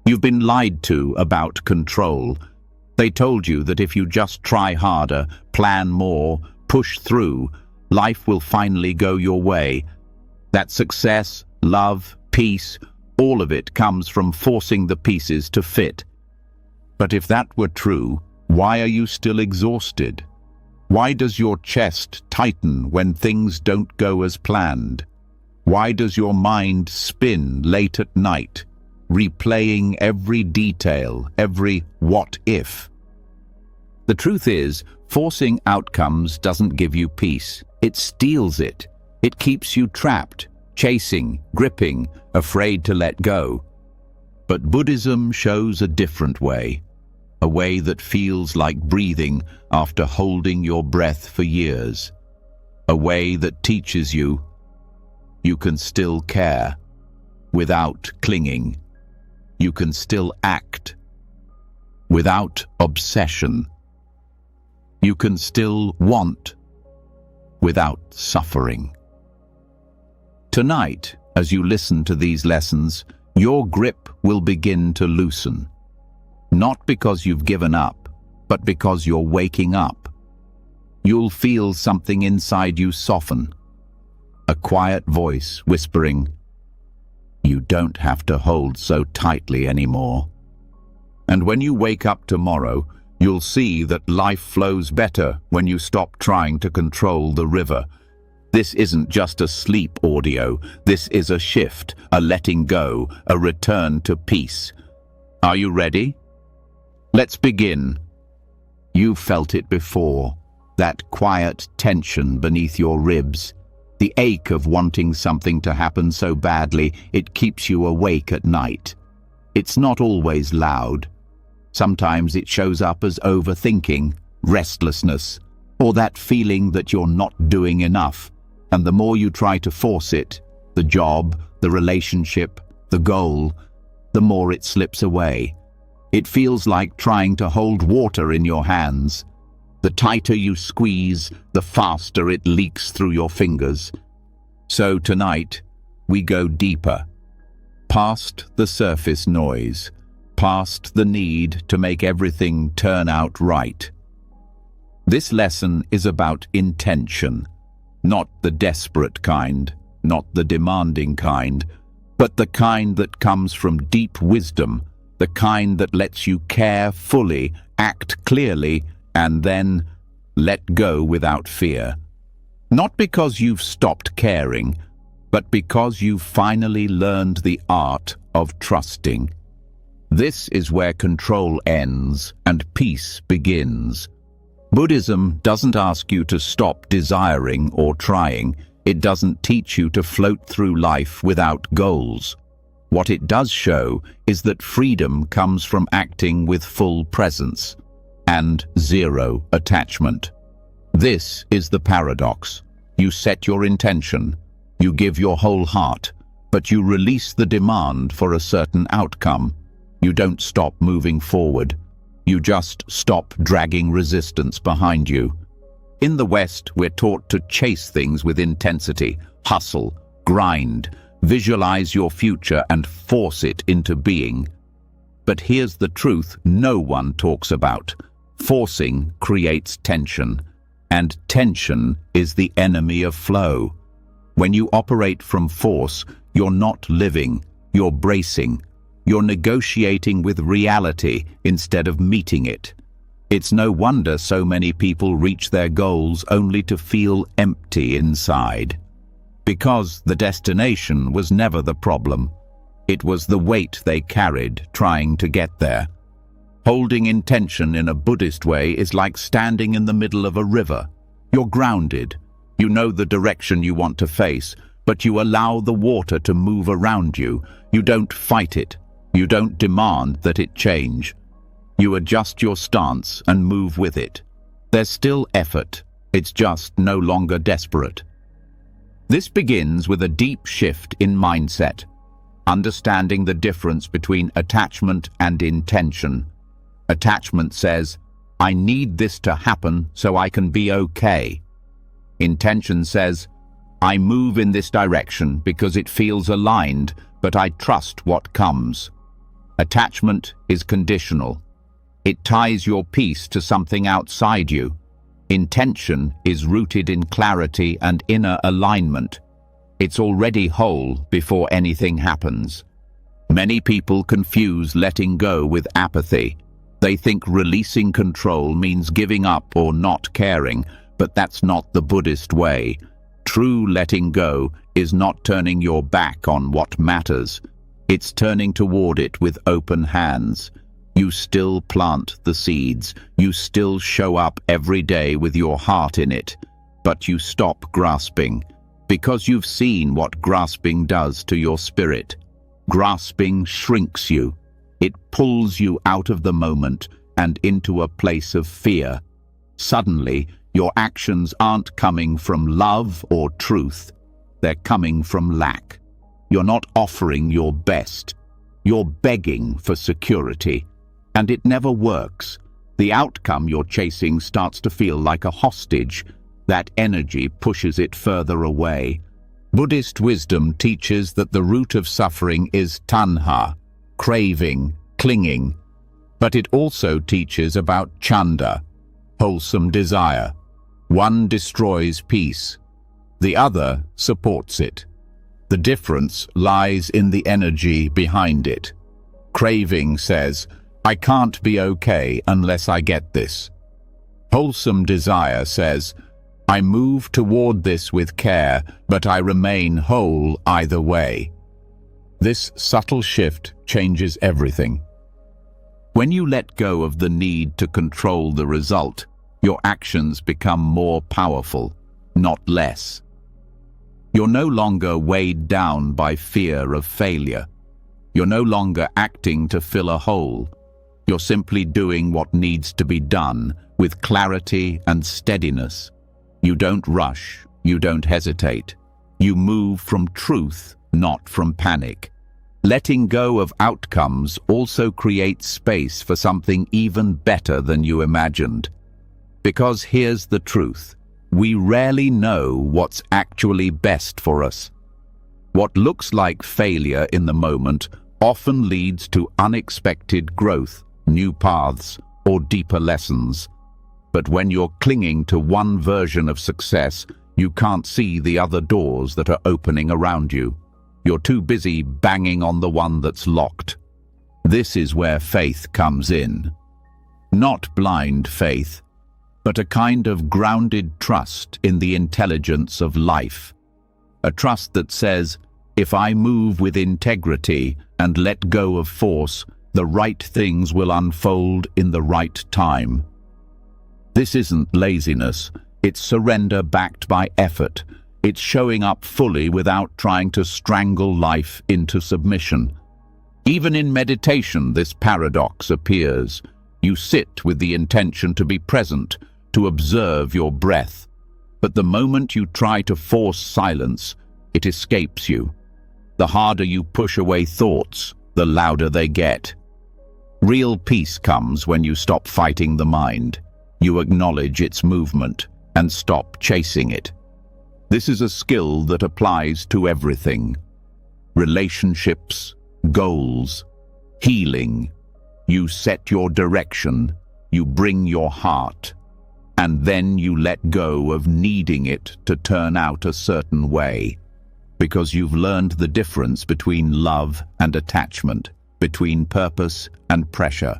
You've been lied to about control. They told you that if you just try harder, plan more, push through, life will finally go your way. That success, love, peace, all of it comes from forcing the pieces to fit. But if that were true, why are you still exhausted? Why does your chest tighten when things don't go as planned? Why does your mind spin late at night, replaying every detail, every what if? The truth is, forcing outcomes doesn't give you peace. It steals it. It keeps you trapped, chasing, gripping, afraid to let go. But Buddhism shows a different way, a way that feels like breathing after holding your breath for years, a way that teaches you can still care without clinging. You can still act without obsession. You can still want without suffering. Tonight, as you listen to these lessons, your grip will begin to loosen. Not because you've given up, but because you're waking up. You'll feel something inside you soften. A quiet voice whispering, "You don't have to hold so tightly anymore." And when you wake up tomorrow, you'll see that life flows better when you stop trying to control the river. This isn't just a sleep audio. This is a shift, a letting go, a return to peace. Are you ready? Let's begin. You've felt it before, that quiet tension beneath your ribs, the ache of wanting something to happen so badly it keeps you awake at night. It's not always loud. Sometimes it shows up as overthinking, restlessness, or that feeling that you're not doing enough. And the more you try to force it, the job, the relationship, the goal, the more it slips away. It feels like trying to hold water in your hands. The tighter you squeeze, the faster it leaks through your fingers. So tonight, we go deeper, past the surface noise, past the need to make everything turn out right. This lesson is about intention, not the desperate kind, not the demanding kind, but the kind that comes from deep wisdom, the kind that lets you care fully, act clearly, and then let go without fear. Not because you've stopped caring, but because you've finally learned the art of trusting. This is where control ends and peace begins. Buddhism doesn't ask you to stop desiring or trying. It doesn't teach you to float through life without goals. What it does show is that freedom comes from acting with full presence and zero attachment. This is the paradox. You set your intention, you give your whole heart, but you release the demand for a certain outcome. You don't stop moving forward. You just stop dragging resistance behind you. In the West, we're taught to chase things with intensity, hustle, grind, visualize your future and force it into being. But here's the truth no one talks about. Forcing creates tension, and tension is the enemy of flow. When you operate from force, you're not living, you're bracing. You're negotiating with reality instead of meeting it. It's no wonder so many people reach their goals only to feel empty inside. Because the destination was never the problem. It was the weight they carried trying to get there. Holding intention in a Buddhist way is like standing in the middle of a river. You're grounded. You know the direction you want to face, but you allow the water to move around you. You don't fight it. You don't demand that it change. You adjust your stance and move with it. There's still effort. It's just no longer desperate. This begins with a deep shift in mindset, understanding the difference between attachment and intention. Attachment says, I need this to happen so I can be okay. Intention says, I move in this direction because it feels aligned, but I trust what comes. Attachment is conditional. It ties your peace to something outside you. Intention is rooted in clarity and inner alignment. It's already whole before anything happens. Many people confuse letting go with apathy. They think releasing control means giving up or not caring, but that's not the Buddhist way. True letting go is not turning your back on what matters. It's turning toward it with open hands. You still plant the seeds. You still show up every day with your heart in it. But you stop grasping, because you've seen what grasping does to your spirit. Grasping shrinks you. It pulls you out of the moment and into a place of fear. Suddenly, your actions aren't coming from love or truth. They're coming from lack. You're not offering your best. You're begging for security. And it never works. The outcome you're chasing starts to feel like a hostage. That energy pushes it further away. Buddhist wisdom teaches that the root of suffering is tanha, craving, clinging. But it also teaches about chanda, wholesome desire. One destroys peace. The other supports it. The difference lies in the energy behind it. Craving says, I can't be okay unless I get this. Wholesome desire says, I move toward this with care, but I remain whole either way. This subtle shift changes everything. When you let go of the need to control the result, your actions become more powerful, not less. You're no longer weighed down by fear of failure. You're no longer acting to fill a hole. You're simply doing what needs to be done with clarity and steadiness. You don't rush, you don't hesitate. You move from truth, not from panic. Letting go of outcomes also creates space for something even better than you imagined. Because here's the truth. We rarely know what's actually best for us. What looks like failure in the moment often leads to unexpected growth, new paths, or deeper lessons. But when you're clinging to one version of success, you can't see the other doors that are opening around you. You're too busy banging on the one that's locked. This is where faith comes in. Not blind faith, but a kind of grounded trust in the intelligence of life. A trust that says, if I move with integrity and let go of force, the right things will unfold in the right time. This isn't laziness, it's surrender backed by effort. It's showing up fully without trying to strangle life into submission. Even in meditation, this paradox appears. You sit with the intention to be present, to observe your breath. But the moment you try to force silence, it escapes you. The harder you push away thoughts, the louder they get. Real peace comes when you stop fighting the mind. You acknowledge its movement and stop chasing it. This is a skill that applies to everything. Relationships, goals, healing. You set your direction, you bring your heart, and then you let go of needing it to turn out a certain way. Because you've learned the difference between love and attachment, between purpose and pressure.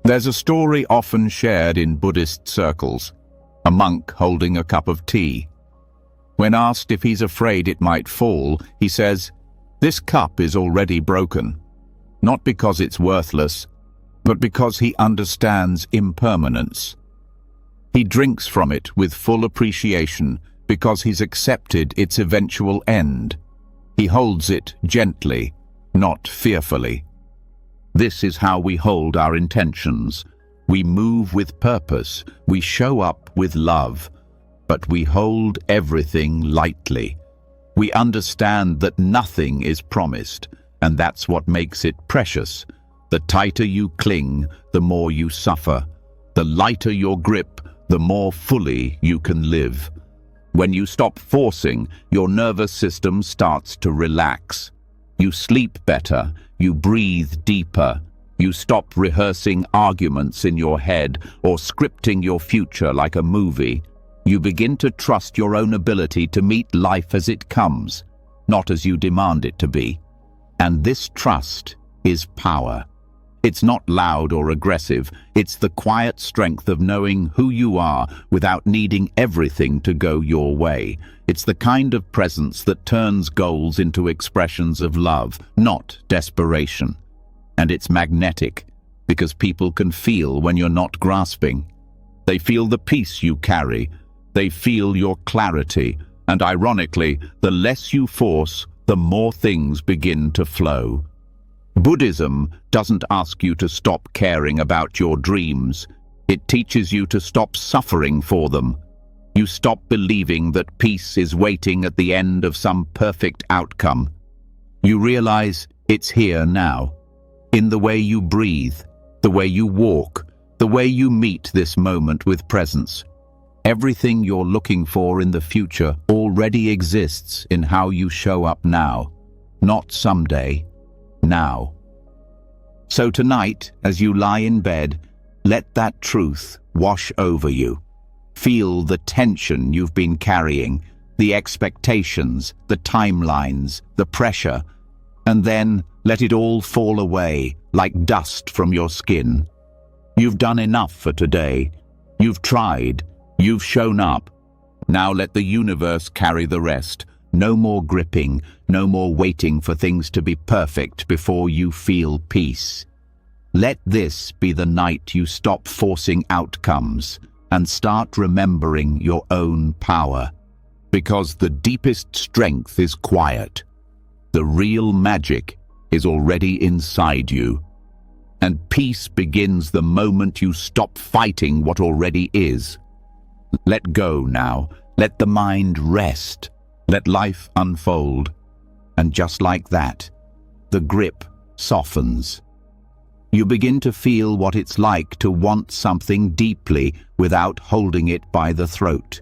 There's a story often shared in Buddhist circles, a monk holding a cup of tea. When asked if he's afraid it might fall, he says, "This cup is already broken, not because it's worthless, but because he understands impermanence." He drinks from it with full appreciation because he's accepted its eventual end. He holds it gently, not fearfully. This is how we hold our intentions. We move with purpose, we show up with love, but we hold everything lightly. We understand that nothing is promised, and that's what makes it precious. The tighter you cling, the more you suffer. The lighter your grip, the more fully you can live. When you stop forcing, your nervous system starts to relax. You sleep better, you breathe deeper, you stop rehearsing arguments in your head or scripting your future like a movie. You begin to trust your own ability to meet life as it comes, not as you demand it to be. And this trust is power. It's not loud or aggressive. It's the quiet strength of knowing who you are without needing everything to go your way. It's the kind of presence that turns goals into expressions of love, not desperation. And it's magnetic, because people can feel when you're not grasping. They feel the peace you carry. They feel your clarity. And ironically, the less you force, the more things begin to flow. Buddhism doesn't ask you to stop caring about your dreams. It teaches you to stop suffering for them. You stop believing that peace is waiting at the end of some perfect outcome. You realize it's here now, in the way you breathe, the way you walk, the way you meet this moment with presence. Everything you're looking for in the future already exists in how you show up now, not someday. Now. So tonight, as you lie in bed, let that truth wash over you. Feel the tension you've been carrying, the expectations, the timelines, the pressure, and then let it all fall away like dust from your skin. You've done enough for today. You've tried. You've shown up. Now let the universe carry the rest. No more gripping, no more waiting for things to be perfect before you feel peace. Let this be the night you stop forcing outcomes and start remembering your own power. Because the deepest strength is quiet. The real magic is already inside you. And peace begins the moment you stop fighting what already is. Let go now. Let the mind rest. Let life unfold. And just like that, the grip softens. You begin to feel what it's like to want something deeply without holding it by the throat.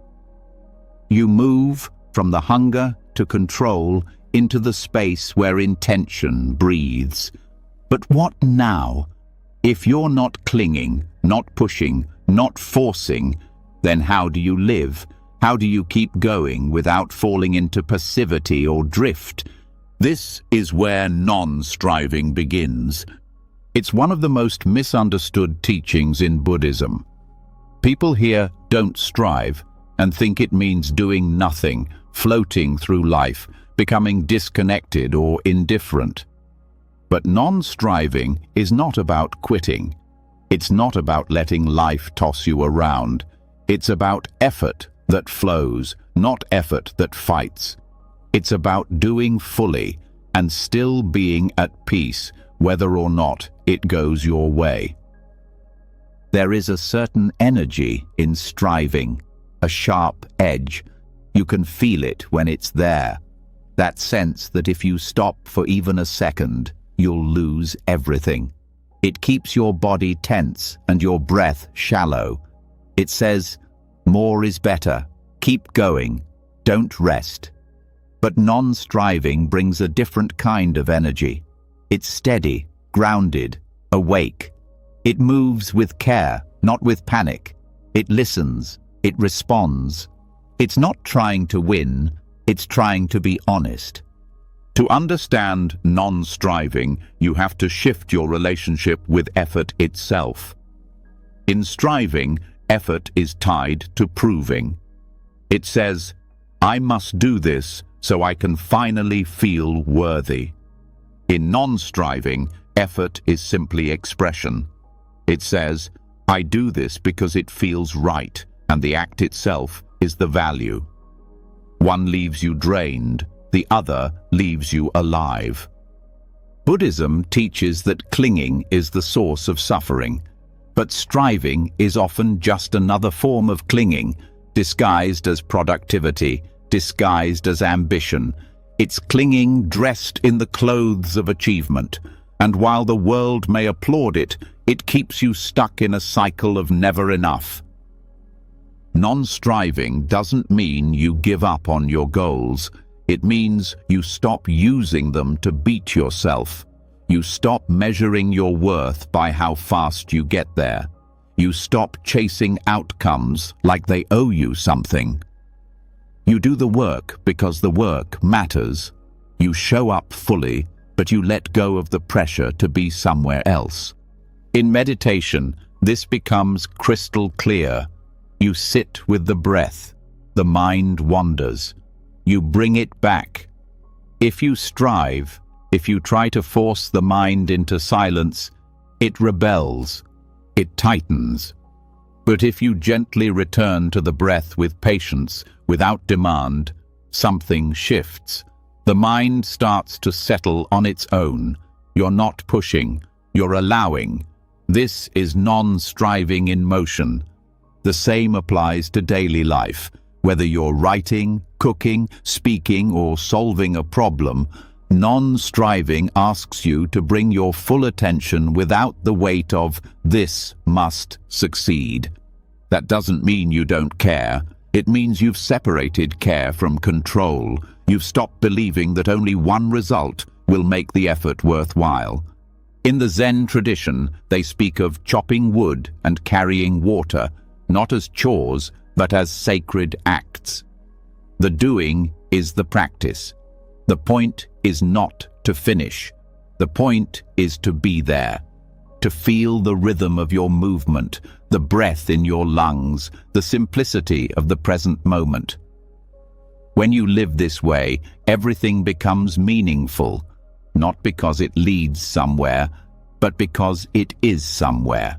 You move from the hunger to control into the space where intention breathes. But what now? If you're not clinging, not pushing, not forcing, then how do you live? How do you keep going without falling into passivity or drift? This is where non-striving begins. It's one of the most misunderstood teachings in Buddhism. People here don't strive and think it means doing nothing, floating through life, becoming disconnected or indifferent. But non-striving is not about quitting. It's not about letting life toss you around. It's about effort that flows, not effort that fights. It's about doing fully and still being at peace, whether or not it goes your way. There is a certain energy in striving, a sharp edge. You can feel it when it's there. That sense that if you stop for even a second, you'll lose everything. It keeps your body tense and your breath shallow. It says, more is better. Keep going. Don't rest. But non-striving brings a different kind of energy. It's steady, grounded, awake. It moves with care, not with panic. It listens. It responds. It's not trying to win. It's trying to be honest. To understand non-striving, you have to shift your relationship with effort itself. In striving, effort is tied to proving. It says, I must do this so I can finally feel worthy. In non-striving, effort is simply expression. It says, I do this because it feels right, and the act itself is the value. One leaves you drained, the other leaves you alive. Buddhism teaches that clinging is the source of suffering, but striving is often just another form of clinging, disguised as productivity, disguised as ambition. It's clinging dressed in the clothes of achievement, and while the world may applaud it, it keeps you stuck in a cycle of never enough. Non-striving doesn't mean you give up on your goals. It means you stop using them to beat yourself. You stop measuring your worth by how fast you get there. You stop chasing outcomes like they owe you something. You do the work because the work matters. You show up fully, but you let go of the pressure to be somewhere else. In meditation, this becomes crystal clear. You sit with the breath. The mind wanders. You bring it back. If you strive, if you try to force the mind into silence, it rebels. It tightens. But if you gently return to the breath with patience, without demand, something shifts. The mind starts to settle on its own. You're not pushing, you're allowing. This is non-striving in motion. The same applies to daily life. Whether you're writing, cooking, speaking, or solving a problem, non-striving asks you to bring your full attention without the weight of "this must succeed." That doesn't mean you don't care. It means you've separated care from control. You've stopped believing that only one result will make the effort worthwhile. In the Zen tradition, they speak of chopping wood and carrying water, not as chores, but as sacred acts. The doing is the practice. The point is not to finish. The point is to be there, to feel the rhythm of your movement, the breath in your lungs, the simplicity of the present moment. When you live this way, everything becomes meaningful, not because it leads somewhere, but because it is somewhere.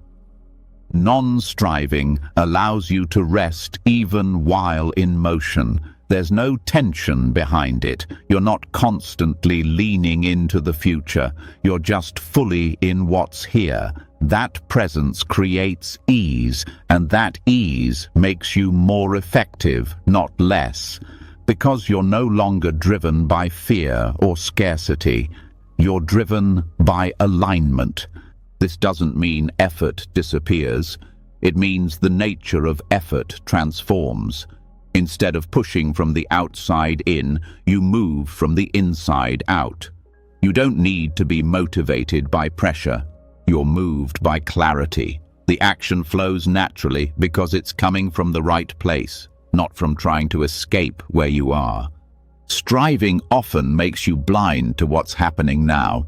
Non-striving allows you to rest even while in motion. There's no tension behind it. You're not constantly leaning into the future. You're just fully in what's here. That presence creates ease, and that ease makes you more effective, not less. Because you're no longer driven by fear or scarcity. You're driven by alignment. This doesn't mean effort disappears. It means the nature of effort transforms. Instead of pushing from the outside in, you move from the inside out. You don't need to be motivated by pressure. You're moved by clarity. The action flows naturally because it's coming from the right place, not from trying to escape where you are. Striving often makes you blind to what's happening now.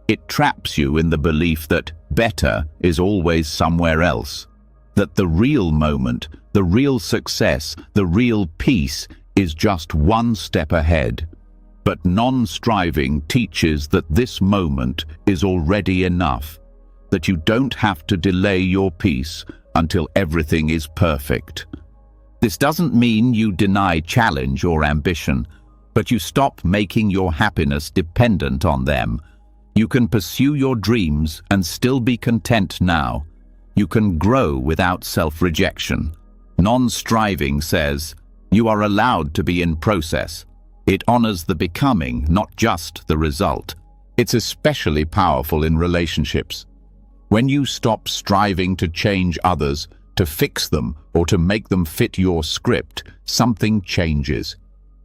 It traps you in the belief that better is always somewhere else, that the real moment, the real success, the real peace is just one step ahead. But non-striving teaches that this moment is already enough, that you don't have to delay your peace until everything is perfect. This doesn't mean you deny challenge or ambition, but you stop making your happiness dependent on them. You can pursue your dreams and still be content now. You can grow without self-rejection. Non-striving says, you are allowed to be in process. It honors the becoming, not just the result. It's especially powerful in relationships. When you stop striving to change others, to fix them, or to make them fit your script, something changes.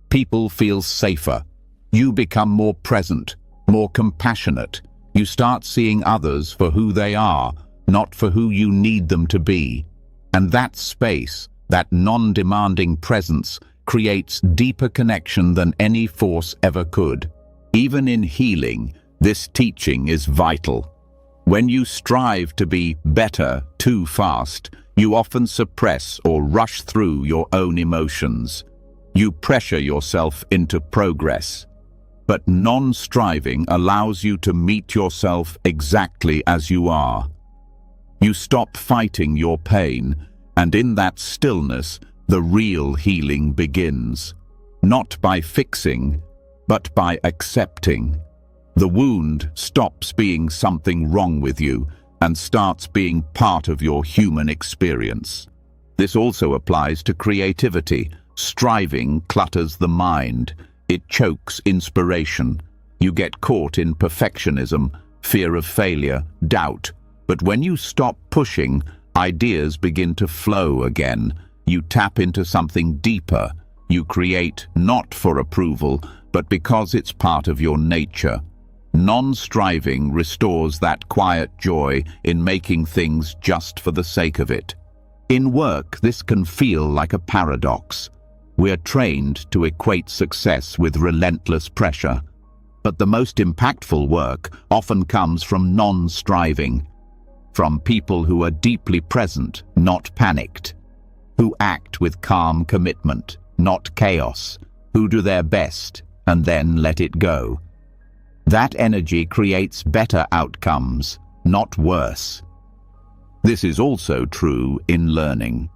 People feel safer. You become more present, more compassionate. You start seeing others for who they are, not for who you need them to be. And that space, that non-demanding presence, creates deeper connection than any force ever could. Even in healing, this teaching is vital. When you strive to be better too fast, you often suppress or rush through your own emotions. You pressure yourself into progress. But non-striving allows you to meet yourself exactly as you are. You stop fighting your pain, and in that stillness, the real healing begins. Not by fixing, but by accepting. The wound stops being something wrong with you and starts being part of your human experience. This also applies to creativity. Striving clutters the mind. It chokes inspiration. You get caught in perfectionism, fear of failure, doubt. But when you stop pushing, ideas begin to flow again. You tap into something deeper, You create not for approval, but because it's part of your nature. Non-striving restores that quiet joy in making things just for the sake of it. In work, this can feel like a paradox. We're trained to equate success with relentless pressure. But the most impactful work often comes from non-striving, from people who are deeply present, not panicked, who act with calm commitment, not chaos, who do their best and then let it go. That energy creates better outcomes, not worse. This is also true in learning.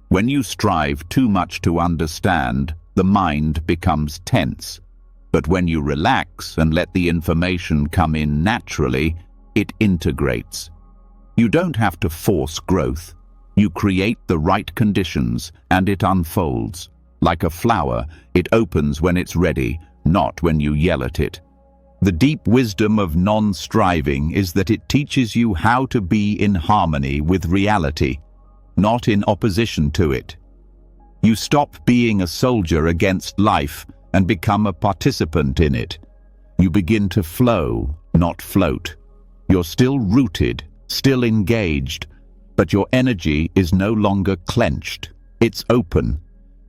When you strive too much to understand, the mind becomes tense. But when you relax and let the information come in naturally, it integrates. You don't have to force growth. You create the right conditions and it unfolds. Like a flower, it opens when it's ready, not when you yell at it. The deep wisdom of non-striving is that it teaches you how to be in harmony with reality, not in opposition to it. You stop being a soldier against life and become a participant in it. You begin to flow, not float. You're still rooted, still engaged, but your energy is no longer clenched. It's open.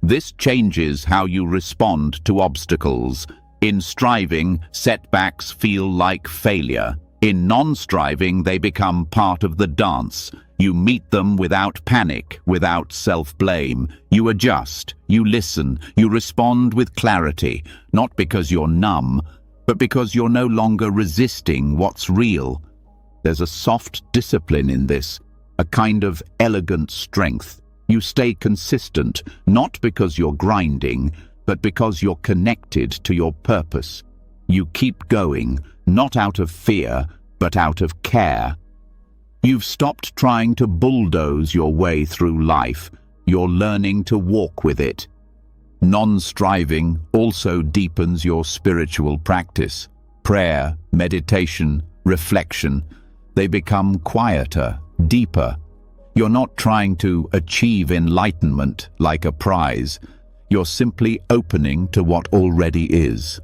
This changes how you respond to obstacles. In striving, setbacks feel like failure. In non-striving, they become part of the dance. You meet them without panic, without self-blame. You adjust, you listen, you respond with clarity, not because you're numb, but because you're no longer resisting what's real. There's a soft discipline in this, a kind of elegant strength. You stay consistent, not because you're grinding, but because you're connected to your purpose. You keep going, not out of fear, but out of care. You've stopped trying to bulldoze your way through life. You're learning to walk with it. Non-striving also deepens your spiritual practice. Prayer, meditation, reflection, they become quieter, deeper. You're not trying to achieve enlightenment like a prize. You're simply opening to what already is.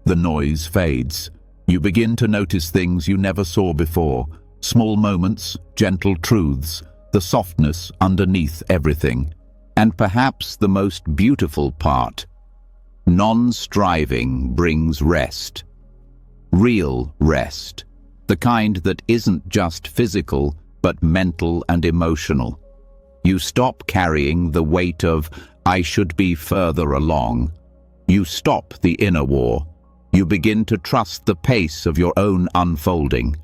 The noise fades. You begin to notice things you never saw before. Small moments, gentle truths, the softness underneath everything. And perhaps the most beautiful part, non-striving brings rest. Real rest. The kind that isn't just physical, but mental and emotional. You stop carrying the weight of, I should be further along. You stop the inner war. You begin to trust the pace of your own unfolding.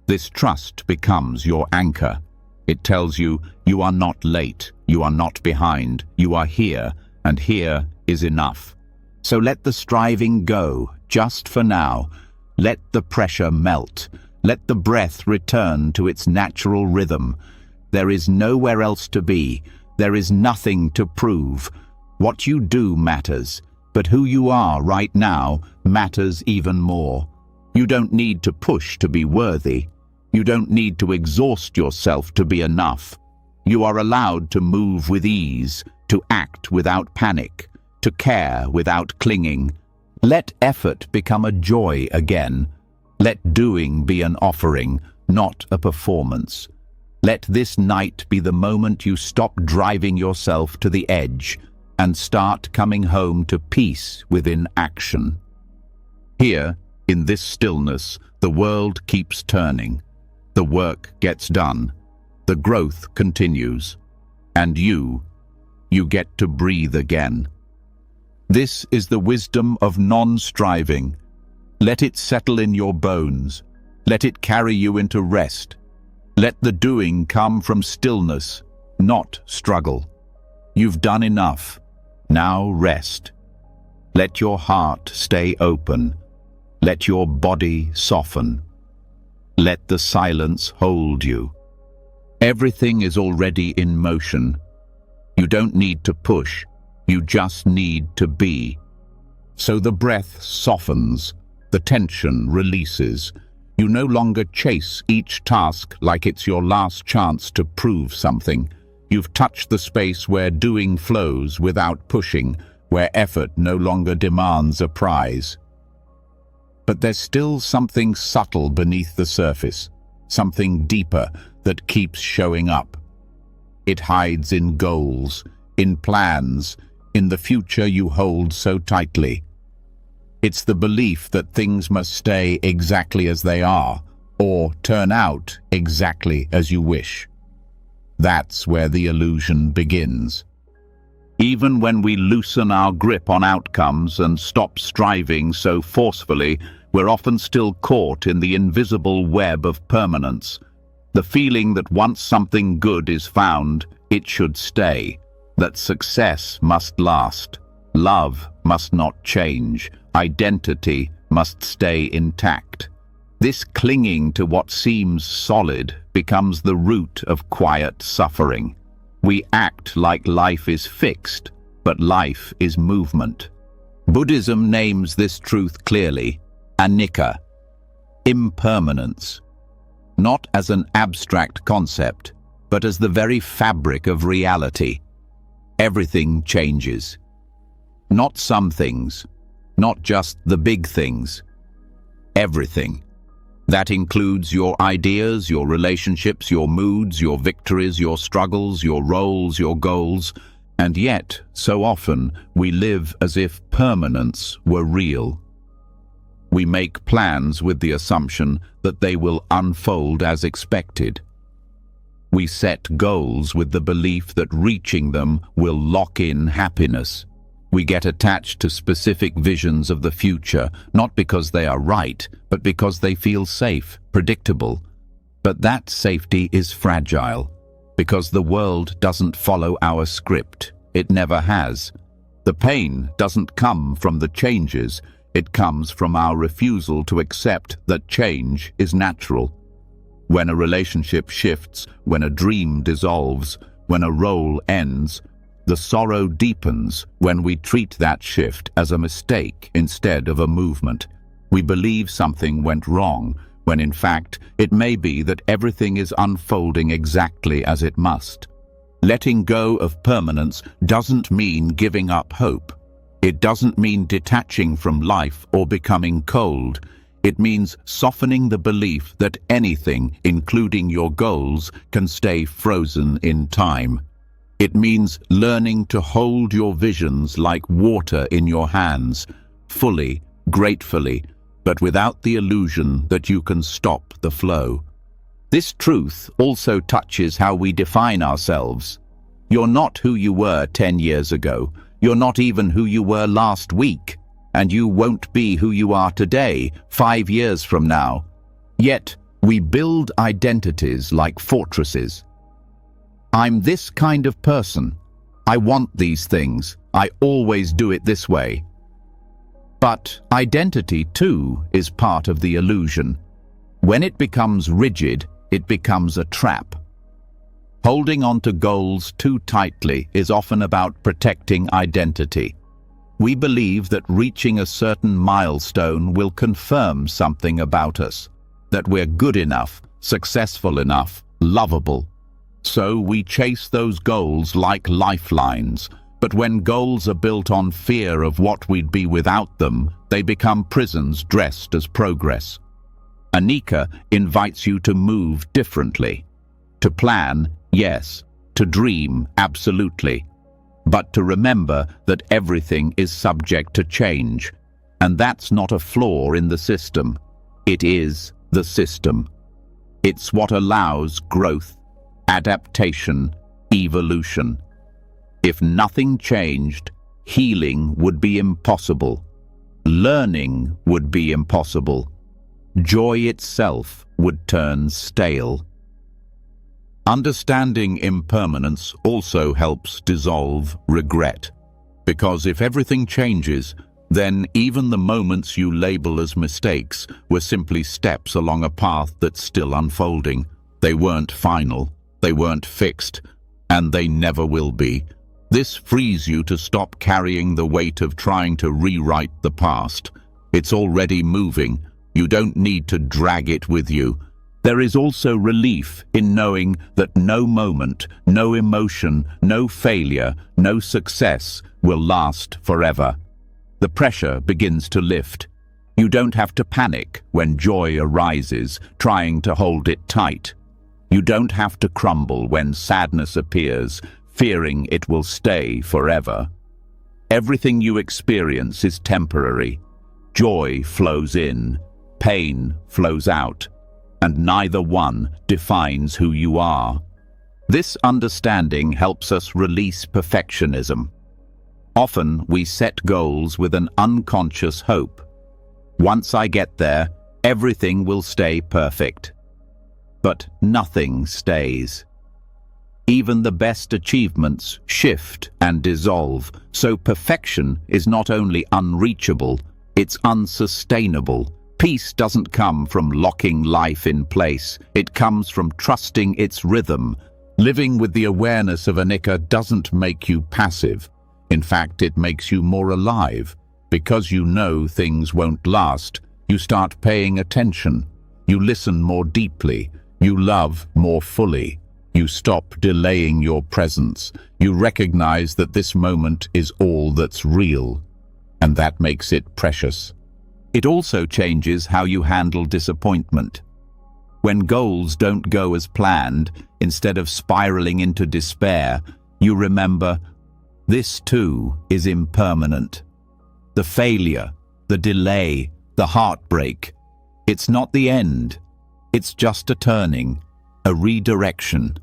This trust becomes your anchor. It tells you, you are not late, you are not behind, you are here, and here is enough. So let the striving go, just for now. Let the pressure melt. Let the breath return to its natural rhythm. There is nowhere else to be. There is nothing to prove. What you do matters, but who you are right now matters even more. You don't need to push to be worthy. You don't need to exhaust yourself to be enough. You are allowed to move with ease, to act without panic, to care without clinging. Let effort become a joy again. Let doing be an offering, not a performance. Let this night be the moment you stop driving yourself to the edge and start coming home to peace within action. Here, in this stillness, the world keeps turning. The work gets done. The growth continues. And you get to breathe again. This is the wisdom of non-striving. Let it settle in your bones. Let it carry you into rest. Let the doing come from stillness, not struggle. You've done enough. Now rest. Let your heart stay open. Let your body soften. Let the silence hold you. Everything is already in motion. You don't need to push. You just need to be. So the breath softens. The tension releases. You no longer chase each task like it's your last chance to prove something. You've touched the space where doing flows without pushing, where effort no longer demands a prize. But there's still something subtle beneath the surface, something deeper that keeps showing up. It hides in goals, in plans, in the future you hold so tightly. It's the belief that things must stay exactly as they are, or turn out exactly as you wish. That's where the illusion begins. Even when we loosen our grip on outcomes and stop striving so forcefully, we're often still caught in the invisible web of permanence. The feeling that once something good is found, it should stay, that success must last, love must not change, identity must stay intact. This clinging to what seems solid becomes the root of quiet suffering. We act like life is fixed, but life is movement. Buddhism names this truth clearly, anicca, impermanence, not as an abstract concept, but as the very fabric of reality. Everything changes. Not some things, not just the big things. Everything. That includes your ideas, your relationships, your moods, your victories, your struggles, your roles, your goals. And yet, so often, we live as if permanence were real. We make plans with the assumption that they will unfold as expected. We set goals with the belief that reaching them will lock in happiness. We get attached to specific visions of the future, not because they are right, but because they feel safe, predictable. But that safety is fragile, because the world doesn't follow our script. It never has. The pain doesn't come from the changes, it comes from our refusal to accept that change is natural. When a relationship shifts, when a dream dissolves, when a role ends, the sorrow deepens when we treat that shift as a mistake instead of a movement. We believe something went wrong, when in fact it may be that everything is unfolding exactly as it must. Letting go of permanence doesn't mean giving up hope. It doesn't mean detaching from life or becoming cold. It means softening the belief that anything, including your goals, can stay frozen in time. It means learning to hold your visions like water in your hands, fully, gratefully, but without the illusion that you can stop the flow. This truth also touches how we define ourselves. You're not who you were 10 years ago. You're not even who you were last week. And you won't be who you are today, 5 years from now. Yet, we build identities like fortresses. I'm this kind of person. I want these things. I always do it this way. But identity, too, is part of the illusion. When it becomes rigid, it becomes a trap. Holding on to goals too tightly is often about protecting identity. We believe that reaching a certain milestone will confirm something about us, that we're good enough, successful enough, lovable. So we chase those goals like lifelines, but when goals are built on fear of what we'd be without them, they become prisons dressed as progress. Anicca invites you to move differently. To plan, yes. To dream, absolutely. But to remember that everything is subject to change. And that's not a flaw in the system. It is the system. It's what allows growth, adaptation, evolution. If nothing changed, healing would be impossible. Learning would be impossible. Joy itself would turn stale. Understanding impermanence also helps dissolve regret. Because if everything changes, then even the moments you label as mistakes were simply steps along a path that's still unfolding. They weren't final. They weren't fixed, and they never will be. This frees you to stop carrying the weight of trying to rewrite the past. It's already moving. You don't need to drag it with you. There is also relief in knowing that no moment, no emotion, no failure, no success will last forever. The pressure begins to lift. You don't have to panic when joy arises, trying to hold it tight. You don't have to crumble when sadness appears, fearing it will stay forever. Everything you experience is temporary. Joy flows in, pain flows out, and neither one defines who you are. This understanding helps us release perfectionism. Often we set goals with an unconscious hope. Once I get there, everything will stay perfect. But nothing stays. Even the best achievements shift and dissolve, so perfection is not only unreachable, it's unsustainable. Peace doesn't come from locking life in place, it comes from trusting its rhythm. Living with the awareness of anicca doesn't make you passive. In fact, it makes you more alive. Because you know things won't last, you start paying attention. You listen more deeply. You love more fully. You stop delaying your presence. You recognize that this moment is all that's real, and that makes it precious. It also changes how you handle disappointment. When goals don't go as planned, instead of spiraling into despair, you remember, this too is impermanent. The failure, the delay, the heartbreak, it's not the end. It's just a turning, a redirection,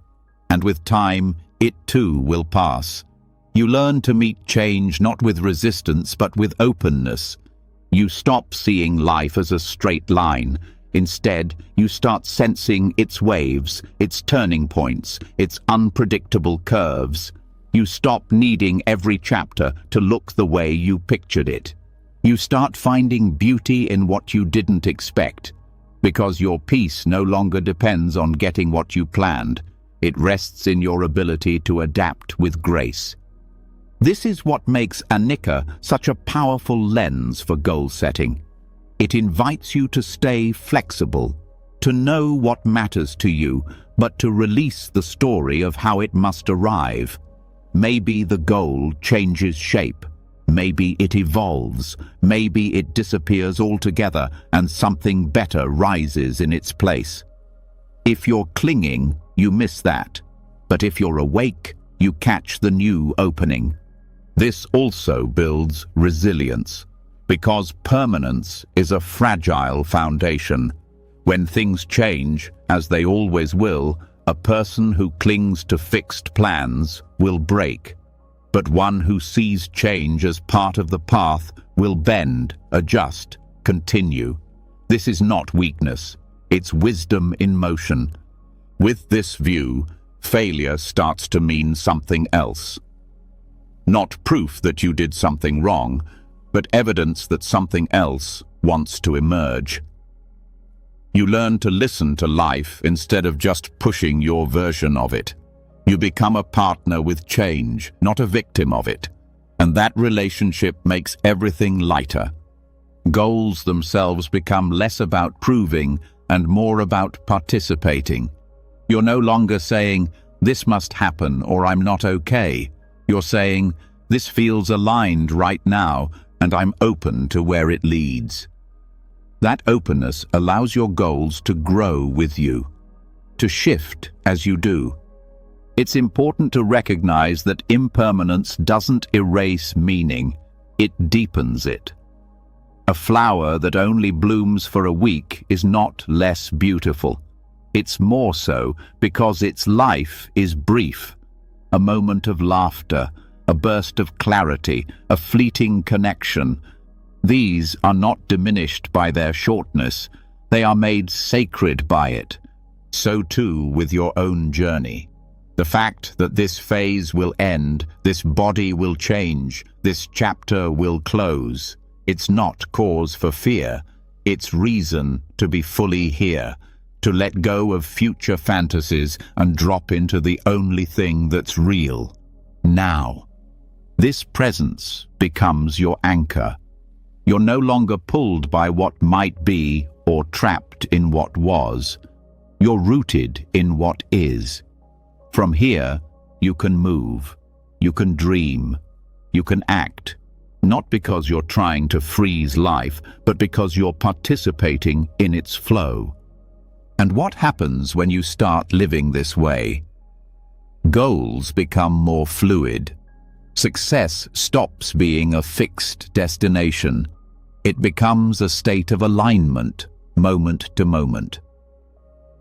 and with time, it too will pass. You learn to meet change not with resistance but with openness. You stop seeing life as a straight line. Instead, you start sensing its waves, its turning points, its unpredictable curves. You stop needing every chapter to look the way you pictured it. You start finding beauty in what you didn't expect. Because your peace no longer depends on getting what you planned. It rests in your ability to adapt with grace. This is what makes anicca such a powerful lens for goal setting. It invites you to stay flexible, to know what matters to you, but to release the story of how it must arrive. Maybe the goal changes shape. Maybe it evolves, maybe it disappears altogether and something better rises in its place. If you're clinging, you miss that. But if you're awake, you catch the new opening. This also builds resilience, because permanence is a fragile foundation. When things change, as they always will, a person who clings to fixed plans will break. But one who sees change as part of the path will bend, adjust, continue. This is not weakness, it's wisdom in motion. With this view, failure starts to mean something else. Not proof that you did something wrong, but evidence that something else wants to emerge. You learn to listen to life instead of just pushing your version of it. You become a partner with change, not a victim of it. And that relationship makes everything lighter. Goals themselves become less about proving and more about participating. You're no longer saying, this must happen or I'm not okay. You're saying, this feels aligned right now and I'm open to where it leads. That openness allows your goals to grow with you, to shift as you do. It's important to recognize that impermanence doesn't erase meaning, it deepens it. A flower that only blooms for a week is not less beautiful. It's more so because its life is brief. A moment of laughter, a burst of clarity, a fleeting connection. These are not diminished by their shortness, they are made sacred by it. So too with your own journey. The fact that this phase will end, this body will change, this chapter will close, it's not cause for fear, it's reason to be fully here, to let go of future fantasies and drop into the only thing that's real, now. This presence becomes your anchor. You're no longer pulled by what might be or trapped in what was. You're rooted in what is. From here, you can move, you can dream, you can act, not because you're trying to freeze life, but because you're participating in its flow. And what happens when you start living this way? Goals become more fluid. Success stops being a fixed destination. It becomes a state of alignment, moment to moment.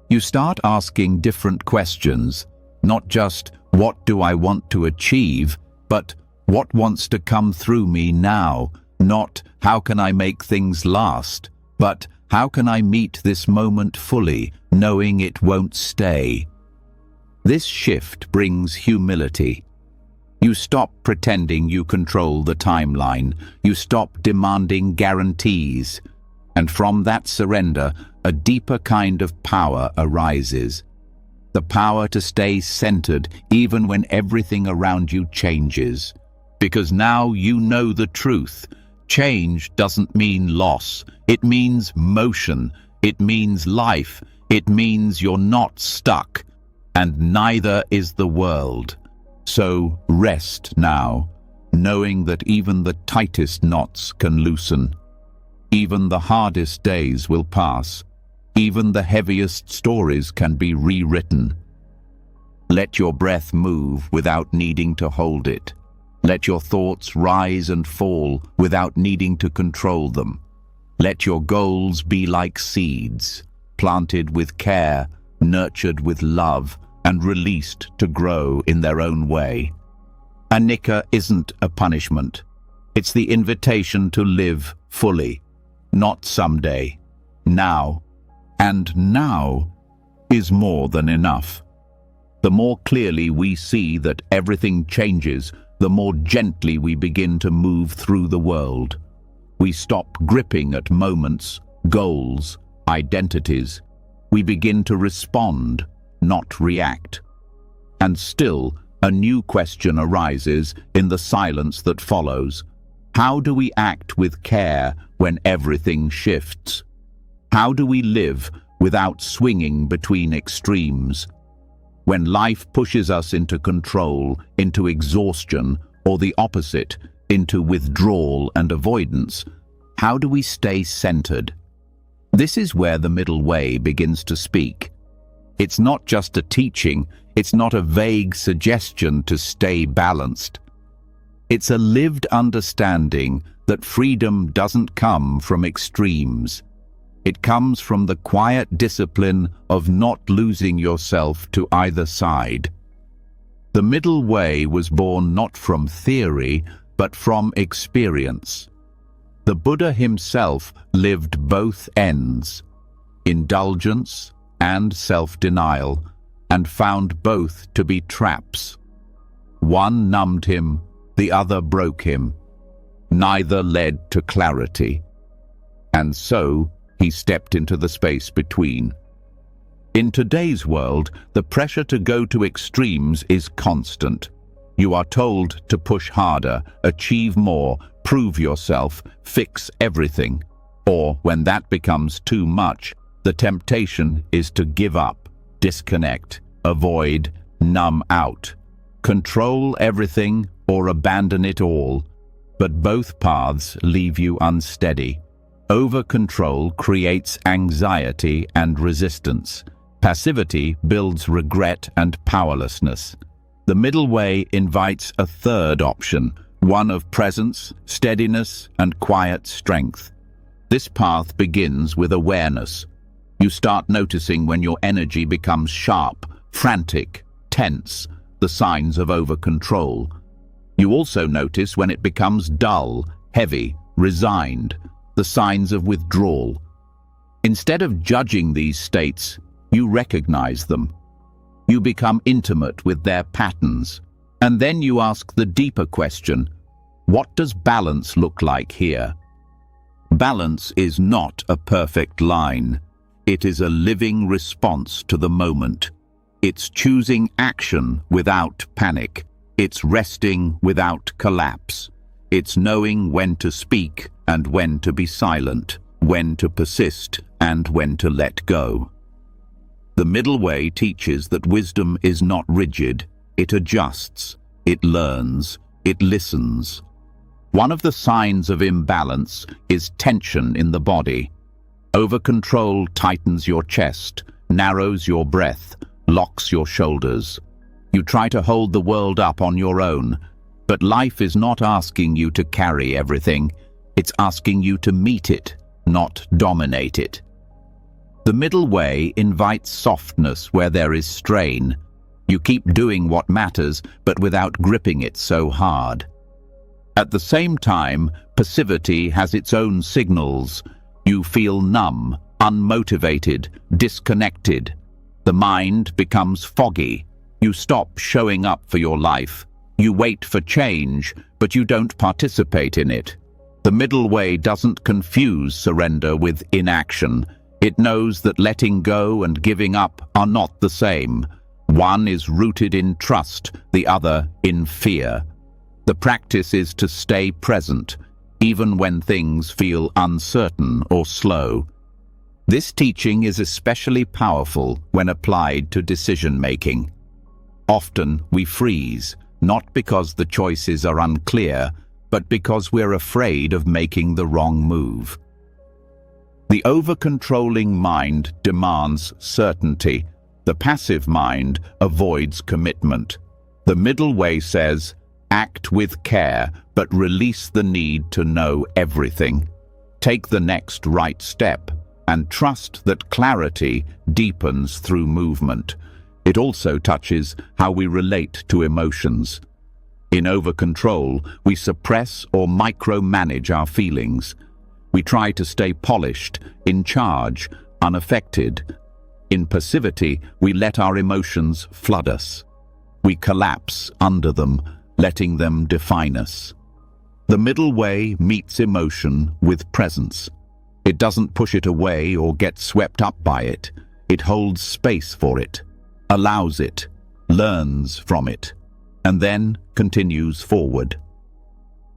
You start asking different questions, not just what do I want to achieve, but what wants to come through me now, not how can I make things last, but how can I meet this moment fully, knowing it won't stay. This shift brings humility. You stop pretending you control the timeline. You stop demanding guarantees. And from that surrender, a deeper kind of power arises. The power to stay centered even when everything around you changes. Because now you know the truth. Change doesn't mean loss. It means motion. It means life. It means you're not stuck. And neither is the world. So rest now, knowing that even the tightest knots can loosen. Even the hardest days will pass. Even the heaviest stories can be rewritten. Let your breath move without needing to hold it. Let your thoughts rise and fall without needing to control them. Let your goals be like seeds, planted with care, nurtured with love, and released to grow in their own way. Anicca isn't a punishment. It's the invitation to live fully, not someday, now. And now is more than enough. The more clearly we see that everything changes, the more gently we begin to move through the world. We stop gripping at moments, goals, identities. We begin to respond, not react. And still, a new question arises in the silence that follows. How do we act with care when everything shifts? How do we live without swinging between extremes? When life pushes us into control, into exhaustion, or the opposite, into withdrawal and avoidance, how do we stay centered? This is where the middle way begins to speak. It's not just a teaching, it's not a vague suggestion to stay balanced. It's a lived understanding that freedom doesn't come from extremes. It comes from the quiet discipline of not losing yourself to either side. The middle way was born not from theory, but from experience. The Buddha himself lived both ends, indulgence and self-denial, and found both to be traps. One numbed him, the other broke him. Neither led to clarity. And so, he stepped into the space between. In today's world, the pressure to go to extremes is constant. You are told to push harder, achieve more, prove yourself, fix everything. Or, when that becomes too much, the temptation is to give up, disconnect, avoid, numb out. Control everything or abandon it all. But both paths leave you unsteady. Over-control creates anxiety and resistance. Passivity builds regret and powerlessness. The middle way invites a third option, one of presence, steadiness, and quiet strength. This path begins with awareness. You start noticing when your energy becomes sharp, frantic, tense, the signs of over-control. You also notice when it becomes dull, heavy, resigned, the signs of withdrawal. Instead of judging these states, you recognize them. You become intimate with their patterns. And then you ask the deeper question, what does balance look like here? Balance is not a perfect line. It is a living response to the moment. It's choosing action without panic. It's resting without collapse. It's knowing when to speak and when to be silent, when to persist and when to let go. The middle way teaches that wisdom is not rigid. It adjusts, it learns, it listens. One of the signs of imbalance is tension in the body. Over-control tightens your chest, narrows your breath, locks your shoulders. You try to hold the world up on your own, but life is not asking you to carry everything. It's asking you to meet it, not dominate it. The middle way invites softness where there is strain. You keep doing what matters, but without gripping it so hard. At the same time, passivity has its own signals. You feel numb, unmotivated, disconnected. The mind becomes foggy. You stop showing up for your life. You wait for change, but you don't participate in it. The middle way doesn't confuse surrender with inaction. It knows that letting go and giving up are not the same. One is rooted in trust, the other in fear. The practice is to stay present, even when things feel uncertain or slow. This teaching is especially powerful when applied to decision-making. Often we freeze, not because the choices are unclear, but because we're afraid of making the wrong move. The over-controlling mind demands certainty. The passive mind avoids commitment. The middle way says, act with care, but release the need to know everything. Take the next right step, and trust that clarity deepens through movement. It also touches how we relate to emotions. In over-control, we suppress or micromanage our feelings. We try to stay polished, in charge, unaffected. In passivity, we let our emotions flood us. We collapse under them, letting them define us. The middle way meets emotion with presence. It doesn't push it away or get swept up by it. It holds space for it, allows it, learns from it, and then continues forward.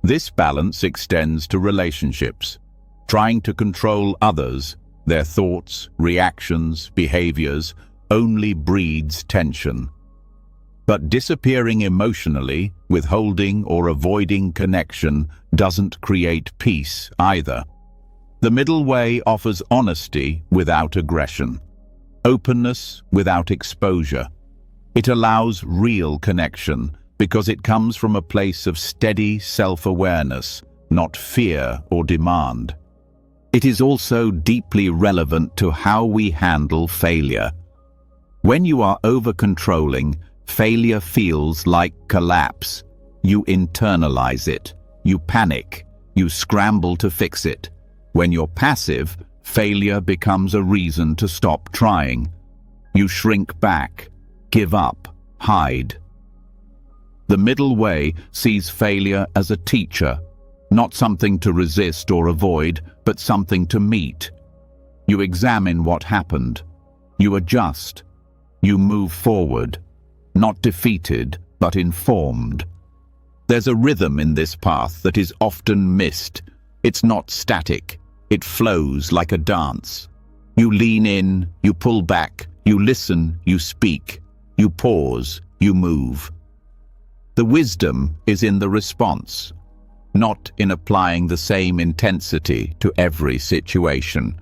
This balance extends to relationships. Trying to control others, their thoughts, reactions, behaviors, only breeds tension. But disappearing emotionally, withholding or avoiding connection doesn't create peace either. The middle way offers honesty without aggression, openness without exposure. It allows real connection because it comes from a place of steady self-awareness, not fear or demand. It is also deeply relevant to how we handle failure. When you are over-controlling, failure feels like collapse. You internalize it. You panic. You scramble to fix it. When you're passive, failure becomes a reason to stop trying. You shrink back, give up, hide. The middle way sees failure as a teacher, not something to resist or avoid, but something to meet. You examine what happened. You adjust. You move forward, not defeated, but informed. There's a rhythm in this path that is often missed. It's not static. It flows like a dance. You lean in, you pull back, you listen, you speak, you pause, you move. The wisdom is in the response, not in applying the same intensity to every situation.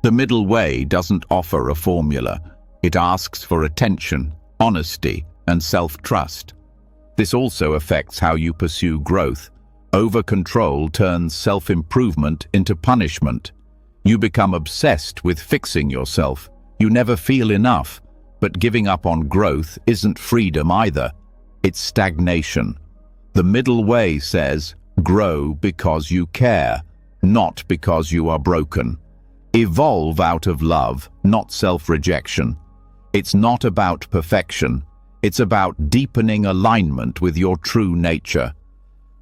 The middle way doesn't offer a formula. It asks for attention, honesty, and self-trust. This also affects how you pursue growth. Over-control turns self-improvement into punishment. You become obsessed with fixing yourself. You never feel enough, but giving up on growth isn't freedom either. It's stagnation. The middle way says, grow because you care, not because you are broken. Evolve out of love, not self-rejection. It's not about perfection. It's about deepening alignment with your true nature.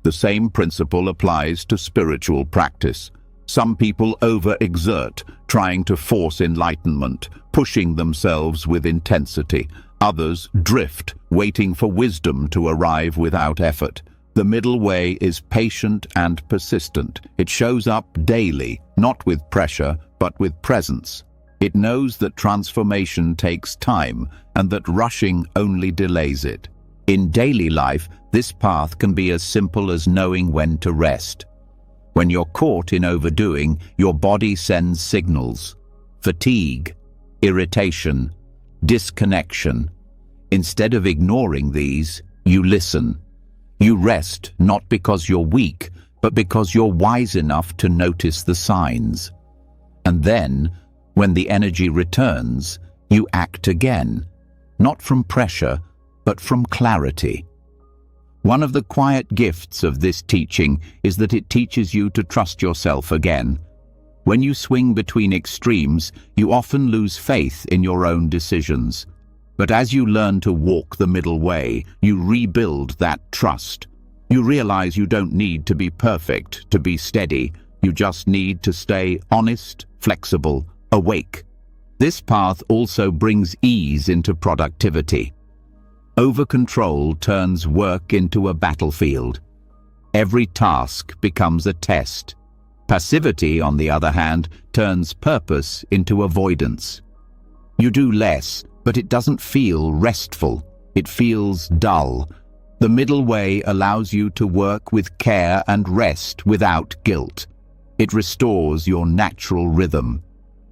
The same principle applies to spiritual practice. Some people overexert, trying to force enlightenment, pushing themselves with intensity. Others drift, waiting for wisdom to arrive without effort. The middle way is patient and persistent. It shows up daily, not with pressure, but with presence. It knows that transformation takes time and that rushing only delays it. In daily life, this path can be as simple as knowing when to rest. When you're caught in overdoing, your body sends signals: fatigue, irritation, disconnection. Instead of ignoring these, you listen. You rest not because you're weak, but because you're wise enough to notice the signs. And then, when the energy returns, you act again, not from pressure, but from clarity. One of the quiet gifts of this teaching is that it teaches you to trust yourself again. When you swing between extremes, you often lose faith in your own decisions. But as you learn to walk the middle way, you rebuild that trust. You realize you don't need to be perfect to be steady. You just need to stay honest, flexible, awake. This path also brings ease into productivity. Over-control turns work into a battlefield. Every task becomes a test. Passivity, on the other hand, turns purpose into avoidance. You do less, but it doesn't feel restful. It feels dull. The middle way allows you to work with care and rest without guilt. It restores your natural rhythm.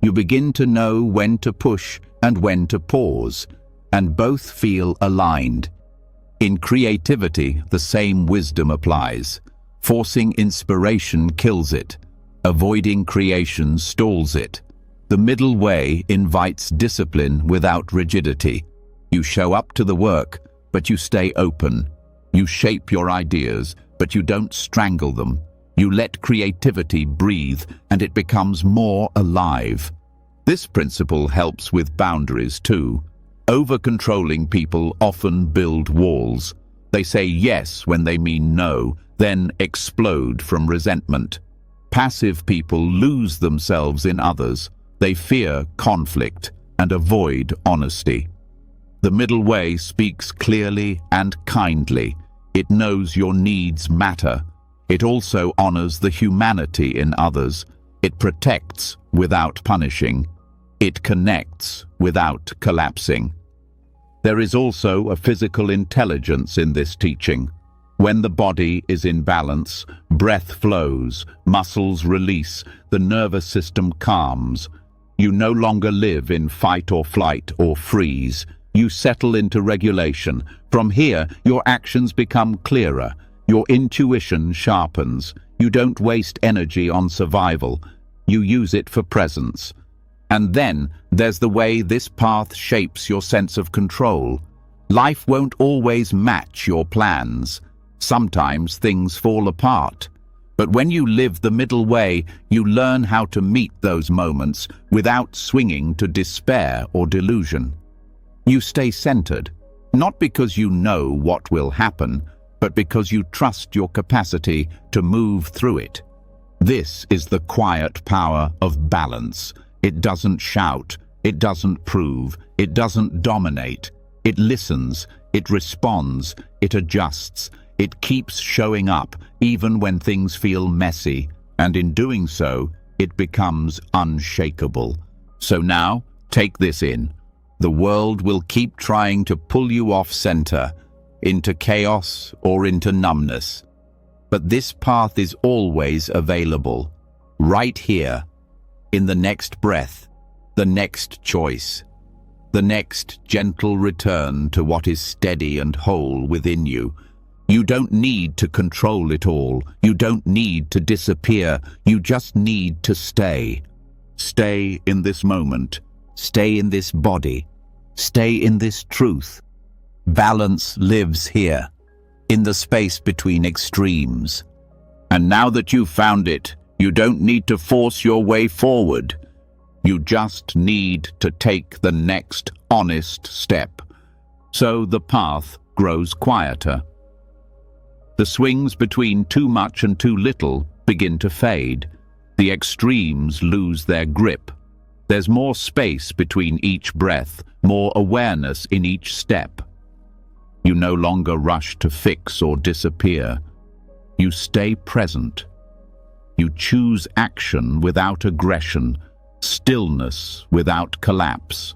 You begin to know when to push and when to pause, and both feel aligned. In creativity, the same wisdom applies. Forcing inspiration kills it. Avoiding creation stalls it. The middle way invites discipline without rigidity. You show up to the work, but you stay open. You shape your ideas, but you don't strangle them. You let creativity breathe, and it becomes more alive. This principle helps with boundaries too. Over-controlling people often build walls. They say yes when they mean no, then explode from resentment. Passive people lose themselves in others. They fear conflict and avoid honesty. The middle way speaks clearly and kindly. It knows your needs matter. It also honors the humanity in others. It protects without punishing. It connects without collapsing. There is also a physical intelligence in this teaching. When the body is in balance, breath flows, muscles release, the nervous system calms. You no longer live in fight or flight or freeze. You settle into regulation. From here, your actions become clearer. Your intuition sharpens. You don't waste energy on survival. You use it for presence. And then there's the way this path shapes your sense of control. Life won't always match your plans. Sometimes things fall apart. But when you live the middle way, you learn how to meet those moments without swinging to despair or delusion. You stay centered, not because you know what will happen, but because you trust your capacity to move through it. This is the quiet power of balance. It doesn't shout, it doesn't prove, it doesn't dominate. It listens, it responds, it adjusts. It keeps showing up even when things feel messy, and in doing so, it becomes unshakable. So now, take this in. The world will keep trying to pull you off center, into chaos or into numbness. But this path is always available, right here, in the next breath, the next choice, the next gentle return to what is steady and whole within you. You don't need to control it all. You don't need to disappear. You just need to stay. Stay in this moment. Stay in this body. Stay in this truth. Balance lives here, in the space between extremes. And now that you've found it, you don't need to force your way forward. You just need to take the next honest step. So the path grows quieter. The swings between too much and too little begin to fade. The extremes lose their grip. There's more space between each breath, more awareness in each step. You no longer rush to fix or disappear. You stay present. You choose action without aggression, stillness without collapse.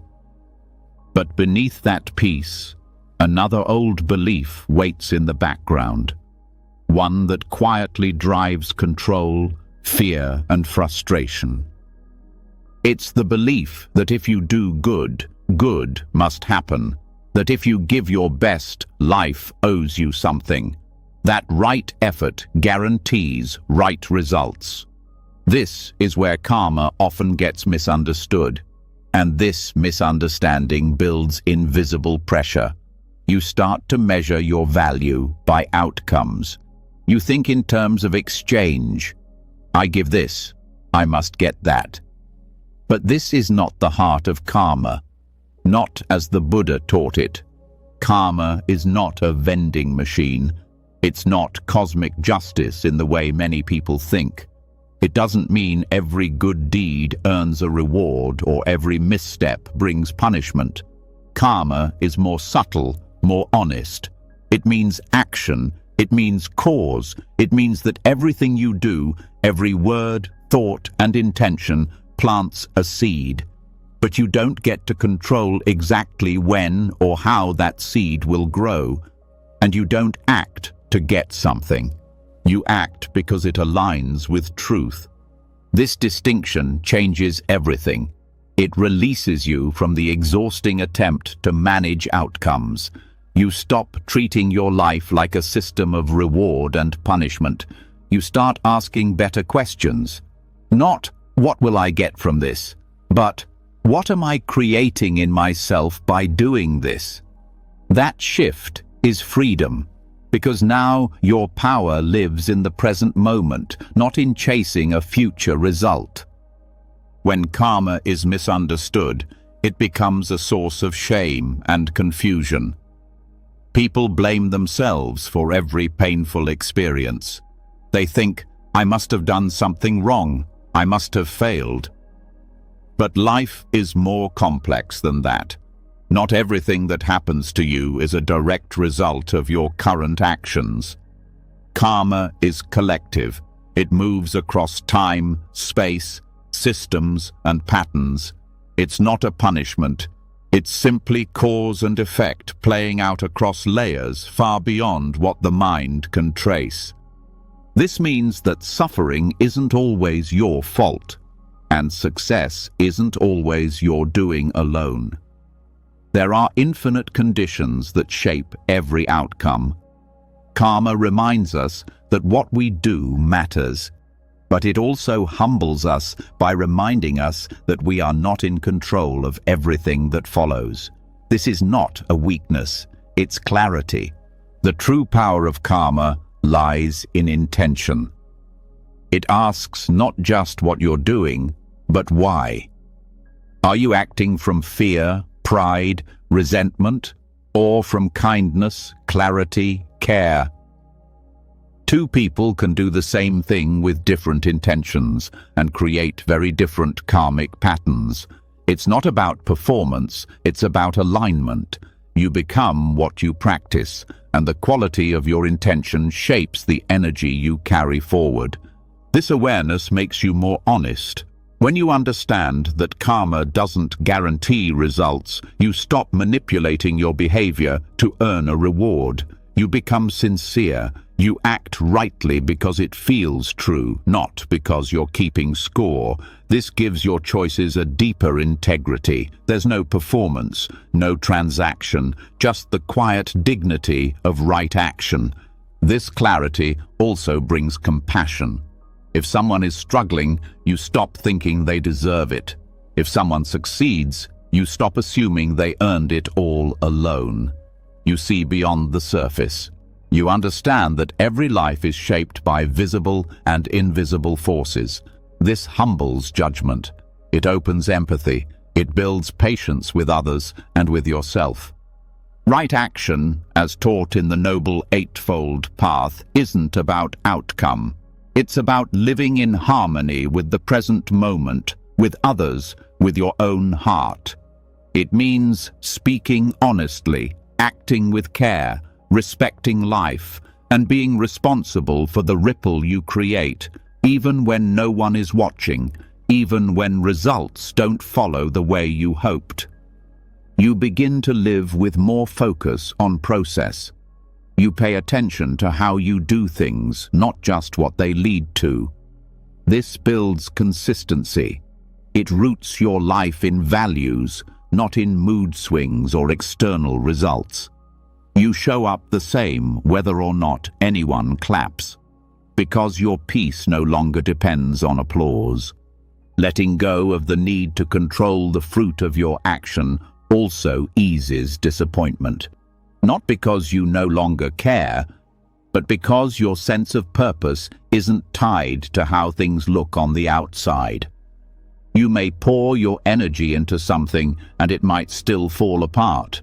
But beneath that peace, another old belief waits in the background, one that quietly drives control, fear, and frustration. It's the belief that if you do good, good must happen, that if you give your best, life owes you something, that right effort guarantees right results. This is where karma often gets misunderstood, and this misunderstanding builds invisible pressure. You start to measure your value by outcomes. You think in terms of exchange. I give this, I must get that. But this is not the heart of karma, not as the Buddha taught it. Karma is not a vending machine. It's not cosmic justice in the way many people think. It doesn't mean every good deed earns a reward or every misstep brings punishment. Karma is more subtle, more honest. It means action. It means cause. It means that everything you do, every word, thought, and intention plants a seed. But you don't get to control exactly when or how that seed will grow. And you don't act to get something. You act because it aligns with truth. This distinction changes everything. It releases you from the exhausting attempt to manage outcomes. You stop treating your life like a system of reward and punishment. You start asking better questions. Not, what will I get from this? But, what am I creating in myself by doing this? That shift is freedom, because now your power lives in the present moment, not in chasing a future result. When karma is misunderstood, it becomes a source of shame and confusion. People blame themselves for every painful experience. They think, I must have done something wrong, I must have failed. But life is more complex than that. Not everything that happens to you is a direct result of your current actions. Karma is collective. It moves across time, space, systems, and patterns. It's not a punishment. It's simply cause and effect playing out across layers far beyond what the mind can trace. This means that suffering isn't always your fault, and success isn't always your doing alone. There are infinite conditions that shape every outcome. Karma reminds us that what we do matters, but it also humbles us by reminding us that we are not in control of everything that follows. This is not a weakness, it's clarity. The true power of karma lies in intention. It asks not just what you're doing, but why. Are you acting from fear, pride, resentment, or from kindness, clarity, care? Two people can do the same thing with different intentions and create very different karmic patterns. It's not about performance, it's about alignment. You become what you practice, and the quality of your intention shapes the energy you carry forward. This awareness makes you more honest. When you understand that karma doesn't guarantee results, you stop manipulating your behavior to earn a reward. You become sincere. You act rightly because it feels true, not because you're keeping score. This gives your choices a deeper integrity. There's no performance, no transaction, just the quiet dignity of right action. This clarity also brings compassion. If someone is struggling, you stop thinking they deserve it. If someone succeeds, you stop assuming they earned it all alone. You see beyond the surface. You understand that every life is shaped by visible and invisible forces. This humbles judgment. It opens empathy. It builds patience with others and with yourself. Right action, as taught in the Noble Eightfold Path, isn't about outcome. It's about living in harmony with the present moment, with others, with your own heart. It means speaking honestly, acting with care, respecting life, and being responsible for the ripple you create, even when no one is watching. even when results don't follow the way you hoped. You begin to live with more focus on process. You pay attention to how you do things, not just what they lead to. This builds consistency. It roots your life in values, not in mood swings or external results. You show up the same whether or not anyone claps, because your peace no longer depends on applause. Letting go of the need to control the fruit of your action also eases disappointment. Not because you no longer care, but because your sense of purpose isn't tied to how things look on the outside. You may pour your energy into something and it might still fall apart.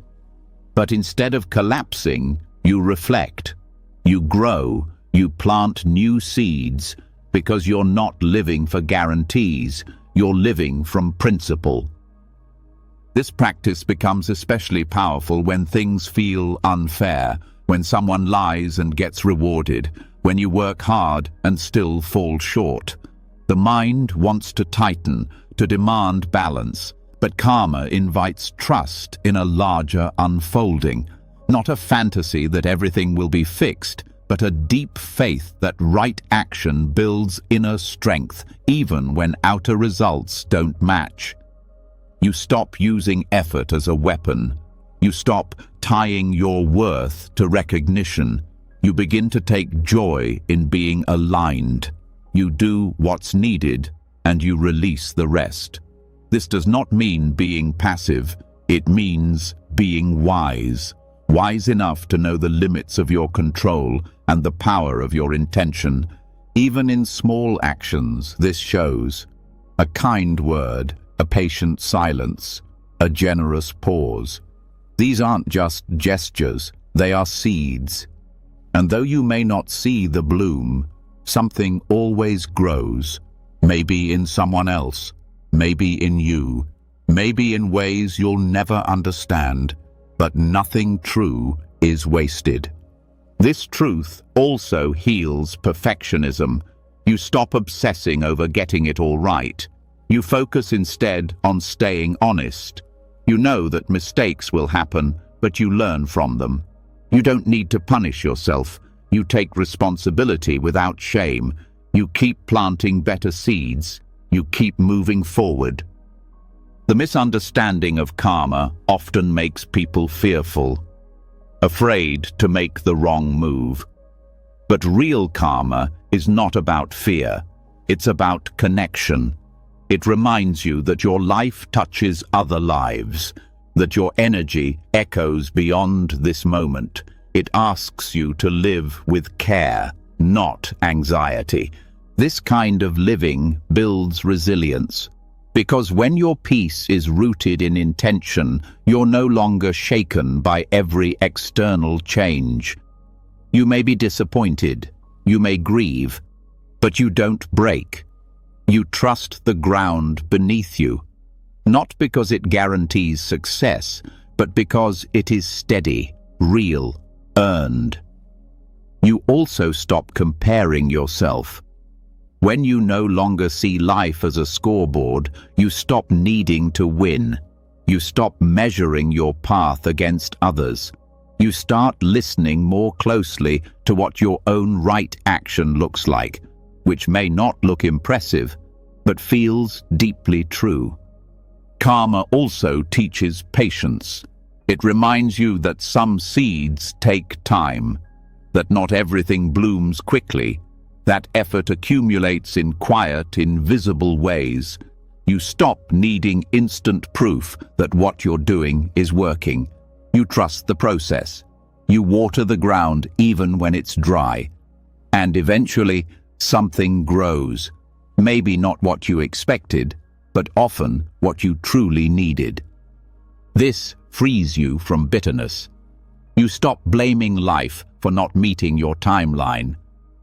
But instead of collapsing, you reflect, you grow, you plant new seeds, because you're not living for guarantees, you're living from principle. This practice becomes especially powerful when things feel unfair, when someone lies and gets rewarded, when you work hard and still fall short. The mind wants to tighten, to demand balance, but karma invites trust in a larger unfolding, not a fantasy that everything will be fixed, but a deep faith that right action builds inner strength, even when outer results don't match. You stop using effort as a weapon. You stop tying your worth to recognition. You begin to take joy in being aligned. You do what's needed, and you release the rest. This does not mean being passive. It means being wise. Wise enough to know the limits of your control and the power of your intention. Even in small actions, this shows. A kind word, a patient silence, a generous pause. These aren't just gestures, they are seeds. And though you may not see the bloom, something always grows, maybe in someone else, maybe in you, maybe in ways you'll never understand, but nothing true is wasted. This truth also heals perfectionism. You stop obsessing over getting it all right. You focus instead on staying honest. You know that mistakes will happen, but you learn from them. You don't need to punish yourself. You take responsibility without shame. You keep planting better seeds. You keep moving forward. The misunderstanding of karma often makes people fearful, afraid to make the wrong move. But real karma is not about fear. It's about connection. It reminds you that your life touches other lives, that your energy echoes beyond this moment. It asks you to live with care, not anxiety. This kind of living builds resilience, because when your peace is rooted in intention, you're no longer shaken by every external change. You may be disappointed, you may grieve, but you don't break. You trust the ground beneath you, not because it guarantees success, but because it is steady, real, earned. You also stop comparing yourself. When you no longer see life as a scoreboard, you stop needing to win. You stop measuring your path against others. You start listening more closely to what your own right action looks like, which may not look impressive, but feels deeply true. Karma also teaches patience. It reminds you that some seeds take time, that not everything blooms quickly, that effort accumulates in quiet, invisible ways. You stop needing instant proof that what you're doing is working. You trust the process. You water the ground even when it's dry. And eventually, something grows. Maybe not what you expected, but often what you truly needed. This frees you from bitterness. You stop blaming life for not meeting your timeline.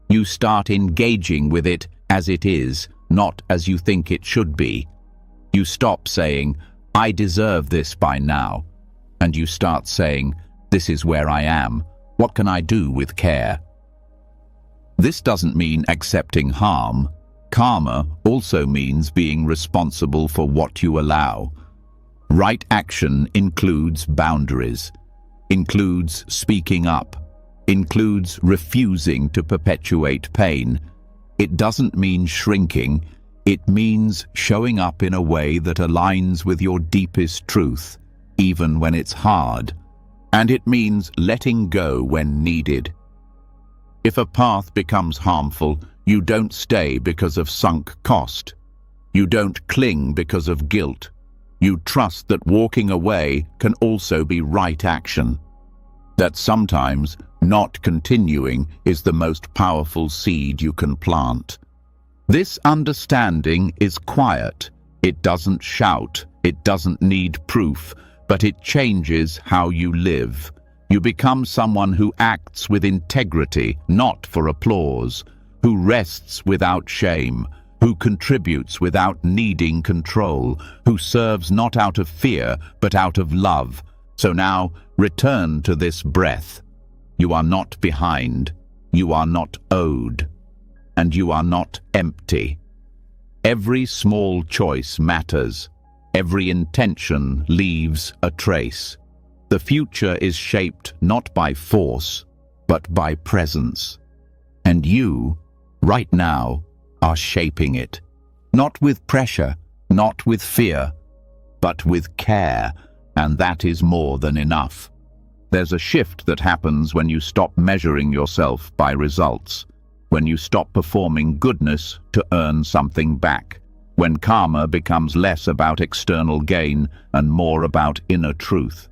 You start engaging with it as it is, not as you think it should be. You stop saying, "I deserve this by now," and you start saying, "This is where I am. What can I do with care?" This doesn't mean accepting harm. Karma also means being responsible for what you allow. Right action includes boundaries, includes speaking up, includes refusing to perpetuate pain. It doesn't mean shrinking, it means showing up in a way that aligns with your deepest truth, even when it's hard. And it means letting go when needed. If a path becomes harmful, you don't stay because of sunk cost. You don't cling because of guilt. You trust that walking away can also be right action. That sometimes not continuing is the most powerful seed you can plant. This understanding is quiet. It doesn't shout. It doesn't need proof, but it changes how you live. You become someone who acts with integrity, not for applause, who rests without shame, who contributes without needing control, who serves not out of fear, but out of love. So now, return to this breath. You are not behind, you are not owed, and you are not empty. Every small choice matters. Every intention leaves a trace. The future is shaped not by force, but by presence. And you, right now, are shaping it. Not with pressure, not with fear, but with care, and that is more than enough. There's a shift that happens when you stop measuring yourself by results, when you stop performing goodness to earn something back, when karma becomes less about external gain and more about inner truth.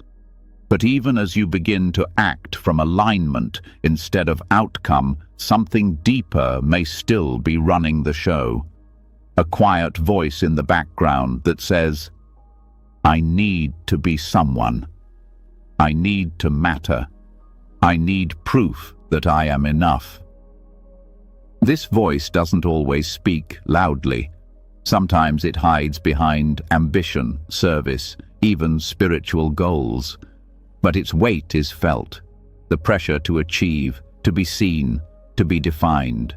But even as you begin to act from alignment instead of outcome, something deeper may still be running the show. A quiet voice in the background that says, I need to be someone. I need to matter. I need proof that I am enough. This voice doesn't always speak loudly. Sometimes it hides behind ambition, service, even spiritual goals. But its weight is felt, the pressure to achieve, to be seen, to be defined.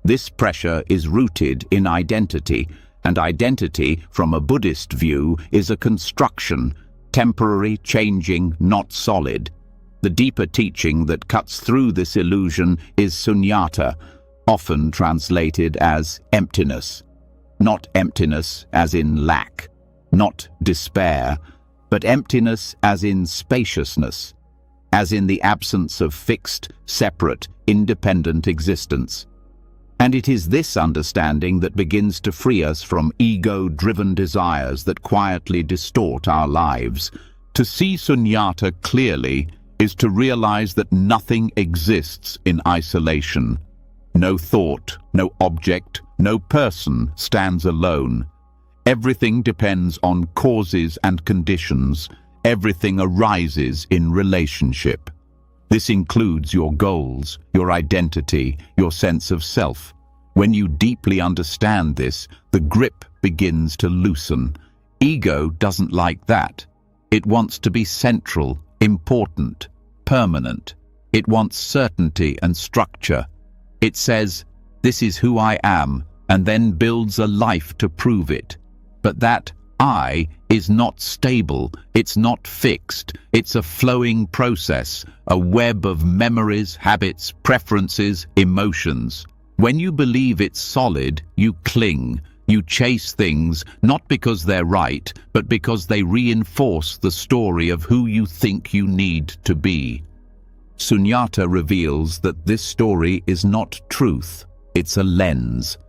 This pressure is rooted in identity, and identity, from a Buddhist view, is a construction, temporary, changing, not solid. The deeper teaching that cuts through this illusion is sunyata, often translated as emptiness. Not emptiness as in lack, not despair, but emptiness as in spaciousness, as in the absence of fixed, separate, independent existence. And it is this understanding that begins to free us from ego-driven desires that quietly distort our lives. To see sunyata clearly is to realize that nothing exists in isolation. No thought, no object, no person stands alone. Everything depends on causes and conditions. Everything arises in relationship. This includes your goals, your identity, your sense of self. When you deeply understand this, the grip begins to loosen. Ego doesn't like that. It wants to be central, important, permanent. It wants certainty and structure. It says, "This is who I am," and then builds a life to prove it. But that I is not stable, it's not fixed, it's a flowing process, a web of memories, habits, preferences, emotions. When you believe it's solid, you cling, you chase things, not because they're right, but because they reinforce the story of who you think you need to be. Sunyata reveals that this story is not truth, it's a lens.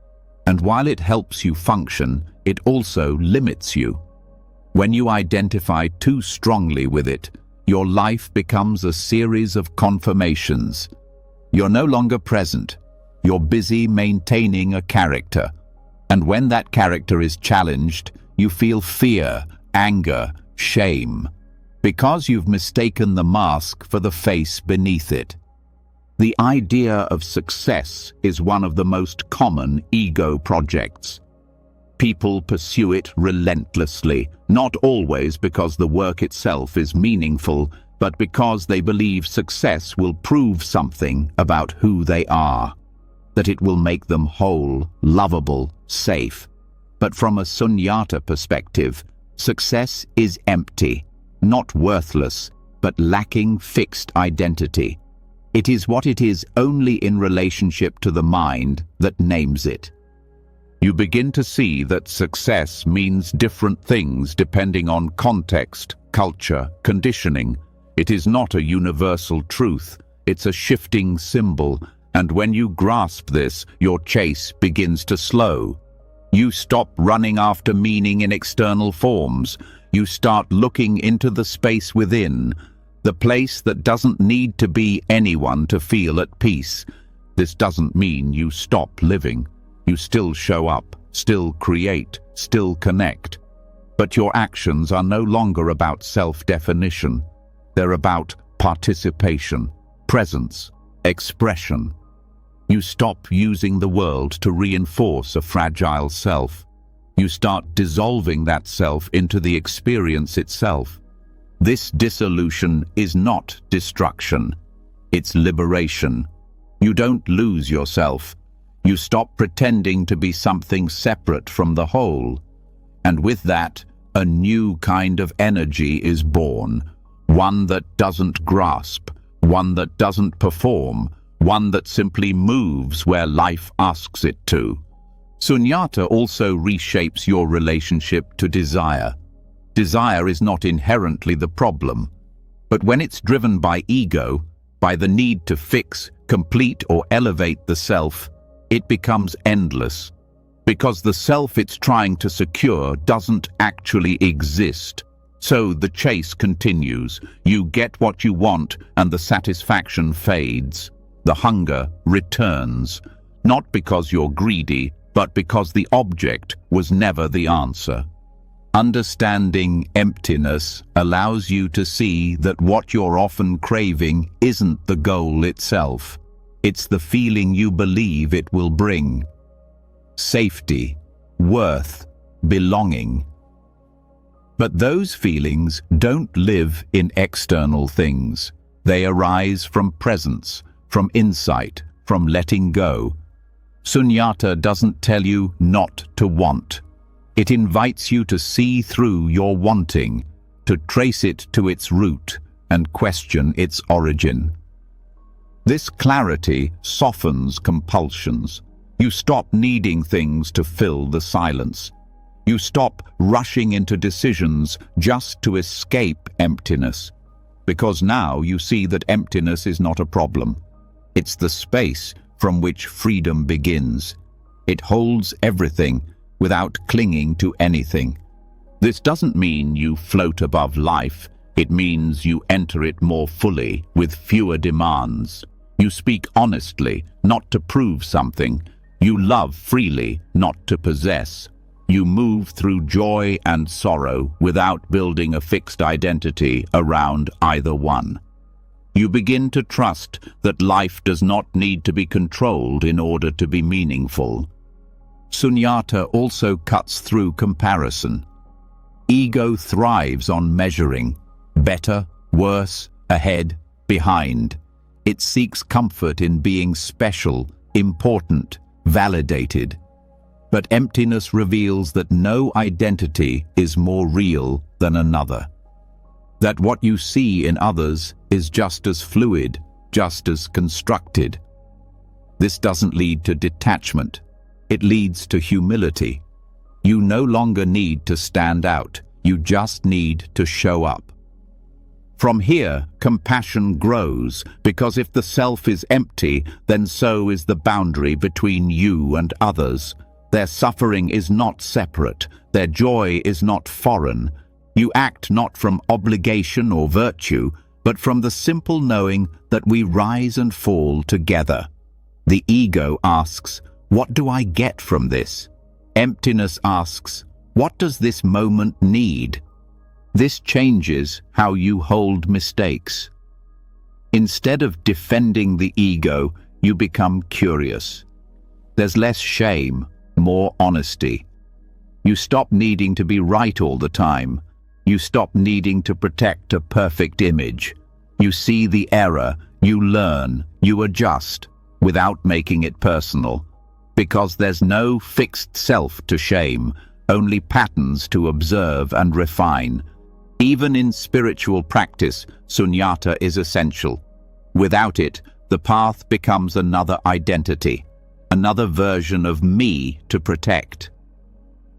And while it helps you function, it also limits you. When you identify too strongly with it, your life becomes a series of confirmations. You're no longer present. You're busy maintaining a character. And when that character is challenged, you feel fear, anger, shame, because you've mistaken the mask for the face beneath it. The idea of success is one of the most common ego projects. People pursue it relentlessly, not always because the work itself is meaningful, but because they believe success will prove something about who they are. that it will make them whole, lovable, safe. But from a sunyata perspective, success is empty, not worthless, but lacking fixed identity. It is what it is only in relationship to the mind that names it. You begin to see that success means different things depending on context, culture, conditioning. It is not a universal truth, it's a shifting symbol, and when you grasp this, your chase begins to slow. You stop running after meaning in external forms. You start looking into the space within, the place that doesn't need to be anyone to feel at peace. This doesn't mean you stop living. You still show up, still create, still connect. But your actions are no longer about self-definition. They're about participation, presence, expression. You stop using the world to reinforce a fragile self. You start dissolving that self into the experience itself. This dissolution is not destruction. It's liberation. You don't lose yourself. You stop pretending to be something separate from the whole. And with that, a new kind of energy is born. One that doesn't grasp, one that doesn't perform, one that simply moves where life asks it to. Sunyata also reshapes your relationship to desire. Desire is not inherently the problem, but when it's driven by ego, by the need to fix, complete, or elevate the self, it becomes endless, because the self it's trying to secure doesn't actually exist. So the chase continues. You get what you want and the satisfaction fades. The hunger returns, not because you're greedy, but because the object was never the answer. Understanding emptiness allows you to see that what you're often craving isn't the goal itself. It's the feeling you believe it will bring. Safety, worth, belonging. But those feelings don't live in external things. They arise from presence, from insight, from letting go. Sunyata doesn't tell you not to want. It invites you to see through your wanting, to trace it to its root and question its origin. This clarity softens compulsions. You stop needing things to fill the silence. You stop rushing into decisions just to escape emptiness, because now you see that emptiness is not a problem. It's the space from which freedom begins. It holds everything without clinging to anything. This doesn't mean you float above life. It means you enter it more fully, with fewer demands. You speak honestly, not to prove something. You love freely, not to possess. You move through joy and sorrow without building a fixed identity around either one. You begin to trust that life does not need to be controlled in order to be meaningful. Sunyata also cuts through comparison. Ego thrives on measuring, better, worse, ahead, behind. It seeks comfort in being special, important, validated. But emptiness reveals that no identity is more real than another. That what you see in others is just as fluid, just as constructed. This doesn't lead to detachment. It leads to humility. You no longer need to stand out. You just need to show up. From here, compassion grows, because if the self is empty, then so is the boundary between you and others. Their suffering is not separate. Their joy is not foreign. You act not from obligation or virtue, but from the simple knowing that we rise and fall together. The ego asks, "What do I get from this?" Emptiness asks, "What does this moment need?" This changes how you hold mistakes. Instead of defending the ego, you become curious. There's less shame, more honesty. You stop needing to be right all the time. You stop needing to protect a perfect image. You see the error, you learn, you adjust. without making it personal. Because there's no fixed self to shame, only patterns to observe and refine. Even in spiritual practice, sunyata is essential. Without it, the path becomes another identity, another version of me to protect.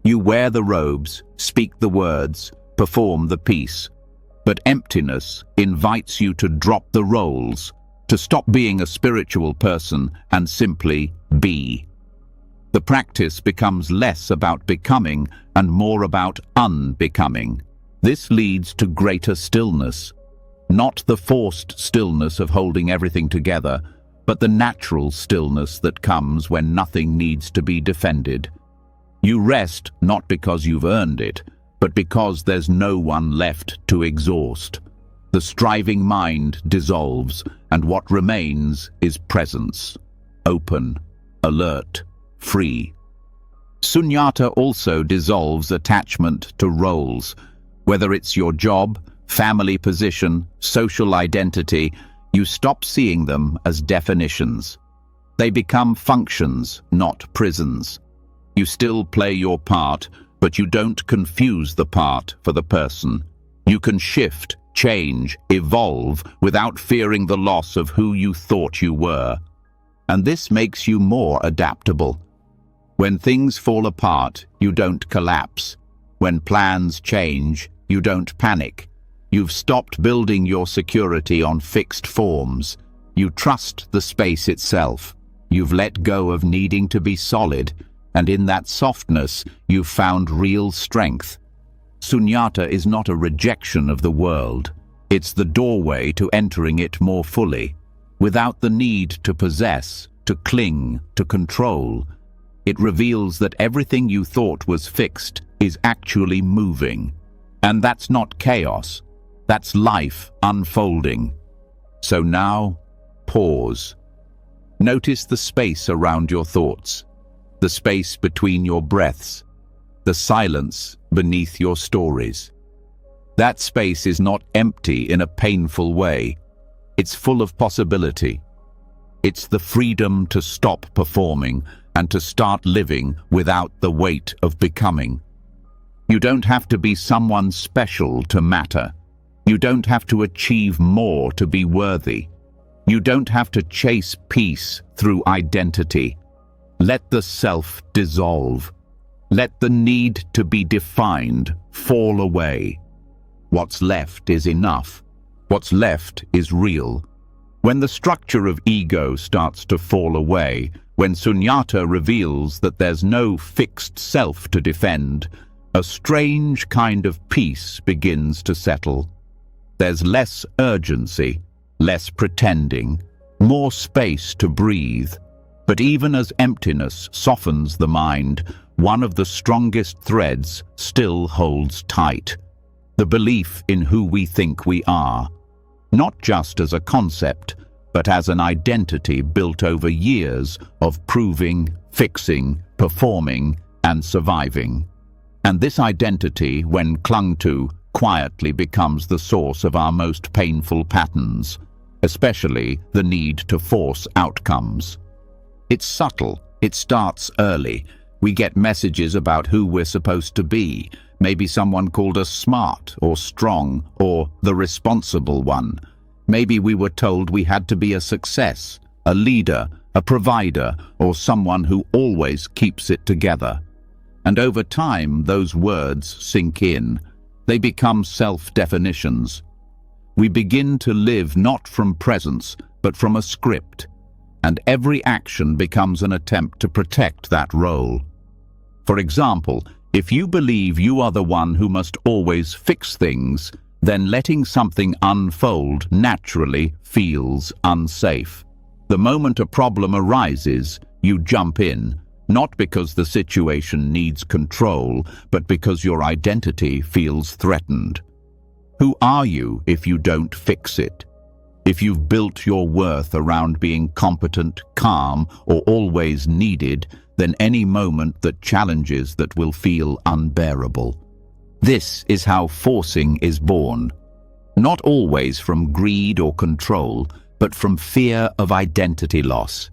You wear the robes, speak the words, perform the piece, but emptiness invites you to drop the roles, to stop being a spiritual person and simply be. The practice becomes less about becoming and more about unbecoming. This leads to greater stillness, not the forced stillness of holding everything together, but the natural stillness that comes when nothing needs to be defended. You rest not because you've earned it, but because there's no one left to exhaust. The striving mind dissolves, and what remains is presence, open, alert, free. Sunyata also dissolves attachment to roles. Whether it's your job, family position, social identity, you stop seeing them as definitions. They become functions, not prisons. You still play your part, but you don't confuse the part for the person. You can shift, change, evolve without fearing the loss of who you thought you were. And this makes you more adaptable. When things fall apart, you don't collapse. When plans change, you don't panic. You've stopped building your security on fixed forms. You trust the space itself. You've let go of needing to be solid, and in that softness, you've found real strength. Sunyata is not a rejection of the world. It's the doorway to entering it more fully, without the need to possess, to cling, to control. It reveals that everything you thought was fixed is actually moving. And that's not chaos. That's life unfolding. So now, pause. Notice the space around your thoughts, the space between your breaths, the silence beneath your stories. That space is not empty in a painful way. It's full of possibility. It's the freedom to stop performing and to start living without the weight of becoming. You don't have to be someone special to matter. You don't have to achieve more to be worthy. You don't have to chase peace through identity. Let the self dissolve. Let the need to be defined fall away. What's left is enough. What's left is real. When the structure of ego starts to fall away, when sunyata reveals that there's no fixed self to defend, a strange kind of peace begins to settle. There's less urgency, less pretending, more space to breathe. But even as emptiness softens the mind, one of the strongest threads still holds tight. The belief in who we think we are, not just as a concept, but as an identity built over years of proving, fixing, performing, and surviving. And this identity, when clung to, quietly becomes the source of our most painful patterns, especially the need to force outcomes. It's subtle. It starts early. We get messages about who we're supposed to be. Maybe someone called us smart or strong or the responsible one. Maybe we were told we had to be a success, a leader, a provider, or someone who always keeps it together. And over time, those words sink in. They become self-definitions. We begin to live not from presence, but from a script. And every action becomes an attempt to protect that role. For example, if you believe you are the one who must always fix things, then letting something unfold naturally feels unsafe. The moment a problem arises, you jump in, not because the situation needs control, but because your identity feels threatened. Who are you if you don't fix it? If you've built your worth around being competent, calm, or always needed, then any moment that challenges that will feel unbearable. This is how forcing is born. Not always from greed or control, but from fear of identity loss.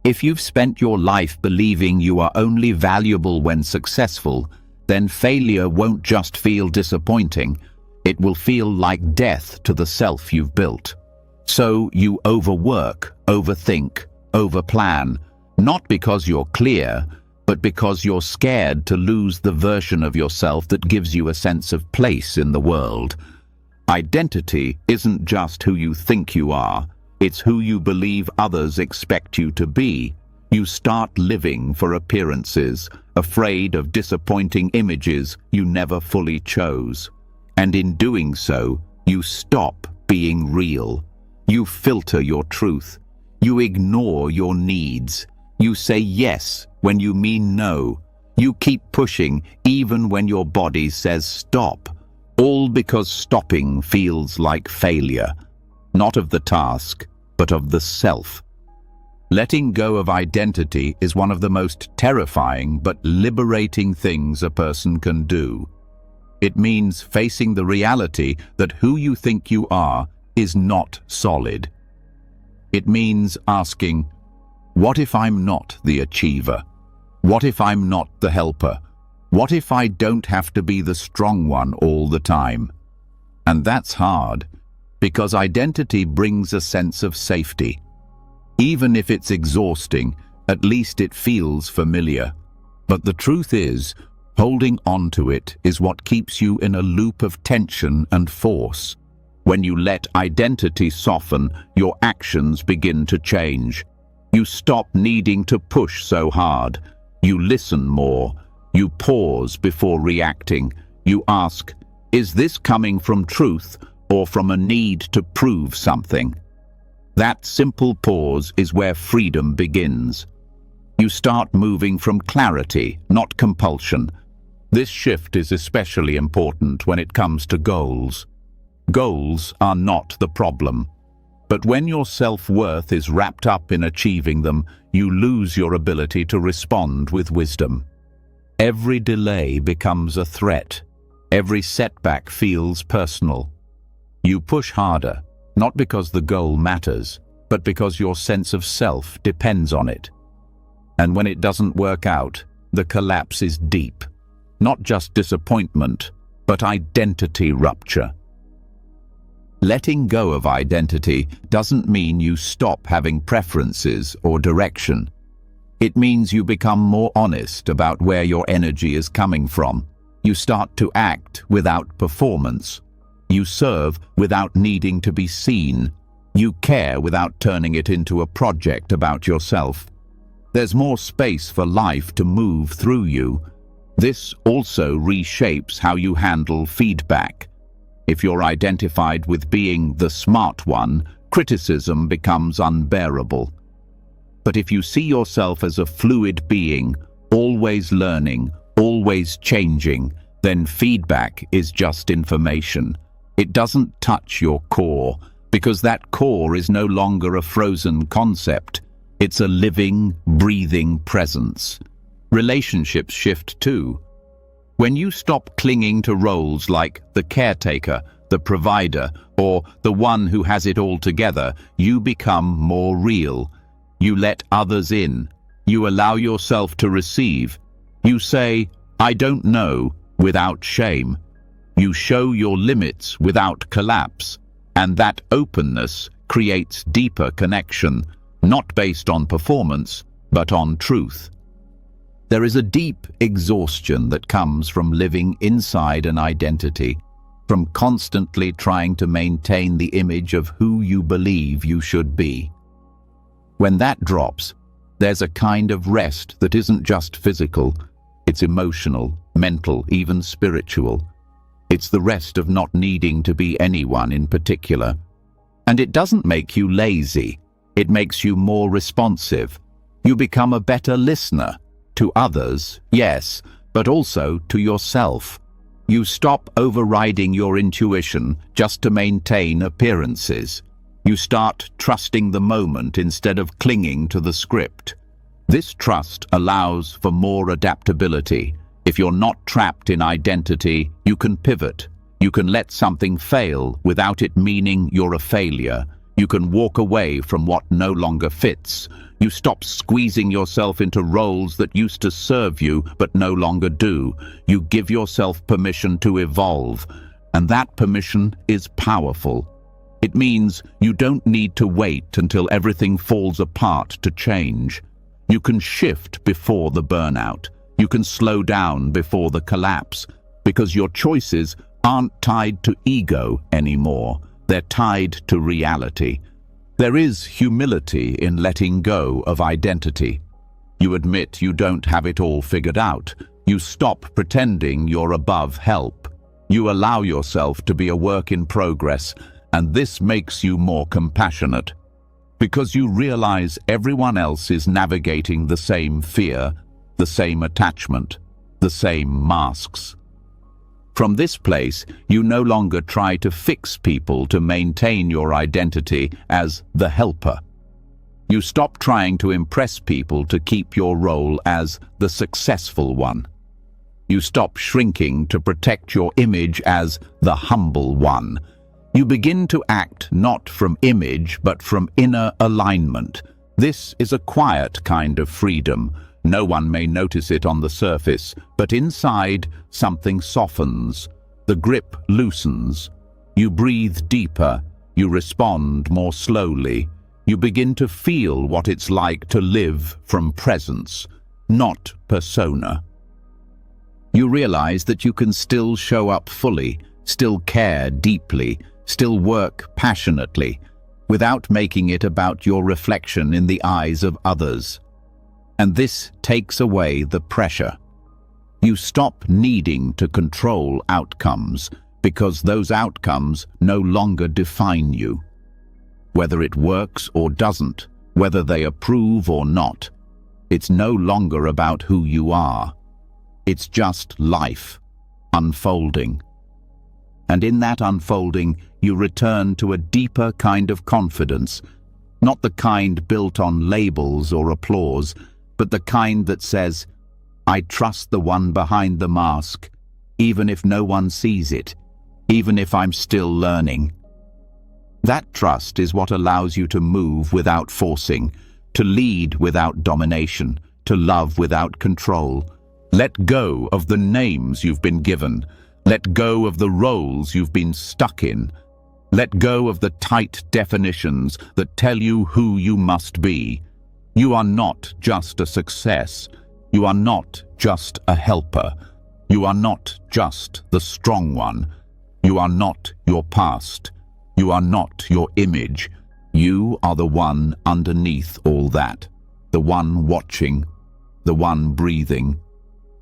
If you've spent your life believing you are only valuable when successful, then failure won't just feel disappointing, it will feel like death to the self you've built. So you overwork, overthink, overplan, not because you're clear, but because you're scared to lose the version of yourself that gives you a sense of place in the world. Identity isn't just who you think you are, it's who you believe others expect you to be. You start living for appearances, afraid of disappointing images you never fully chose. And in doing so, you stop being real. You filter your truth. You ignore your needs. You say yes when you mean no. You keep pushing even when your body says stop. All because stopping feels like failure. Not of the task, but of the self. Letting go of identity is one of the most terrifying but liberating things a person can do. It means facing the reality that who you think you are is not solid. It means asking, what if I'm not the achiever? What if I'm not the helper? What if I don't have to be the strong one all the time? And that's hard, because identity brings a sense of safety. Even if it's exhausting, at least it feels familiar. But the truth is, holding on to it is what keeps you in a loop of tension and force. When you let identity soften, your actions begin to change. You stop needing to push so hard. You listen more. You pause before reacting. You ask, is this coming from truth or from a need to prove something? That simple pause is where freedom begins. You start moving from clarity, not compulsion. This shift is especially important when it comes to goals. Goals are not the problem. But when your self-worth is wrapped up in achieving them, you lose your ability to respond with wisdom. Every delay becomes a threat. Every setback feels personal. You push harder, not because the goal matters, but because your sense of self depends on it. And when it doesn't work out, the collapse is deep. Not just disappointment, but identity rupture. Letting go of identity doesn't mean you stop having preferences or direction. It means you become more honest about where your energy is coming from. You start to act without performance. You serve without needing to be seen. You care without turning it into a project about yourself. There's more space for life to move through you. This also reshapes how you handle feedback. If you're identified with being the smart one, criticism becomes unbearable. But if you see yourself as a fluid being, always learning, always changing, then feedback is just information. It doesn't touch your core, because that core is no longer a frozen concept. It's a living, breathing presence. Relationships shift too. When you stop clinging to roles like the caretaker, the provider, or the one who has it all together, you become more real. You let others in. You allow yourself to receive. You say, I don't know, without shame. You show your limits without collapse. And that openness creates deeper connection, not based on performance, but on truth. There is a deep exhaustion that comes from living inside an identity, from constantly trying to maintain the image of who you believe you should be. When that drops, there's a kind of rest that isn't just physical, it's emotional, mental, even spiritual. It's the rest of not needing to be anyone in particular. And it doesn't make you lazy, it makes you more responsive. You become a better listener. To others, yes, but also to yourself. You stop overriding your intuition just to maintain appearances. You start trusting the moment instead of clinging to the script. This trust allows for more adaptability. If you're not trapped in identity, you can pivot. You can let something fail without it meaning you're a failure. You can walk away from what no longer fits. You stop squeezing yourself into roles that used to serve you but no longer do. You give yourself permission to evolve, and that permission is powerful. It means you don't need to wait until everything falls apart to change. You can shift before the burnout. You can slow down before the collapse, because your choices aren't tied to ego anymore. They're tied to reality. There is humility in letting go of identity. You admit you don't have it all figured out. You stop pretending you're above help. You allow yourself to be a work in progress, and this makes you more compassionate. Because you realize everyone else is navigating the same fear, the same attachment, the same masks. From this place, you no longer try to fix people to maintain your identity as the helper. You stop trying to impress people to keep your role as the successful one. You stop shrinking to protect your image as the humble one. You begin to act not from image but from inner alignment. This is a quiet kind of freedom. No one may notice it on the surface, but inside something softens. The grip loosens. You breathe deeper. You respond more slowly. You begin to feel what it's like to live from presence, not persona. You realize that you can still show up fully, still care deeply, still work passionately, without making it about your reflection in the eyes of others. And this takes away the pressure. You stop needing to control outcomes because those outcomes no longer define you. Whether it works or doesn't, whether they approve or not, it's no longer about who you are. It's just life unfolding. And in that unfolding, you return to a deeper kind of confidence, not the kind built on labels or applause, but the kind that says, I trust the one behind the mask, even if no one sees it, even if I'm still learning. That trust is what allows you to move without forcing, to lead without domination, to love without control. Let go of the names you've been given. Let go of the roles you've been stuck in. Let go of the tight definitions that tell you who you must be. You are not just a success. You are not just a helper. You are not just the strong one. You are not your past. You are not your image. You are the one underneath all that, the one watching, the one breathing,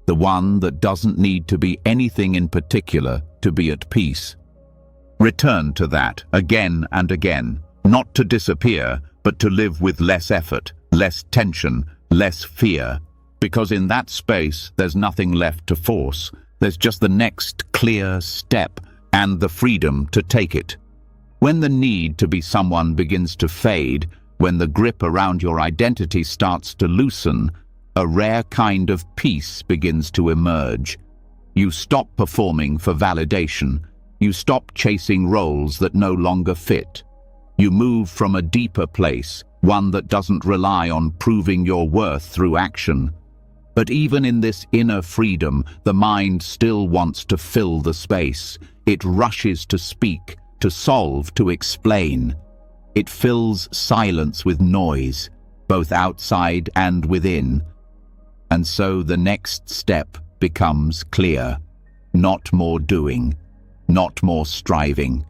the one that doesn't need to be anything in particular to be at peace. Return to that again and again, not to disappear, but to live with less effort, less tension, less fear. Because in that space, there's nothing left to force. There's just the next clear step and the freedom to take it. When the need to be someone begins to fade, when the grip around your identity starts to loosen, a rare kind of peace begins to emerge. You stop performing for validation. You stop chasing roles that no longer fit. You move from a deeper place, one that doesn't rely on proving your worth through action. But even in this inner freedom, the mind still wants to fill the space. It rushes to speak, to solve, to explain. It fills silence with noise, both outside and within. And so the next step becomes clear. Not more doing, not more striving,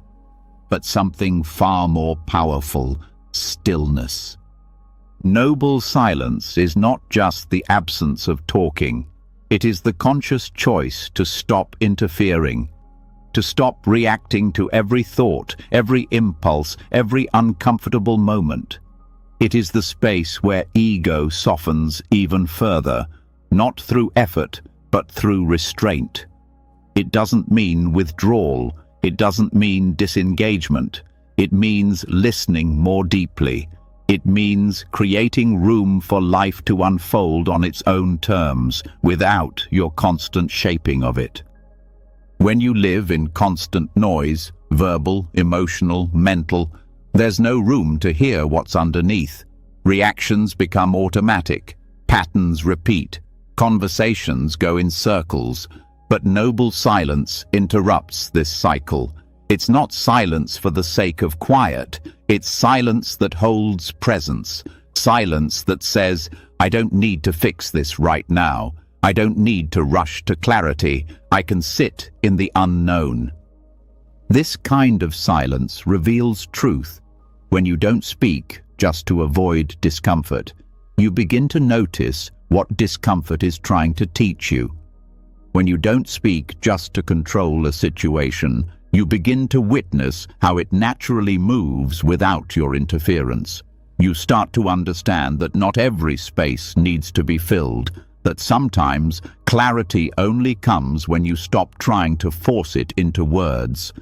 but something far more powerful: stillness. Noble silence is not just the absence of talking. It is the conscious choice to stop interfering, to stop reacting to every thought, every impulse, every uncomfortable moment. It is the space where ego softens even further, not through effort, but through restraint. It doesn't mean withdrawal. It doesn't mean disengagement. It means listening more deeply. It means creating room for life to unfold on its own terms, without your constant shaping of it. When you live in constant noise, verbal, emotional, mental, There's no room to hear what's underneath. Reactions become automatic. Patterns repeat. Conversations go in circles. But noble silence interrupts this cycle. It's not silence for the sake of quiet. It's silence that holds presence. Silence that says, I don't need to fix this right now. I don't need to rush to clarity. I can sit in the unknown. This kind of silence reveals truth. When you don't speak just to avoid discomfort, you begin to notice what discomfort is trying to teach you. When you don't speak just to control a situation, you begin to witness how it naturally moves without your interference. You start to understand that not every space needs to be filled, that sometimes clarity only comes when you stop trying to force it into words.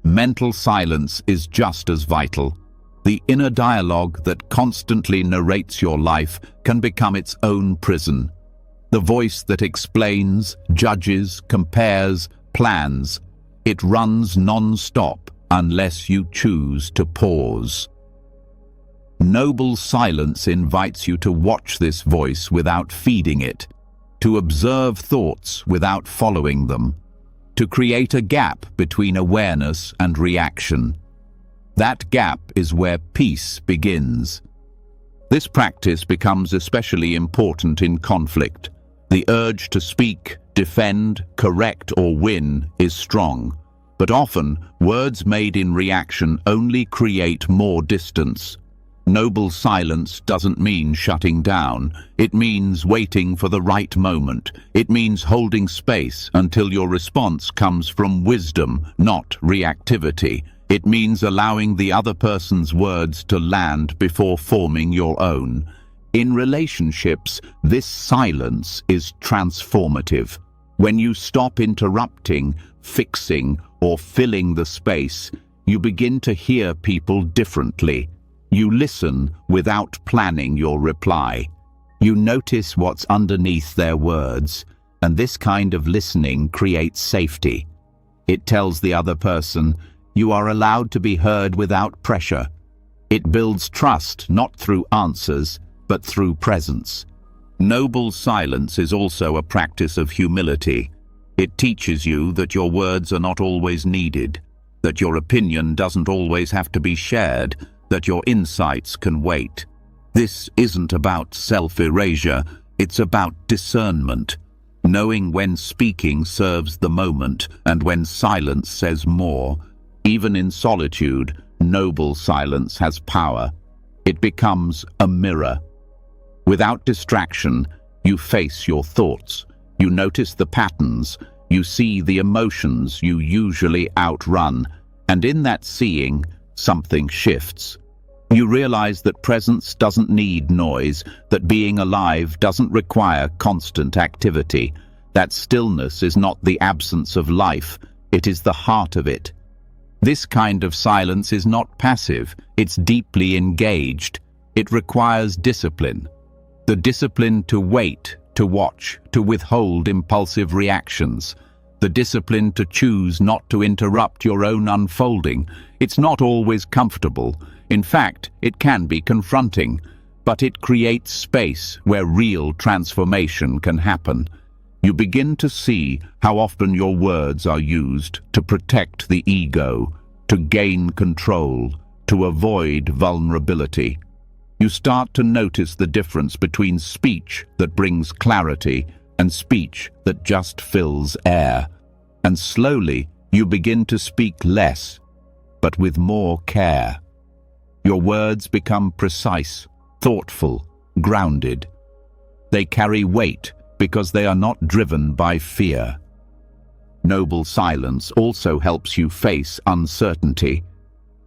Mental silence is just as vital. The inner dialogue that constantly narrates your life can become its own prison. The voice that explains, judges, compares, plans. It runs non-stop unless you choose to pause. Noble silence invites you to watch this voice without feeding it, to observe thoughts without following them, to create a gap between awareness and reaction. That gap is where peace begins. This practice becomes especially important in conflict. The urge to speak, defend, correct, or win is strong, but often words made in reaction only create more distance. Noble silence doesn't mean shutting down. It means waiting for the right moment. It means holding space until your response comes from wisdom, not reactivity. It means allowing the other person's words to land before forming your own. In relationships, this silence is transformative. When you stop interrupting, fixing, or filling the space, you begin to hear people differently. You listen without planning your reply. You notice what's underneath their words, and this kind of listening creates safety. It tells the other person, you are allowed to be heard without pressure. It builds trust not through answers, but through presence. Noble silence is also a practice of humility. It teaches you that your words are not always needed, that your opinion doesn't always have to be shared, that your insights can wait. This isn't about self-erasure, it's about discernment, knowing when speaking serves the moment and when silence says more. Even in solitude, noble silence has power. It becomes a mirror. Without distraction, you face your thoughts. You notice the patterns. You see the emotions you usually outrun. And in that seeing, something shifts. You realize that presence doesn't need noise, that being alive doesn't require constant activity, that stillness is not the absence of life, it is the heart of it. This kind of silence is not passive, it's deeply engaged. It requires discipline. The discipline to wait, to watch, to withhold impulsive reactions. The discipline to choose not to interrupt your own unfolding. It's not always comfortable. In fact, it can be confronting, but it creates space where real transformation can happen. You begin to see how often your words are used to protect the ego, to gain control, to avoid vulnerability. You start to notice the difference between speech that brings clarity and speech that just fills air. And slowly, you begin to speak less, but with more care. Your words become precise, thoughtful, grounded. They carry weight because they are not driven by fear. Noble silence also helps you face uncertainty.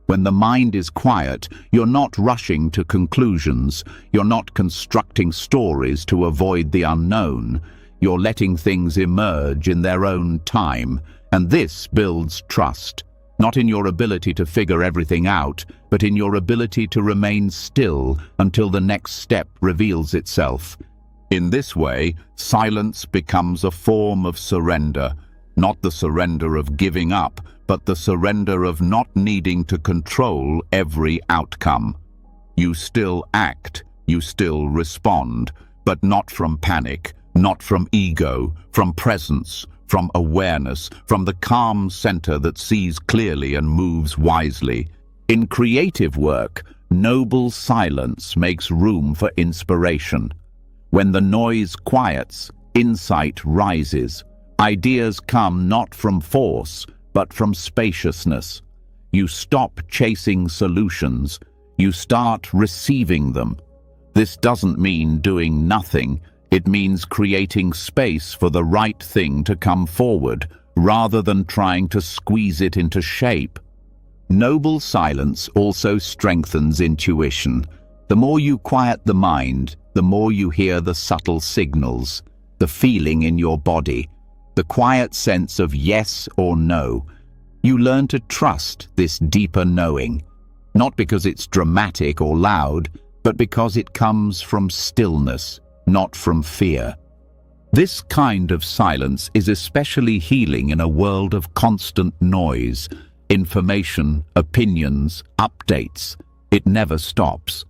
When the mind is quiet, you're not rushing to conclusions. You're not constructing stories to avoid the unknown. You're letting things emerge in their own time, and this builds trust. Not in your ability to figure everything out, but in your ability to remain still until the next step reveals itself. In this way, silence becomes a form of surrender, not the surrender of giving up, but the surrender of not needing to control every outcome. You still act, you still respond, but not from panic, not from ego, from presence, from awareness, from the calm center that sees clearly and moves wisely. In creative work, noble silence makes room for inspiration. When the noise quiets, insight rises. Ideas come not from force, but from spaciousness. You stop chasing solutions. You start receiving them. This doesn't mean doing nothing. It means creating space for the right thing to come forward, rather than trying to squeeze it into shape. Noble silence also strengthens intuition. The more you quiet the mind, the more you hear the subtle signals, the feeling in your body, the quiet sense of yes or no. You learn to trust this deeper knowing, not because it's dramatic or loud, but because it comes from stillness, not from fear. This kind of silence is especially healing in a world of constant noise, information, opinions, updates. It never stops.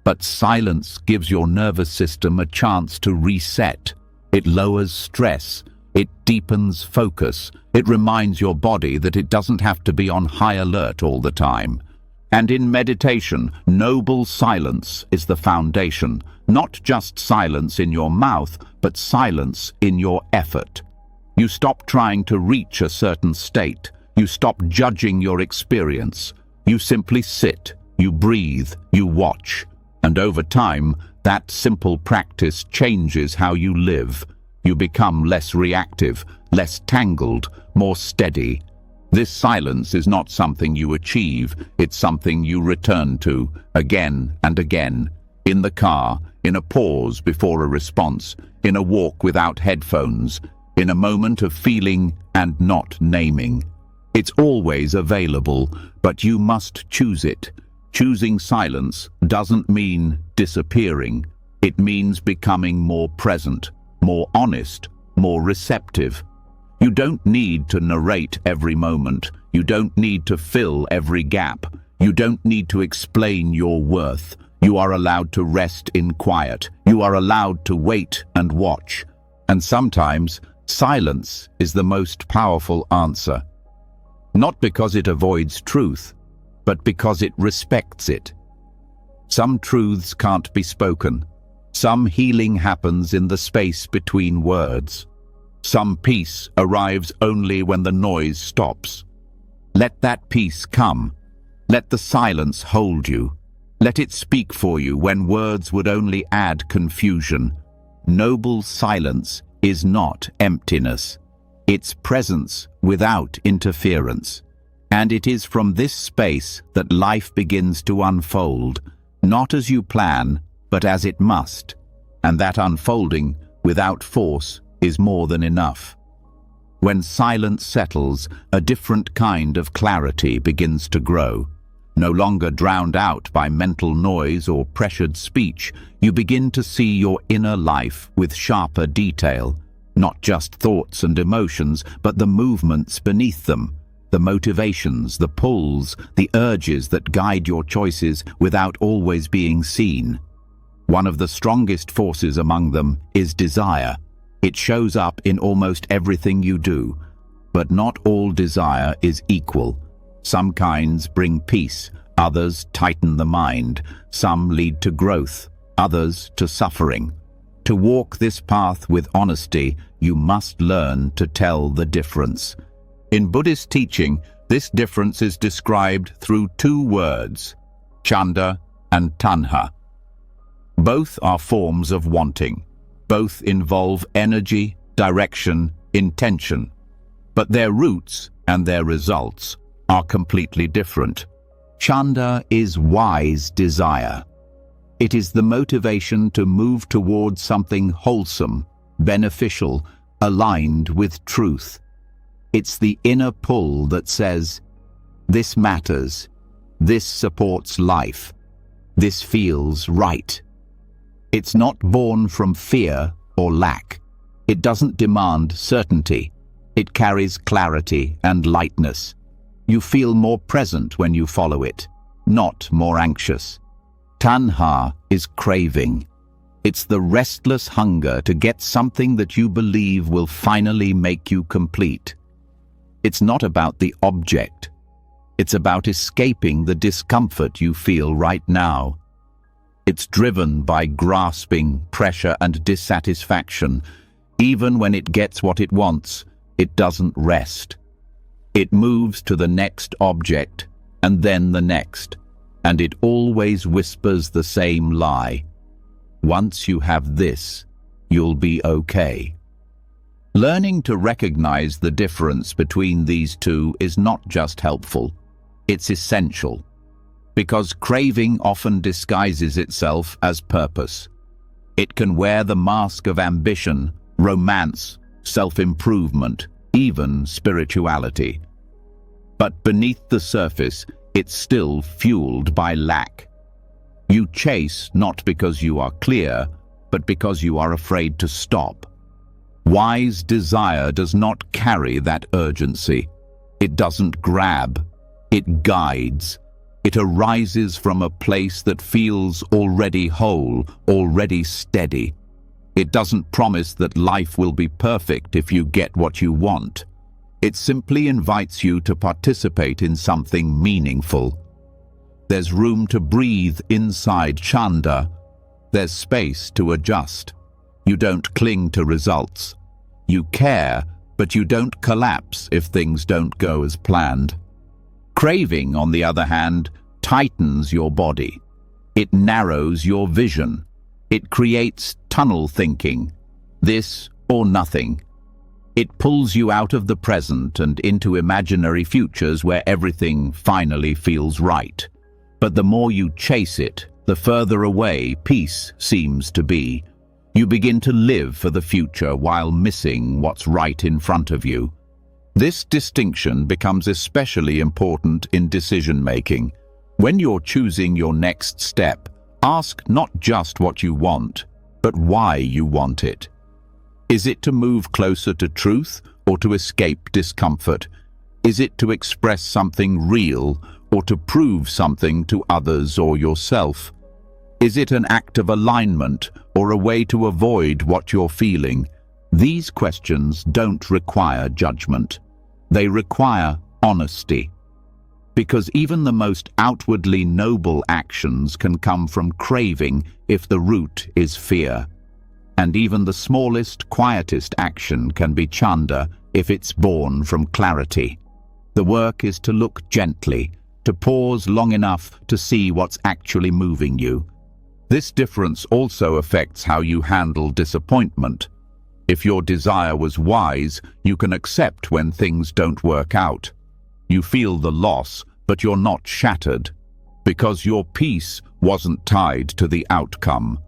But silence gives your nervous system a chance to reset. It lowers stress. It deepens focus. It reminds your body that it doesn't have to be on high alert all the time. And in meditation, noble silence is the foundation. Not just silence in your mouth, but silence in your effort. You stop trying to reach a certain state. You stop judging your experience. You simply sit, you breathe, you watch. And over time, that simple practice changes how you live. You become less reactive, less tangled, more steady. This silence is not something you achieve, it's something you return to, again and again. In the car, in a pause before a response, in a walk without headphones, in a moment of feeling and not naming. It's always available, but you must choose it. Choosing silence doesn't mean disappearing. It means becoming more present, more honest, more receptive. You don't need to narrate every moment. You don't need to fill every gap. You don't need to explain your worth. You are allowed to rest in quiet. You are allowed to wait and watch. And sometimes, silence is the most powerful answer. Not because it avoids truth, but because it respects it. Some truths can't be spoken. Some healing happens in the space between words. Some peace arrives only when the noise stops. Let that peace come. Let the silence hold you. Let it speak for you when words would only add confusion. Noble silence is not emptiness. It's presence without interference. And it is from this space that life begins to unfold, not as you plan, but as it must. And that unfolding, without force, is more than enough. When silence settles, a different kind of clarity begins to grow. No longer drowned out by mental noise or pressured speech, you begin to see your inner life with sharper detail. Not just thoughts and emotions, but the movements beneath them. The motivations, the pulls, the urges that guide your choices without always being seen. One of the strongest forces among them is desire. It shows up in almost everything you do. But not all desire is equal. Some kinds bring peace, others tighten the mind, some lead to growth, others to suffering. To walk this path with honesty, you must learn to tell the difference. In Buddhist teaching, this difference is described through two words, chanda and tanha. Both are forms of wanting. Both involve energy, direction, intention. But their roots and their results are completely different. Chanda is wise desire. It is the motivation to move towards something wholesome, beneficial, aligned with truth. It's the inner pull that says, this matters, this supports life, this feels right. It's not born from fear or lack. It doesn't demand certainty. It carries clarity and lightness. You feel more present when you follow it, not more anxious. Tanha is craving. It's the restless hunger to get something that you believe will finally make you complete. It's not about the object. It's about escaping the discomfort you feel right now. It's driven by grasping, pressure, and dissatisfaction. Even when it gets what it wants, it doesn't rest. It moves to the next object, and then the next, and it always whispers the same lie. Once you have this, you'll be okay. Learning to recognize the difference between these two is not just helpful, it's essential. Because craving often disguises itself as purpose. It can wear the mask of ambition, romance, self-improvement, even spirituality. But beneath the surface, it's still fueled by lack. You chase not because you are clear, but because you are afraid to stop. Wise desire does not carry that urgency. It doesn't grab, it guides. It arises from a place that feels already whole, already steady. It doesn't promise that life will be perfect if you get what you want. It simply invites you to participate in something meaningful. There's room to breathe inside Chanda. There's space to adjust. You don't cling to results. You care, but you don't collapse if things don't go as planned. Craving, on the other hand, tightens your body. It narrows your vision. It creates tunnel thinking, this or nothing. It pulls you out of the present and into imaginary futures where everything finally feels right. But the more you chase it, the further away peace seems to be. You begin to live for the future while missing what's right in front of you. This distinction becomes especially important in decision-making. When you're choosing your next step, ask not just what you want, but why you want it. Is it to move closer to truth or to escape discomfort? Is it to express something real or to prove something to others or yourself? Is it an act of alignment or a way to avoid what you're feeling? These questions don't require judgment. They require honesty. Because even the most outwardly noble actions can come from craving if the root is fear. And even the smallest, quietest action can be chanda if it's born from clarity. The work is to look gently, to pause long enough to see what's actually moving you. This difference also affects how you handle disappointment. If your desire was wise, you can accept when things don't work out. You feel the loss, but you're not shattered, because your peace wasn't tied to the outcome.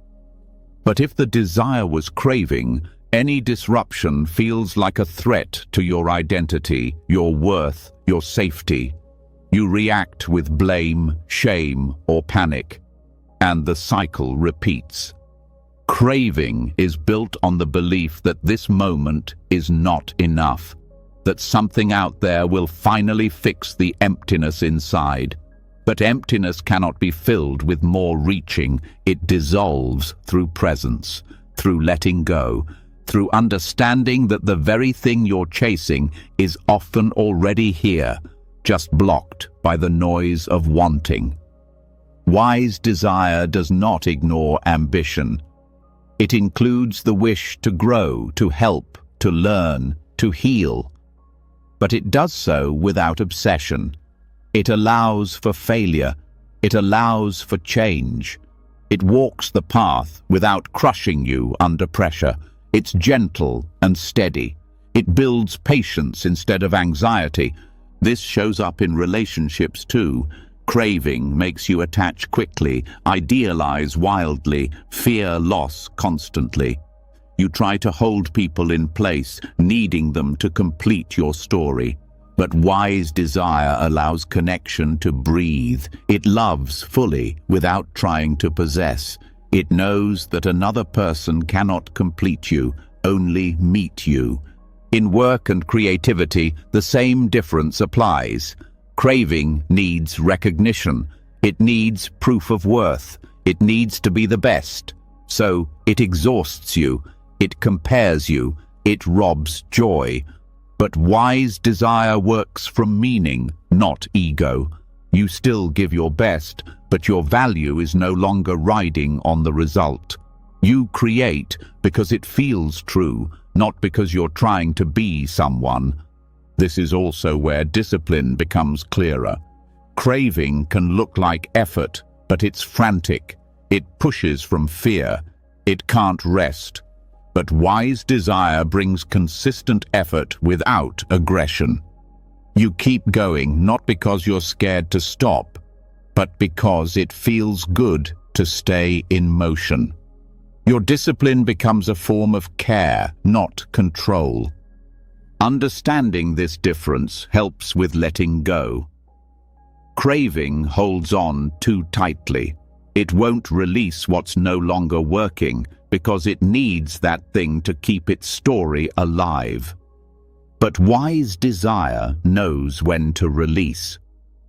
But if the desire was craving, any disruption feels like a threat to your identity, your worth, your safety. You react with blame, shame, or panic, and the cycle repeats. Craving is built on the belief that this moment is not enough, that something out there will finally fix the emptiness inside. But emptiness cannot be filled with more reaching. It dissolves through presence, through letting go, through understanding that the very thing you're chasing is often already here, just blocked by the noise of wanting. Wise desire does not ignore ambition. It includes the wish to grow, to help, to learn, to heal. But it does so without obsession. It allows for failure. It allows for change. It walks the path without crushing you under pressure. It's gentle and steady. It builds patience instead of anxiety. This shows up in relationships too. Craving makes you attach quickly, idealize wildly, fear loss constantly. You try to hold people in place, needing them to complete your story. But wise desire allows connection to breathe. It loves fully without trying to possess. It knows that another person cannot complete you, only meet you. In work and creativity, the same difference applies. Craving needs recognition. It needs proof of worth. It needs to be the best. So it exhausts you. It compares you. It robs joy. But wise desire works from meaning, not ego. You still give your best, but your value is no longer riding on the result. You create because it feels true, not because you're trying to be someone. This is also where discipline becomes clearer. Craving can look like effort, but it's frantic. It pushes from fear. It can't rest. But wise desire brings consistent effort without aggression. You keep going not because you're scared to stop, but because it feels good to stay in motion. Your discipline becomes a form of care, not control. Understanding this difference helps with letting go. Craving holds on too tightly. It won't release what's no longer working because it needs that thing to keep its story alive. But wise desire knows when to release.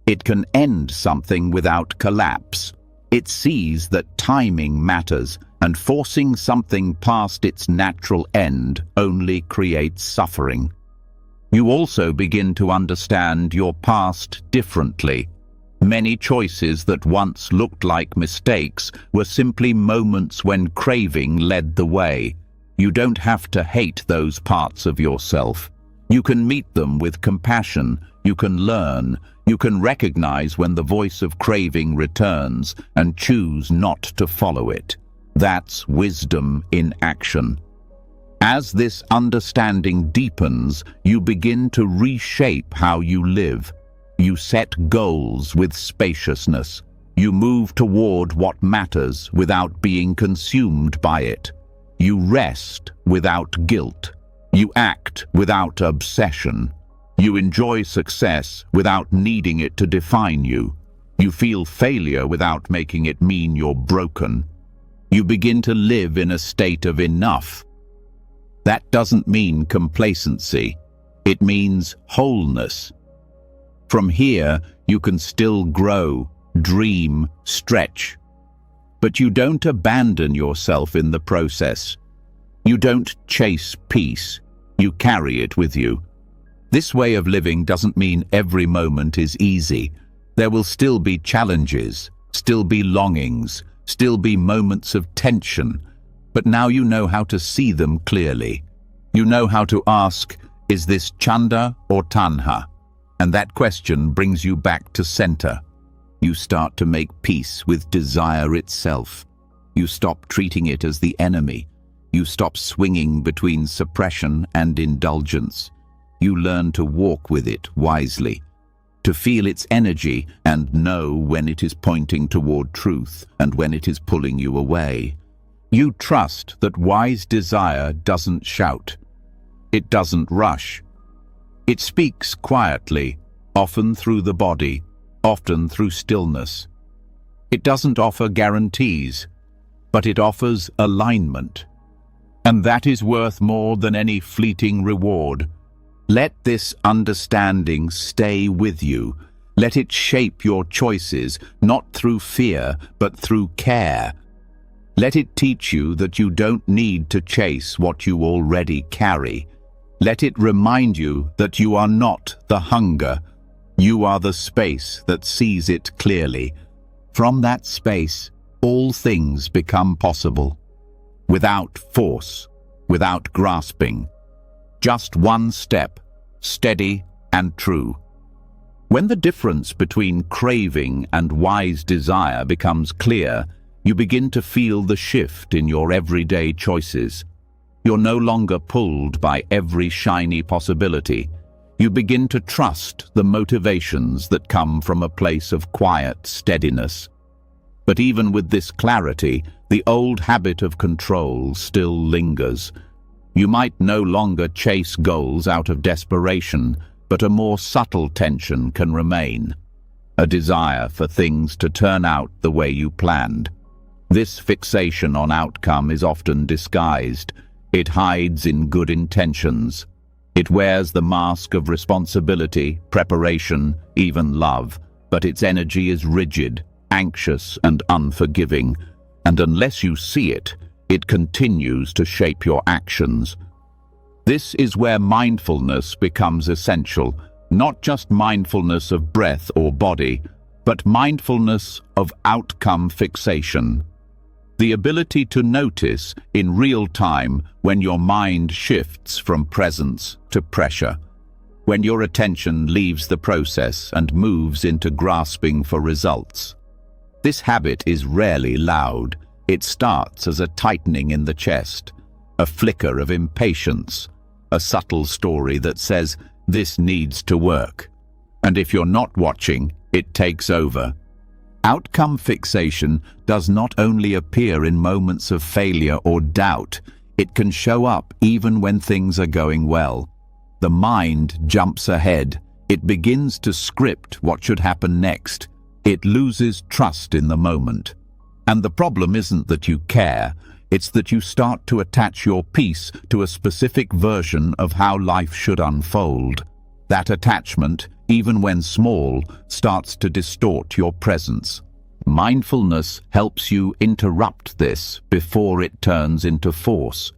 It can end something without collapse. It sees that timing matters, and forcing something past its natural end only creates suffering. You also begin to understand your past differently. Many choices that once looked like mistakes were simply moments when craving led the way. You don't have to hate those parts of yourself. You can meet them with compassion. You can learn. You can recognize when the voice of craving returns and choose not to follow it. That's wisdom in action. As this understanding deepens, you begin to reshape how you live. You set goals with spaciousness. You move toward what matters without being consumed by it. You rest without guilt. You act without obsession. You enjoy success without needing it to define you. You feel failure without making it mean you're broken. You begin to live in a state of enough. That doesn't mean complacency. It means wholeness. From here, you can still grow, dream, stretch. But you don't abandon yourself in the process. You don't chase peace. You carry it with you. This way of living doesn't mean every moment is easy. There will still be challenges, still be longings, still be moments of tension. But now you know how to see them clearly. You know how to ask, is this chanda or tanha? And that question brings you back to center. You start to make peace with desire itself. You stop treating it as the enemy. You stop swinging between suppression and indulgence. You learn to walk with it wisely, to feel its energy and know when it is pointing toward truth and when it is pulling you away. You trust that wise desire doesn't shout. It doesn't rush. It speaks quietly, often through the body, often through stillness. It doesn't offer guarantees, but it offers alignment. And that is worth more than any fleeting reward. Let this understanding stay with you. Let it shape your choices, not through fear, but through care. Let it teach you that you don't need to chase what you already carry. Let it remind you that you are not the hunger. You are the space that sees it clearly. From that space, all things become possible. Without force, without grasping. Just one step, steady and true. When the difference between craving and wise desire becomes clear, you begin to feel the shift in your everyday choices. You're no longer pulled by every shiny possibility. You begin to trust the motivations that come from a place of quiet steadiness. But even with this clarity, the old habit of control still lingers. You might no longer chase goals out of desperation, but a more subtle tension can remain. A desire for things to turn out the way you planned. This fixation on outcome is often disguised. It hides in good intentions. It wears the mask of responsibility, preparation, even love, but its energy is rigid, anxious, and unforgiving, and unless you see it, it continues to shape your actions. This is where mindfulness becomes essential, not just mindfulness of breath or body, but mindfulness of outcome fixation. The ability to notice in real time when your mind shifts from presence to pressure, when your attention leaves the process and moves into grasping for results. This habit is rarely loud. It starts as a tightening in the chest, a flicker of impatience, a subtle story that says, "This needs to work." And if you're not watching, it takes over. Outcome fixation does not only appear in moments of failure or doubt, it can show up even when things are going well. The mind jumps ahead. It begins to script what should happen next. It loses trust in the moment. And the problem isn't that you care, it's that you start to attach your peace to a specific version of how life should unfold. That attachment, even when small, starts to distort your presence. Mindfulness helps you interrupt this before it turns into force.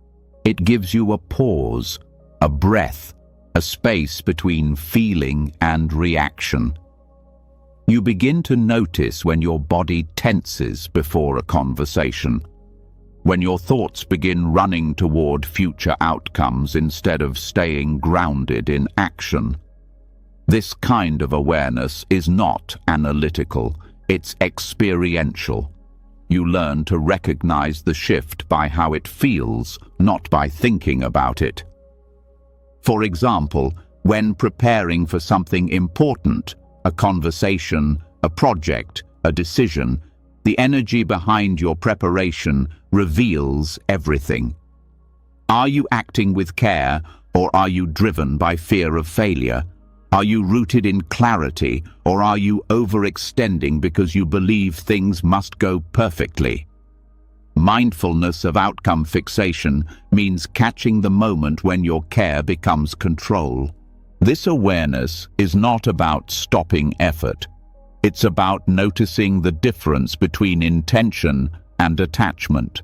It gives you a pause, a breath, a space between feeling and reaction. You begin to notice when your body tenses before a conversation, when your thoughts begin running toward future outcomes instead of staying grounded in action. This kind of awareness is not analytical, it's experiential. You learn to recognize the shift by how it feels, not by thinking about it. For example, when preparing for something important, a conversation, a project, a decision, the energy behind your preparation reveals everything. Are you acting with care, or are you driven by fear of failure? Are you rooted in clarity, or are you overextending because you believe things must go perfectly? Mindfulness of outcome fixation means catching the moment when your care becomes control. This awareness is not about stopping effort. It's about noticing the difference between intention and attachment.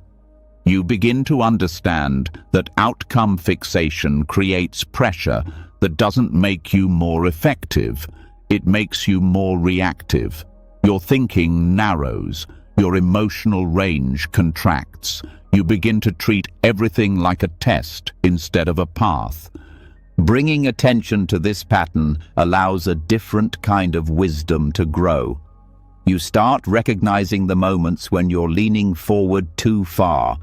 You begin to understand that outcome fixation creates pressure that doesn't make you more effective. It makes you more reactive. Your thinking narrows. Your emotional range contracts. You begin to treat everything like a test instead of a path. Bringing attention to this pattern allows a different kind of wisdom to grow. You start recognizing the moments when you're leaning forward too far,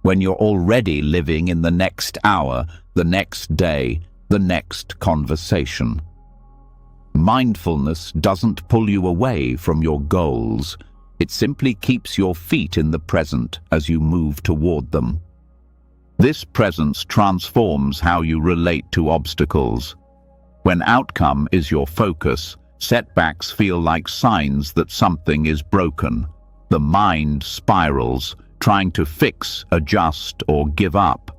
when you're already living in the next hour, the next day, the next conversation. Mindfulness doesn't pull you away from your goals. It simply keeps your feet in the present as you move toward them. This presence transforms how you relate to obstacles. When outcome is your focus, setbacks feel like signs that something is broken. The mind spirals, trying to fix, adjust, or give up.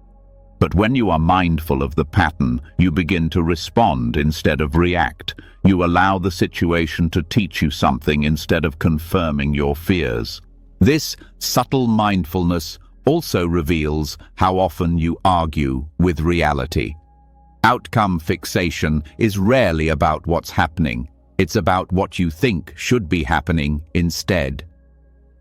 But when you are mindful of the pattern, you begin to respond instead of react. You allow the situation to teach you something instead of confirming your fears. This subtle mindfulness also reveals how often you argue with reality. Outcome fixation is rarely about what's happening. It's about what you think should be happening instead.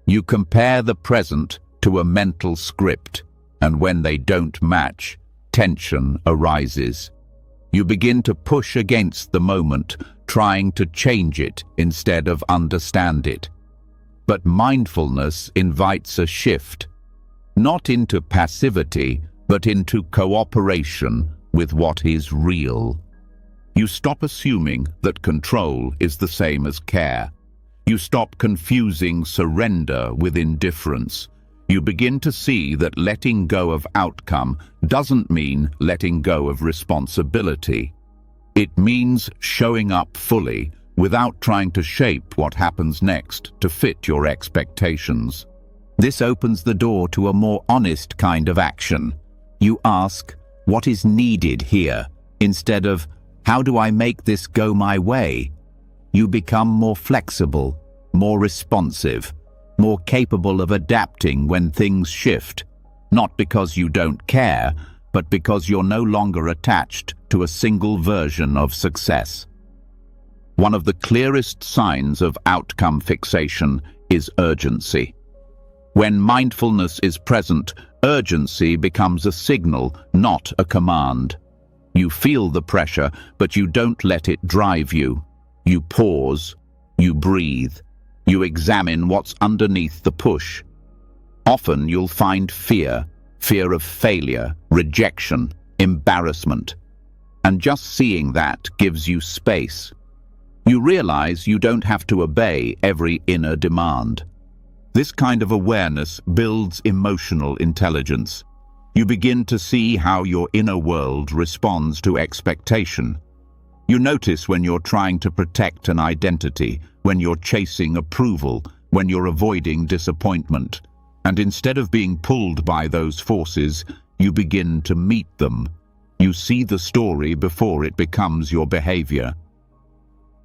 You compare the present to a mental script, and when they don't match, tension arises. You begin to push against the moment, trying to change it instead of understand it. But mindfulness invites a shift, not into passivity, but into cooperation with what is real. You stop assuming that control is the same as care. You stop confusing surrender with indifference. You begin to see that letting go of outcome doesn't mean letting go of responsibility. It means showing up fully without trying to shape what happens next to fit your expectations. This opens the door to a more honest kind of action. You ask, what is needed here, Instead of, how do I make this go my way? You become more flexible, more responsive, more capable of adapting when things shift, not because you don't care, but because you're no longer attached to a single version of success. One of the clearest signs of outcome fixation is urgency. When mindfulness is present, urgency becomes a signal, not a command. You feel the pressure, but you don't let it drive you. You pause, you breathe, you examine what's underneath the push. Often you'll find fear of failure, rejection, embarrassment. And just seeing that gives you space. You realize you don't have to obey every inner demand. This kind of awareness builds emotional intelligence. You begin to see how your inner world responds to expectation. You notice when you're trying to protect an identity, when you're chasing approval, when you're avoiding disappointment. And instead of being pulled by those forces, you begin to meet them. You see the story before it becomes your behavior.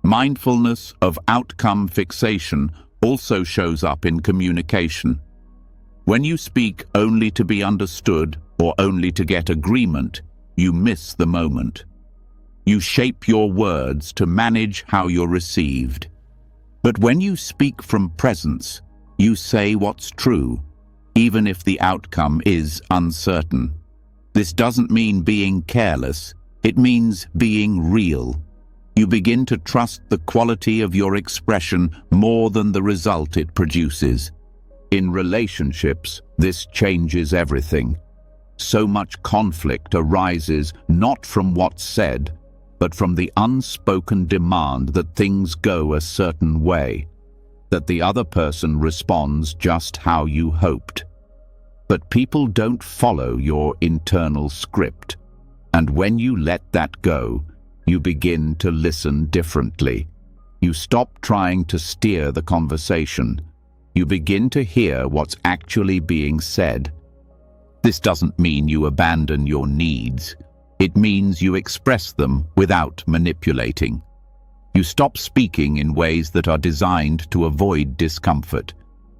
Mindfulness of outcome fixation also shows up in communication. When you speak only to be understood or only to get agreement, you miss the moment. You shape your words to manage how you're received. But when you speak from presence, you say what's true, even if the outcome is uncertain. This doesn't mean being careless, it means being real. You begin to trust the quality of your expression more than the result it produces. In relationships, this changes everything. So much conflict arises not from what's said, but from the unspoken demand that things go a certain way, that the other person responds just how you hoped. But people don't follow your internal script, and when you let that go, you begin to listen differently. You stop trying to steer the conversation. You begin to hear what's actually being said. This doesn't mean you abandon your needs. It means you express them without manipulating. You stop speaking in ways that are designed to avoid discomfort.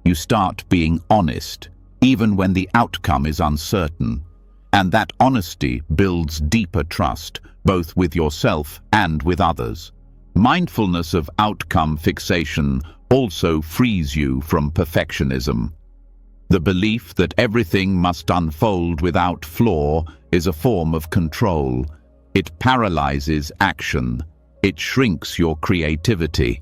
You start being honest, even when the outcome is uncertain. And that honesty builds deeper trust, both with yourself and with others. Mindfulness of outcome fixation also frees you from perfectionism. The belief that everything must unfold without flaw is a form of control. It paralyzes action. It shrinks your creativity.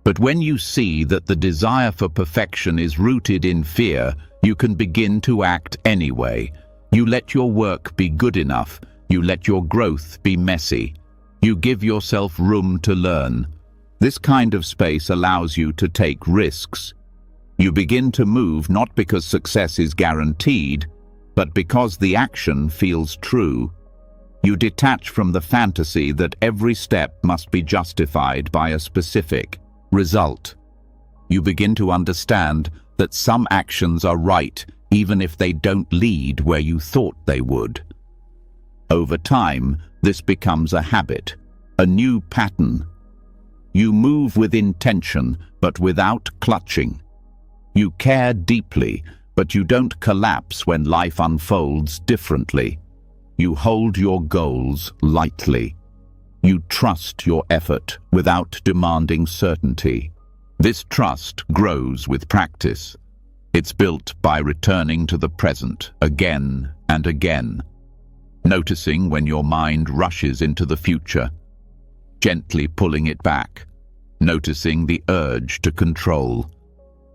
But when you see that the desire for perfection is rooted in fear, you can begin to act anyway. You let your work be good enough. You let your growth be messy. You give yourself room to learn. This kind of space allows you to take risks. You begin to move not because success is guaranteed, but because the action feels true. You detach from the fantasy that every step must be justified by a specific result. You begin to understand that some actions are right even if they don't lead where you thought they would. Over time, this becomes a habit, a new pattern. You move with intention, but without clutching. You care deeply, but you don't collapse when life unfolds differently. You hold your goals lightly. You trust your effort without demanding certainty. This trust grows with practice. It's built by returning to the present again and again, noticing when your mind rushes into the future, gently pulling it back, noticing the urge to control,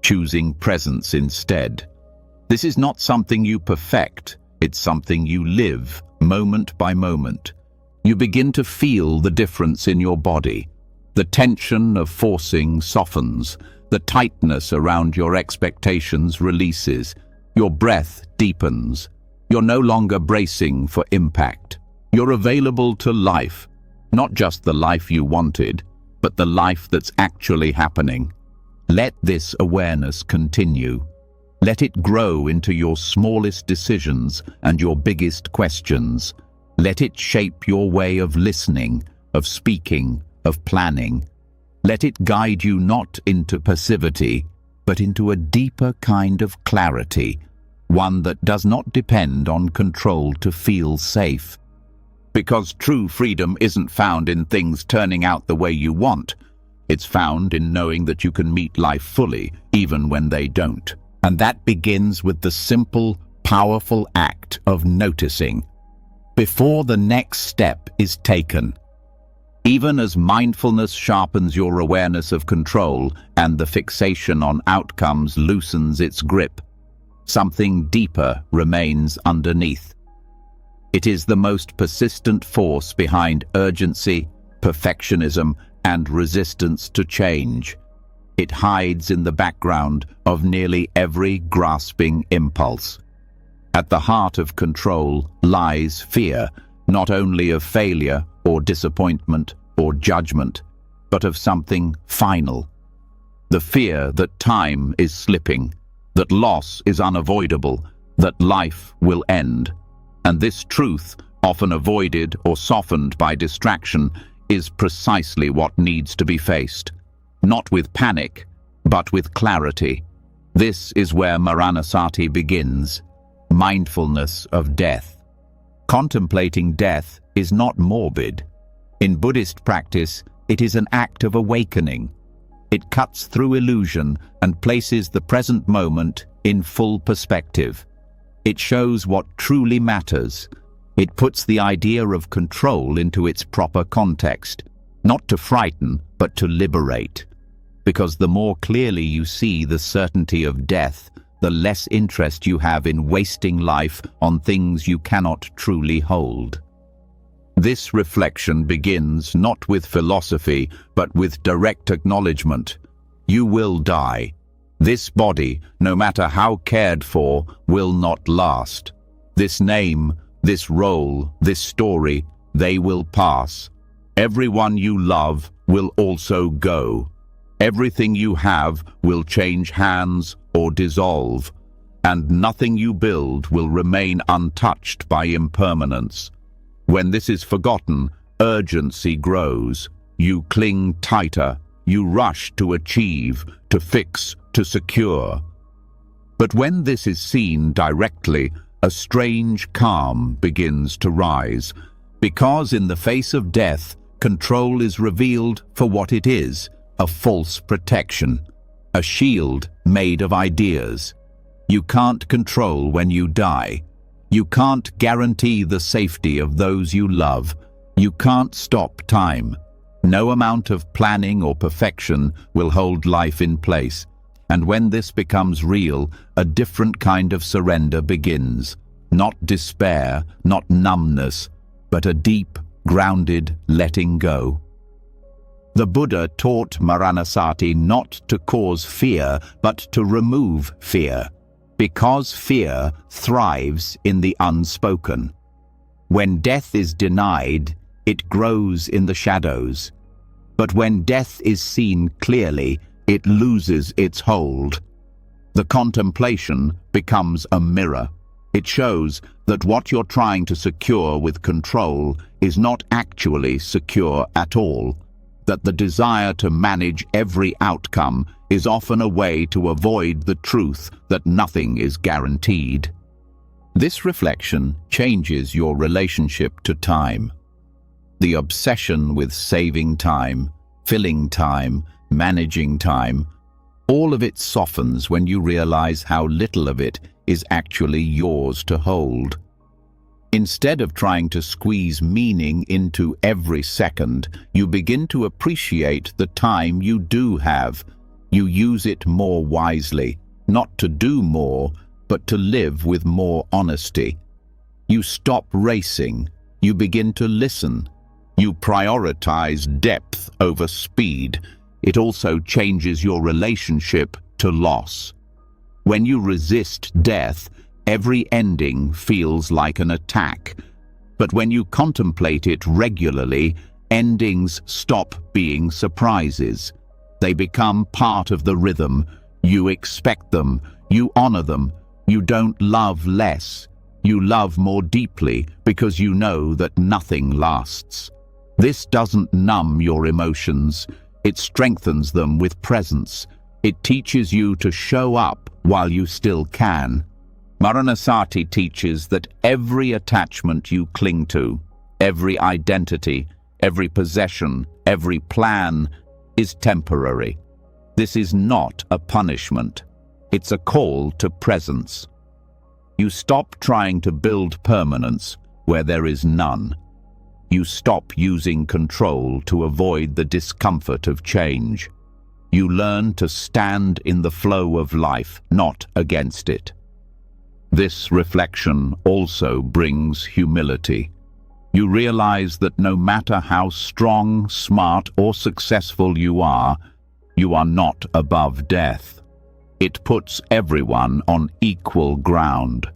choosing presence instead. This is not something you perfect, it's something you live moment by moment. You begin to feel the difference in your body. The tension of forcing softens, the tightness around your expectations releases, your breath deepens. You're no longer bracing for impact. You're available to life, not just the life you wanted, but the life that's actually happening. Let this awareness continue. Let it grow into your smallest decisions and your biggest questions. Let it shape your way of listening, of speaking, of planning. Let it guide you not into passivity, but into a deeper kind of clarity, one that does not depend on control to feel safe. Because true freedom isn't found in things turning out the way you want. It's found in knowing that you can meet life fully, even when they don't. And that begins with the simple, powerful act of noticing, before the next step is taken. Even as mindfulness sharpens your awareness of control and the fixation on outcomes loosens its grip, something deeper remains underneath. It is the most persistent force behind urgency, perfectionism, and resistance to change. It hides in the background of nearly every grasping impulse. At the heart of control lies fear, not only of failure or disappointment or judgment, but of something final. The fear that time is slipping, that loss is unavoidable, that life will end. And this truth, often avoided or softened by distraction, is precisely what needs to be faced. Not with panic, but with clarity. This is where Maranasati begins, mindfulness of death. Contemplating death is not morbid. In Buddhist practice, it is an act of awakening. It cuts through illusion and places the present moment in full perspective. It shows what truly matters. It puts the idea of control into its proper context, not to frighten, but to liberate. Because the more clearly you see the certainty of death, the less interest you have in wasting life on things you cannot truly hold. This reflection begins not with philosophy, but with direct acknowledgement. You will die. This body, no matter how cared for, will not last. This name, this role, this story, they will pass. Everyone you love will also go. Everything you have will change hands or dissolve, and nothing you build will remain untouched by impermanence. When this is forgotten, urgency grows. You cling tighter. You rush to achieve, to fix, to secure. But when this is seen directly, a strange calm begins to rise, because in the face of death, control is revealed for what it is, a false protection, a shield made of ideas. You can't control when you die. You can't guarantee the safety of those you love. You can't stop time. No amount of planning or perfection will hold life in place. And when this becomes real, a different kind of surrender begins. Not despair, not numbness, but a deep, grounded letting go. The Buddha taught Maranasati not to cause fear, but to remove fear, because fear thrives in the unspoken. When death is denied, it grows in the shadows. But when death is seen clearly, it loses its hold. The contemplation becomes a mirror. It shows that what you're trying to secure with control is not actually secure at all, that the desire to manage every outcome is often a way to avoid the truth that nothing is guaranteed. This reflection changes your relationship to time. The obsession with saving time, filling time, managing time, all of it softens when you realize how little of it is actually yours to hold. Instead of trying to squeeze meaning into every second, you begin to appreciate the time you do have. You use it more wisely, not to do more, but to live with more honesty. You stop racing. You begin to listen. You prioritize depth over speed. It also changes your relationship to loss. When you resist death, every ending feels like an attack. But when you contemplate it regularly, endings stop being surprises. They become part of the rhythm. You expect them. You honor them. You don't love less. You love more deeply because you know that nothing lasts. This doesn't numb your emotions. It strengthens them with presence. It teaches you to show up while you still can. Maranasati teaches that every attachment you cling to, every identity, every possession, every plan is temporary. This is not a punishment. It's a call to presence. You stop trying to build permanence where there is none. You stop using control to avoid the discomfort of change. You learn to stand in the flow of life, not against it. This reflection also brings humility. You realize that no matter how strong, smart, or successful you are not above death. It puts everyone on equal ground.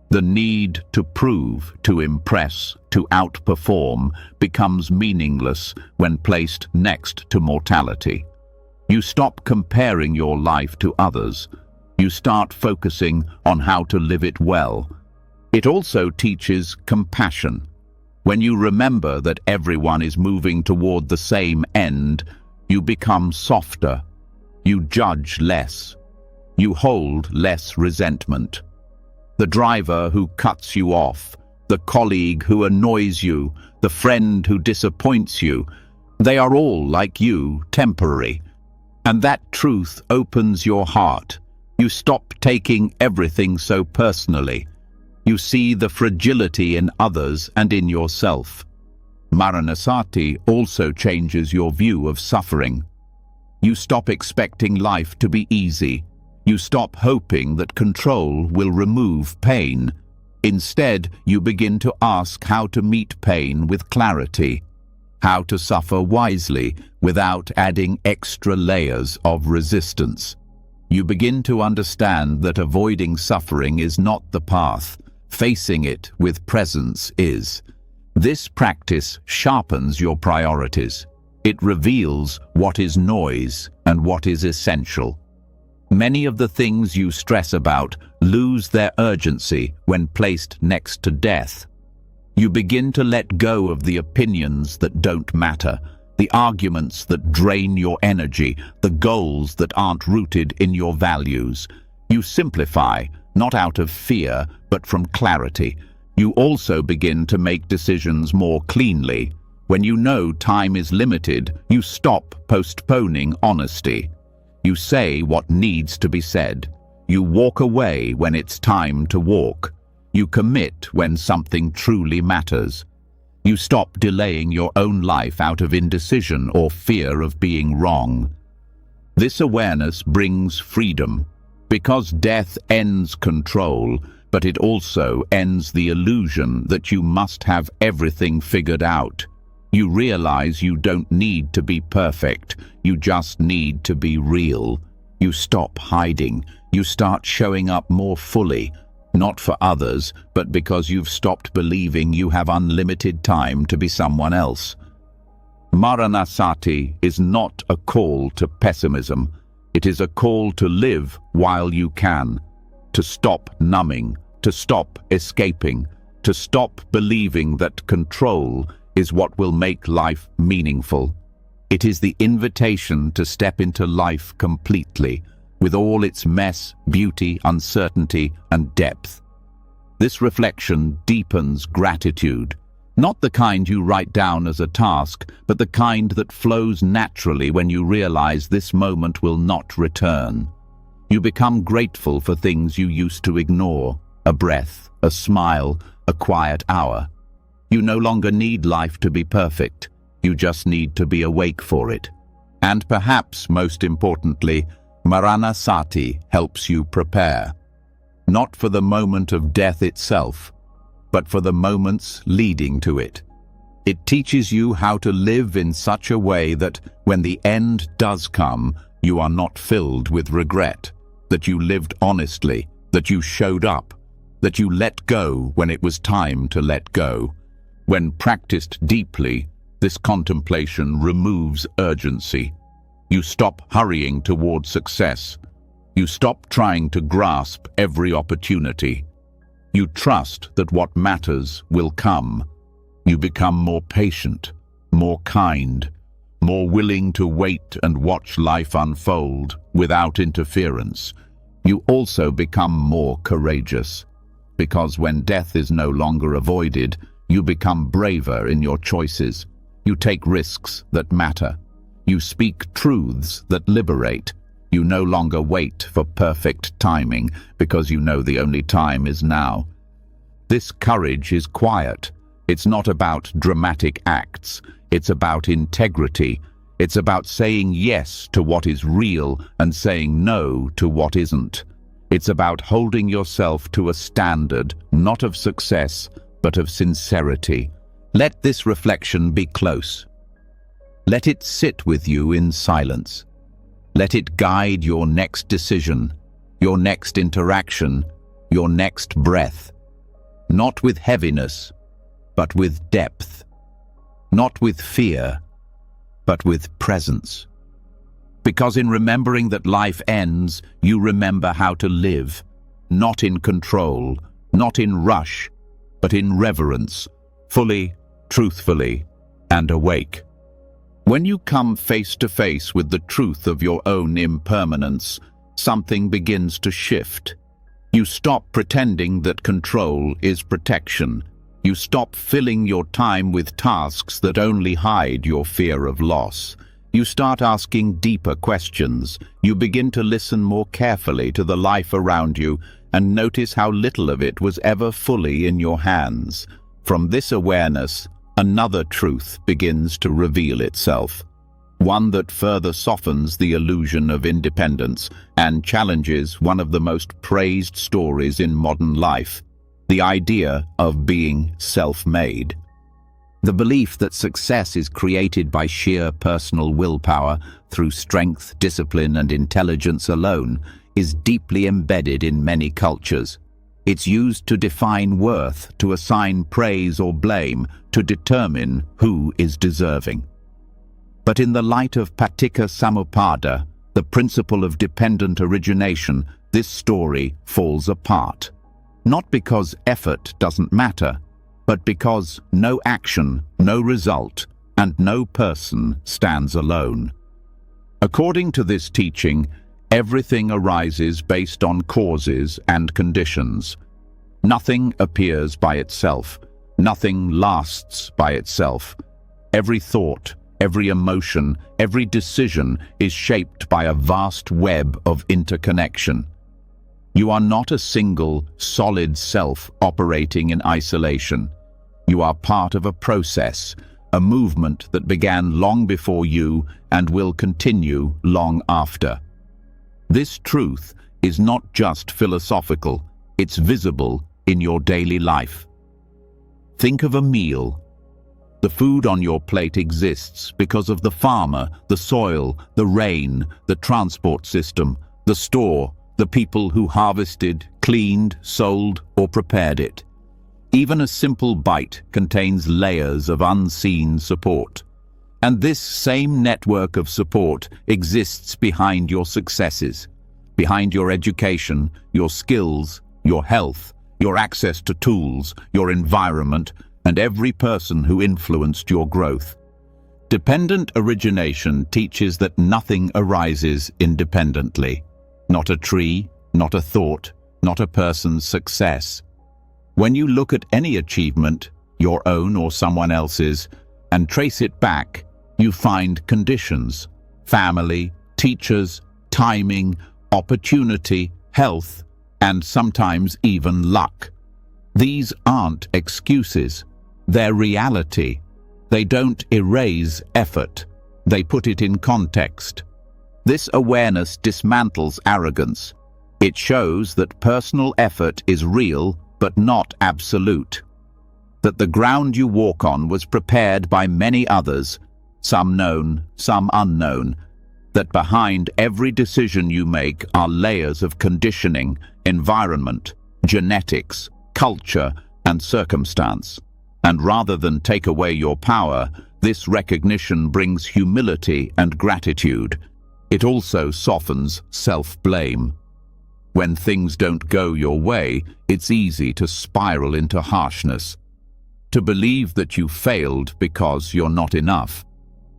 The need to prove, to impress, to outperform becomes meaningless when placed next to mortality. You stop comparing your life to others. You start focusing on how to live it well. It also teaches compassion. When you remember that everyone is moving toward the same end, you become softer. You judge less. You hold less resentment. The driver who cuts you off, the colleague who annoys you, the friend who disappoints you, they are all, like you, temporary. And that truth opens your heart. You stop taking everything so personally. You see the fragility in others and in yourself. Maranasati also changes your view of suffering. You stop expecting life to be easy. You stop hoping that control will remove pain. Instead, you begin to ask how to meet pain with clarity, how to suffer wisely without adding extra layers of resistance. You begin to understand that avoiding suffering is not the path. Facing it with presence is. This practice sharpens your priorities. It reveals what is noise and what is essential. Many of the things you stress about lose their urgency when placed next to death. You begin to let go of the opinions that don't matter, the arguments that drain your energy, the goals that aren't rooted in your values. You simplify, not out of fear, but from clarity. You also begin to make decisions more cleanly. When you know time is limited, you stop postponing honesty. You say what needs to be said. You walk away when it's time to walk. You commit when something truly matters. You stop delaying your own life out of indecision or fear of being wrong. This awareness brings freedom, because death ends control, but it also ends the illusion that you must have everything figured out. You realize you don't need to be perfect, you just need to be real. You stop hiding, you start showing up more fully, not for others, but because you've stopped believing you have unlimited time to be someone else. Maranasati is not a call to pessimism. It is a call to live while you can, to stop numbing, to stop escaping, to stop believing that control is what will make life meaningful. It is the invitation to step into life completely, with all its mess, beauty, uncertainty, and depth. This reflection deepens gratitude, not the kind you write down as a task, but the kind that flows naturally when you realize this moment will not return. You become grateful for things you used to ignore, a breath, a smile, a quiet hour. You no longer need life to be perfect, you just need to be awake for it. And perhaps most importantly, Maranasati helps you prepare, not for the moment of death itself, but for the moments leading to it. It teaches you how to live in such a way that when the end does come, you are not filled with regret, that you lived honestly, that you showed up, that you let go when it was time to let go. When practiced deeply, this contemplation removes urgency. You stop hurrying toward success. You stop trying to grasp every opportunity. You trust that what matters will come. You become more patient, more kind, more willing to wait and watch life unfold without interference. You also become more courageous, because when death is no longer avoided, you become braver in your choices. You take risks that matter. You speak truths that liberate. You no longer wait for perfect timing, because you know the only time is now. This courage is quiet. It's not about dramatic acts. It's about integrity. It's about saying yes to what is real and saying no to what isn't. It's about holding yourself to a standard, not of success, but of sincerity. Let this reflection be close. Let it sit with you in silence. Let it guide your next decision, your next interaction, your next breath. Not with heaviness, but with depth. Not with fear, but with presence. Because in remembering that life ends, you remember how to live, not in control, not in rush, but in reverence, fully, truthfully, and awake. When you come face to face with the truth of your own impermanence, something begins to shift. You stop pretending that control is protection. You stop filling your time with tasks that only hide your fear of loss. You start asking deeper questions. You begin to listen more carefully to the life around you and notice how little of it was ever fully in your hands. From this awareness, another truth begins to reveal itself. One that further softens the illusion of independence and challenges one of the most praised stories in modern life, the idea of being self-made. The belief that success is created by sheer personal willpower through strength, discipline, and intelligence alone is deeply embedded in many cultures. It's used to define worth, to assign praise or blame, to determine who is deserving. But in the light of Paticca Samuppada, the principle of dependent origination, this story falls apart. Not because effort doesn't matter, but because no action, no result, and no person stands alone. According to this teaching, everything arises based on causes and conditions. Nothing appears by itself. Nothing lasts by itself. Every thought, every emotion, every decision is shaped by a vast web of interconnection. You are not a single, solid self operating in isolation. You are part of a process, a movement that began long before you and will continue long after. This truth is not just philosophical, it's visible in your daily life. Think of a meal. The food on your plate exists because of the farmer, the soil, the rain, the transport system, the store, the people who harvested, cleaned, sold, or prepared it. Even a simple bite contains layers of unseen support. And this same network of support exists behind your successes, behind your education, your skills, your health, your access to tools, your environment, and every person who influenced your growth. Dependent origination teaches that nothing arises independently. Not a tree, not a thought, not a person's success. When you look at any achievement, your own or someone else's, and trace it back, you find conditions: family, teachers, timing, opportunity, health, and sometimes even luck. These aren't excuses. They're reality. They don't erase effort. They put it in context. This awareness dismantles arrogance. It shows that personal effort is real but not absolute. That the ground you walk on was prepared by many others, some known, some unknown. That behind every decision you make are layers of conditioning, environment, genetics, culture, and circumstance. And rather than take away your power, this recognition brings humility and gratitude. It also softens self-blame. When things don't go your way, it's easy to spiral into harshness, to believe that you failed because you're not enough.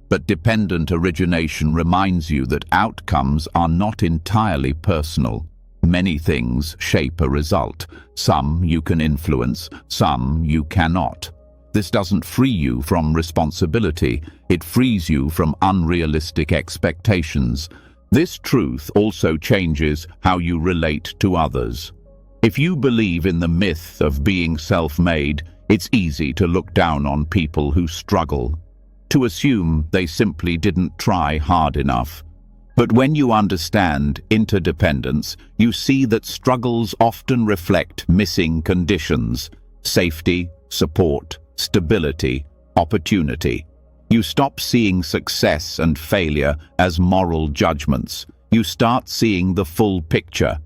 But dependent origination reminds you that outcomes are not entirely personal. Many things shape a result. Some you can influence, some you cannot. This doesn't free you from responsibility. It frees you from unrealistic expectations. This truth also changes how you relate to others. If you believe in the myth of being self-made, it's easy to look down on people who struggle, to assume they simply didn't try hard enough. But when you understand interdependence, you see that struggles often reflect missing conditions: safety, support, stability, opportunity. You stop seeing success and failure as moral judgments. You start seeing the full picture.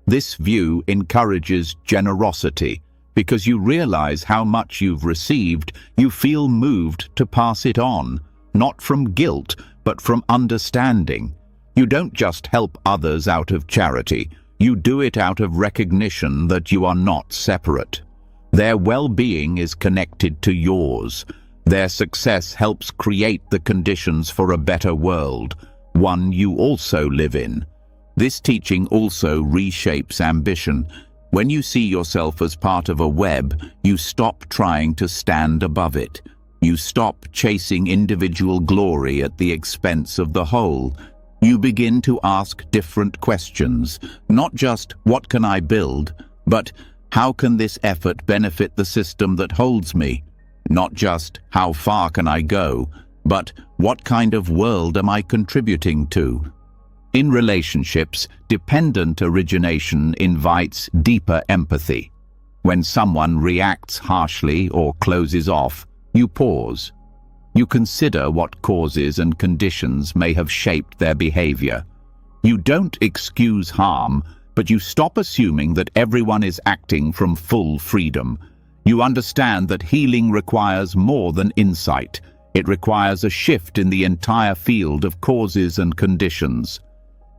This view encourages generosity. Because you realize how much you've received, you feel moved to pass it on, not from guilt, but from understanding. You don't just help others out of charity. You do it out of recognition that you are not separate. Their well-being is connected to yours. Their success helps create the conditions for a better world, one you also live in. This teaching also reshapes ambition. When you see yourself as part of a web, you stop trying to stand above it. You stop chasing individual glory at the expense of the whole. You begin to ask different questions, not just what can I build, but how can this effort benefit the system that holds me? Not just how far can I go, but what kind of world am I contributing to? In relationships, dependent origination invites deeper empathy. When someone reacts harshly or closes off, you pause. You consider what causes and conditions may have shaped their behavior. You don't excuse harm, but you stop assuming that everyone is acting from full freedom. You understand that healing requires more than insight. It requires a shift in the entire field of causes and conditions.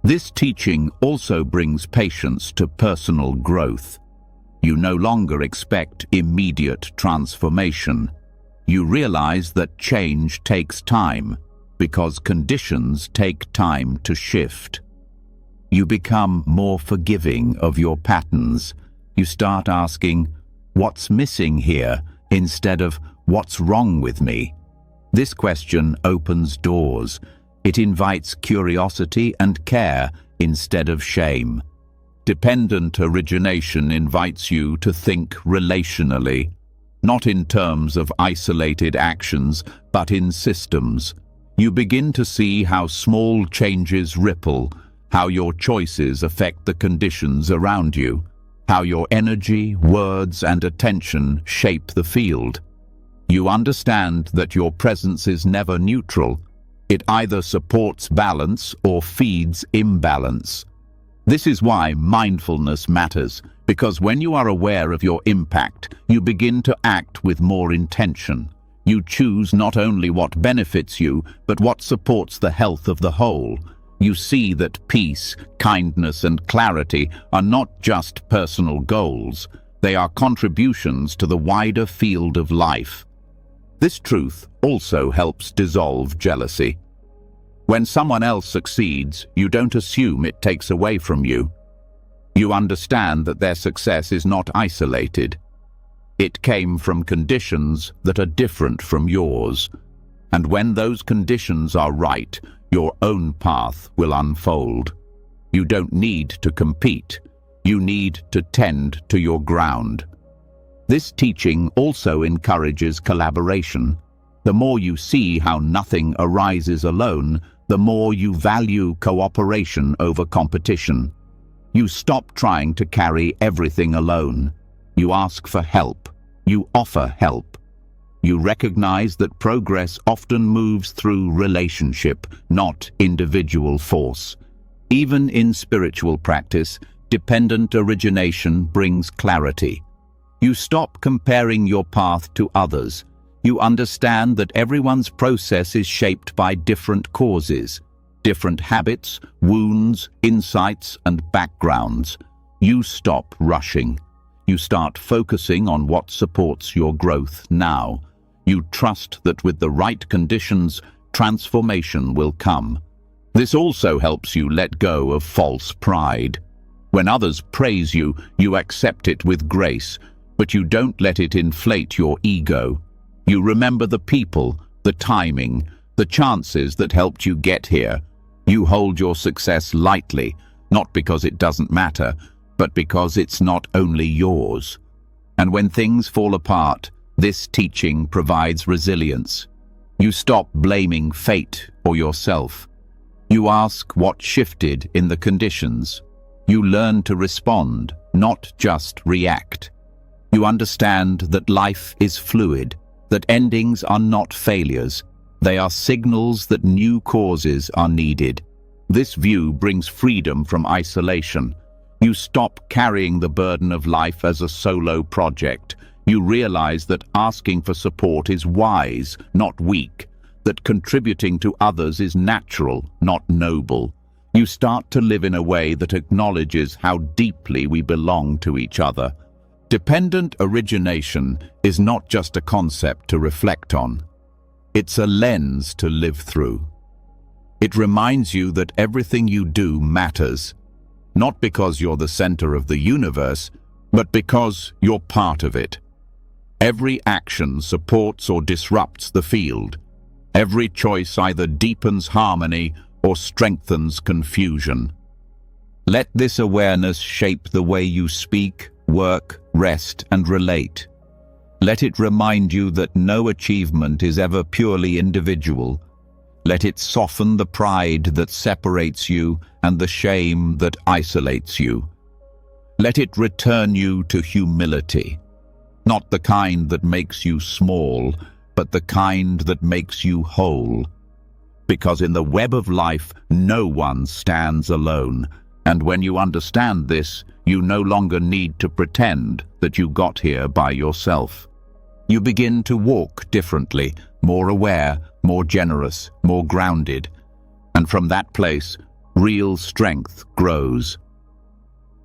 This teaching also brings patience to personal growth. You no longer expect immediate transformation. You realize that change takes time, because conditions take time to shift. You become more forgiving of your patterns. You start asking, "What's missing here?" instead of "What's wrong with me?" This question opens doors. It invites curiosity and care instead of shame. Dependent origination invites you to think relationally, not in terms of isolated actions, but in systems. You begin to see how small changes ripple, how your choices affect the conditions around you, how your energy, words, and attention shape the field. You understand that your presence is never neutral. It either supports balance or feeds imbalance. This is why mindfulness matters, because when you are aware of your impact, you begin to act with more intention. You choose not only what benefits you, but what supports the health of the whole. You see that peace, kindness, and clarity are not just personal goals. They are contributions to the wider field of life. This truth also helps dissolve jealousy. When someone else succeeds, you don't assume it takes away from you. You understand that their success is not isolated. It came from conditions that are different from yours. And when those conditions are right, your own path will unfold. You don't need to compete. You need to tend to your ground. This teaching also encourages collaboration. The more you see how nothing arises alone, the more you value cooperation over competition. You stop trying to carry everything alone. You ask for help. You offer help. You recognize that progress often moves through relationship, not individual force. Even in spiritual practice, dependent origination brings clarity. You stop comparing your path to others. You understand that everyone's process is shaped by different causes, different habits, wounds, insights, and backgrounds. you stop rushing. You start focusing on what supports your growth now. You trust that with the right conditions, transformation will come. This also helps you let go of false pride. When others praise you, you accept it with grace, but you don't let it inflate your ego. You remember the people, the timing, the chances that helped you get here. You hold your success lightly, not because it doesn't matter, but because it's not only yours. And when things fall apart, this teaching provides resilience. You stop blaming fate or yourself. You ask what shifted in the conditions. You learn to respond, not just react. You understand that life is fluid, that endings are not failures. They are signals that new causes are needed. This view brings freedom from isolation. You stop carrying the burden of life as a solo project. You realize that asking for support is wise, not weak, that contributing to others is natural, not noble. You start to live in a way that acknowledges how deeply we belong to each other. Dependent origination is not just a concept to reflect on. It's a lens to live through. It reminds you that everything you do matters, not because you're the center of the universe, but because you're part of it. Every action supports or disrupts the field. Every choice either deepens harmony or strengthens confusion. Let this awareness shape the way you speak, work, rest, and relate. Let it remind you that no achievement is ever purely individual. Let it soften the pride that separates you and the shame that isolates you. Let it return you to humility, not the kind that makes you small, but the kind that makes you whole. Because in the web of life, no one stands alone. And when you understand this, you no longer need to pretend that you got here by yourself. You begin to walk differently, more aware, more generous, more grounded. And from that place, real strength grows.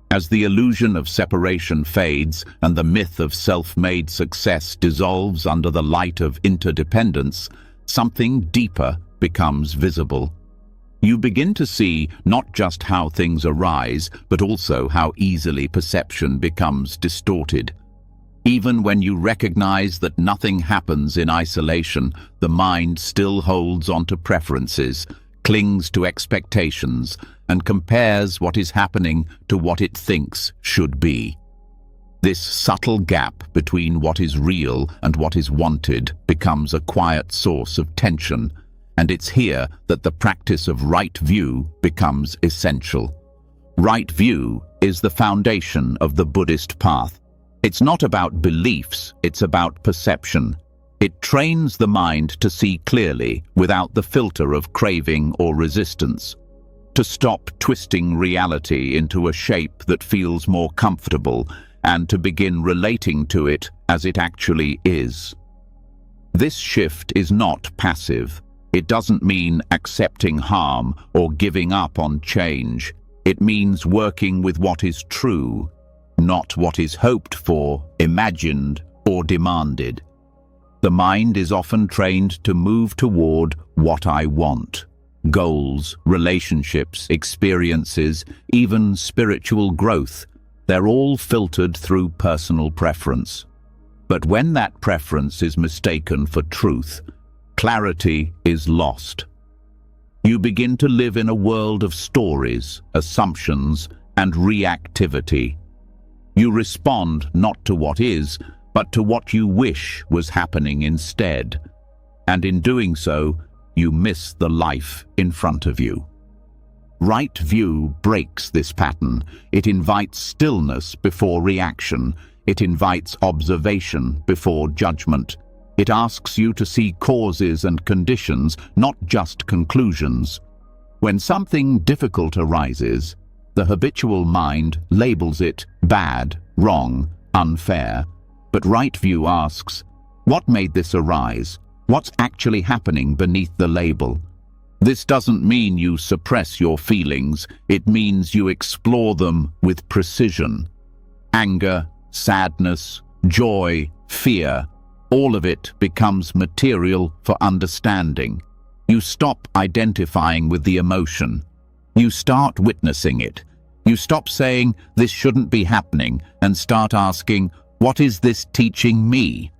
As the illusion of separation fades and the myth of self-made success dissolves under the light of interdependence, something deeper becomes visible. You begin to see not just how things arise, but also how easily perception becomes distorted. Even when you recognize that nothing happens in isolation, the mind still holds onto preferences, clings to expectations, and compares what is happening to what it thinks should be. This subtle gap between what is real and what is wanted becomes a quiet source of tension, and it's here that the practice of right view becomes essential. Right view is the foundation of the Buddhist path. It's not about beliefs, it's about perception. It trains the mind to see clearly without the filter of craving or resistance, to stop twisting reality into a shape that feels more comfortable and to begin relating to it as it actually is. This shift is not passive. It doesn't mean accepting harm or giving up on change. It means working with what is true, not what is hoped for, imagined, or demanded. The mind is often trained to move toward what I want. Goals, relationships, experiences, even spiritual growth, they're all filtered through personal preference. But when that preference is mistaken for truth, clarity is lost. You begin to live in a world of stories, assumptions, and reactivity. You respond not to what is, but to what you wish was happening instead. And in doing so, you miss the life in front of you. Right view breaks this pattern. It invites stillness before reaction. It invites observation before judgment. It asks you to see causes and conditions, not just conclusions. When something difficult arises, the habitual mind labels it bad, wrong, unfair. But right view asks, what made this arise? What's actually happening beneath the label? This doesn't mean you suppress your feelings, it means you explore them with precision. Anger, sadness, joy, fear, all of it becomes material for understanding. You stop identifying with the emotion. You start witnessing it. You stop saying, "This shouldn't be happening," and start asking, "What is this teaching me?"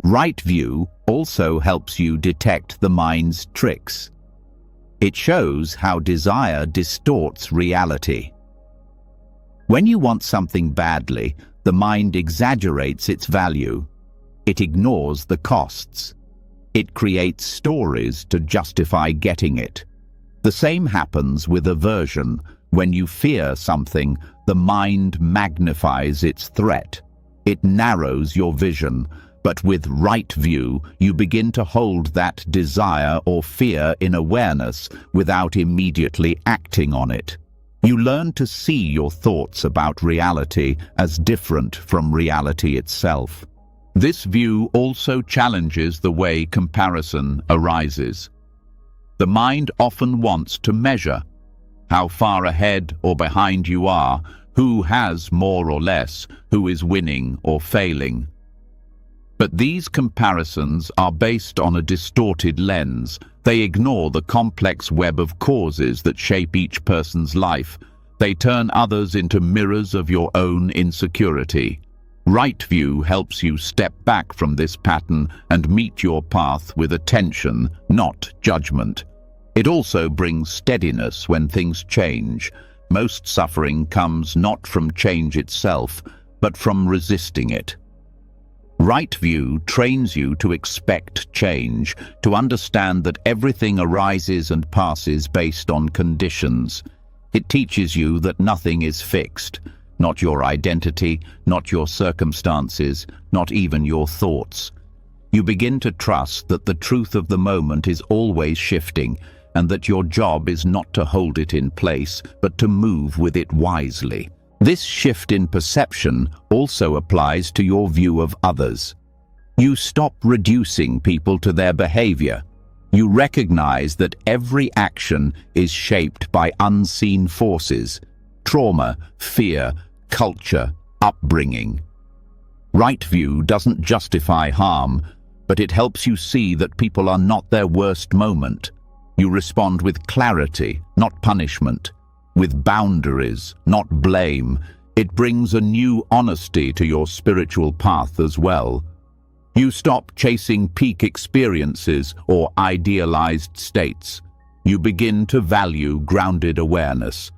Right view also helps you detect the mind's tricks. It shows how desire distorts reality. When you want something badly, the mind exaggerates its value. It ignores the costs. It creates stories to justify getting it. The same happens with aversion. When you fear something, the mind magnifies its threat. It narrows your vision, but with right view, you begin to hold that desire or fear in awareness without immediately acting on it. You learn to see your thoughts about reality as different from reality itself. This view also challenges the way comparison arises. The mind often wants to measure how far ahead or behind you are, who has more or less, who is winning or failing. But these comparisons are based on a distorted lens. They ignore the complex web of causes that shape each person's life. They turn others into mirrors of your own insecurity. Right view helps you step back from this pattern and meet your path with attention, not judgment. It also brings steadiness when things change. Most suffering comes not from change itself, but from resisting it. Right view trains you to expect change, to understand that everything arises and passes based on conditions. It teaches you that nothing is fixed, not your identity, not your circumstances, not even your thoughts. You begin to trust that the truth of the moment is always shifting, and that your job is not to hold it in place, but to move with it wisely. This shift in perception also applies to your view of others. You stop reducing people to their behavior. You recognize that every action is shaped by unseen forces: trauma, fear, culture, upbringing. Right view doesn't justify harm, but it helps you see that people are not their worst moment. You respond with clarity, not punishment, with boundaries, not blame. It brings a new honesty to your spiritual path as well. You stop chasing peak experiences or idealized states. You begin to value grounded awareness.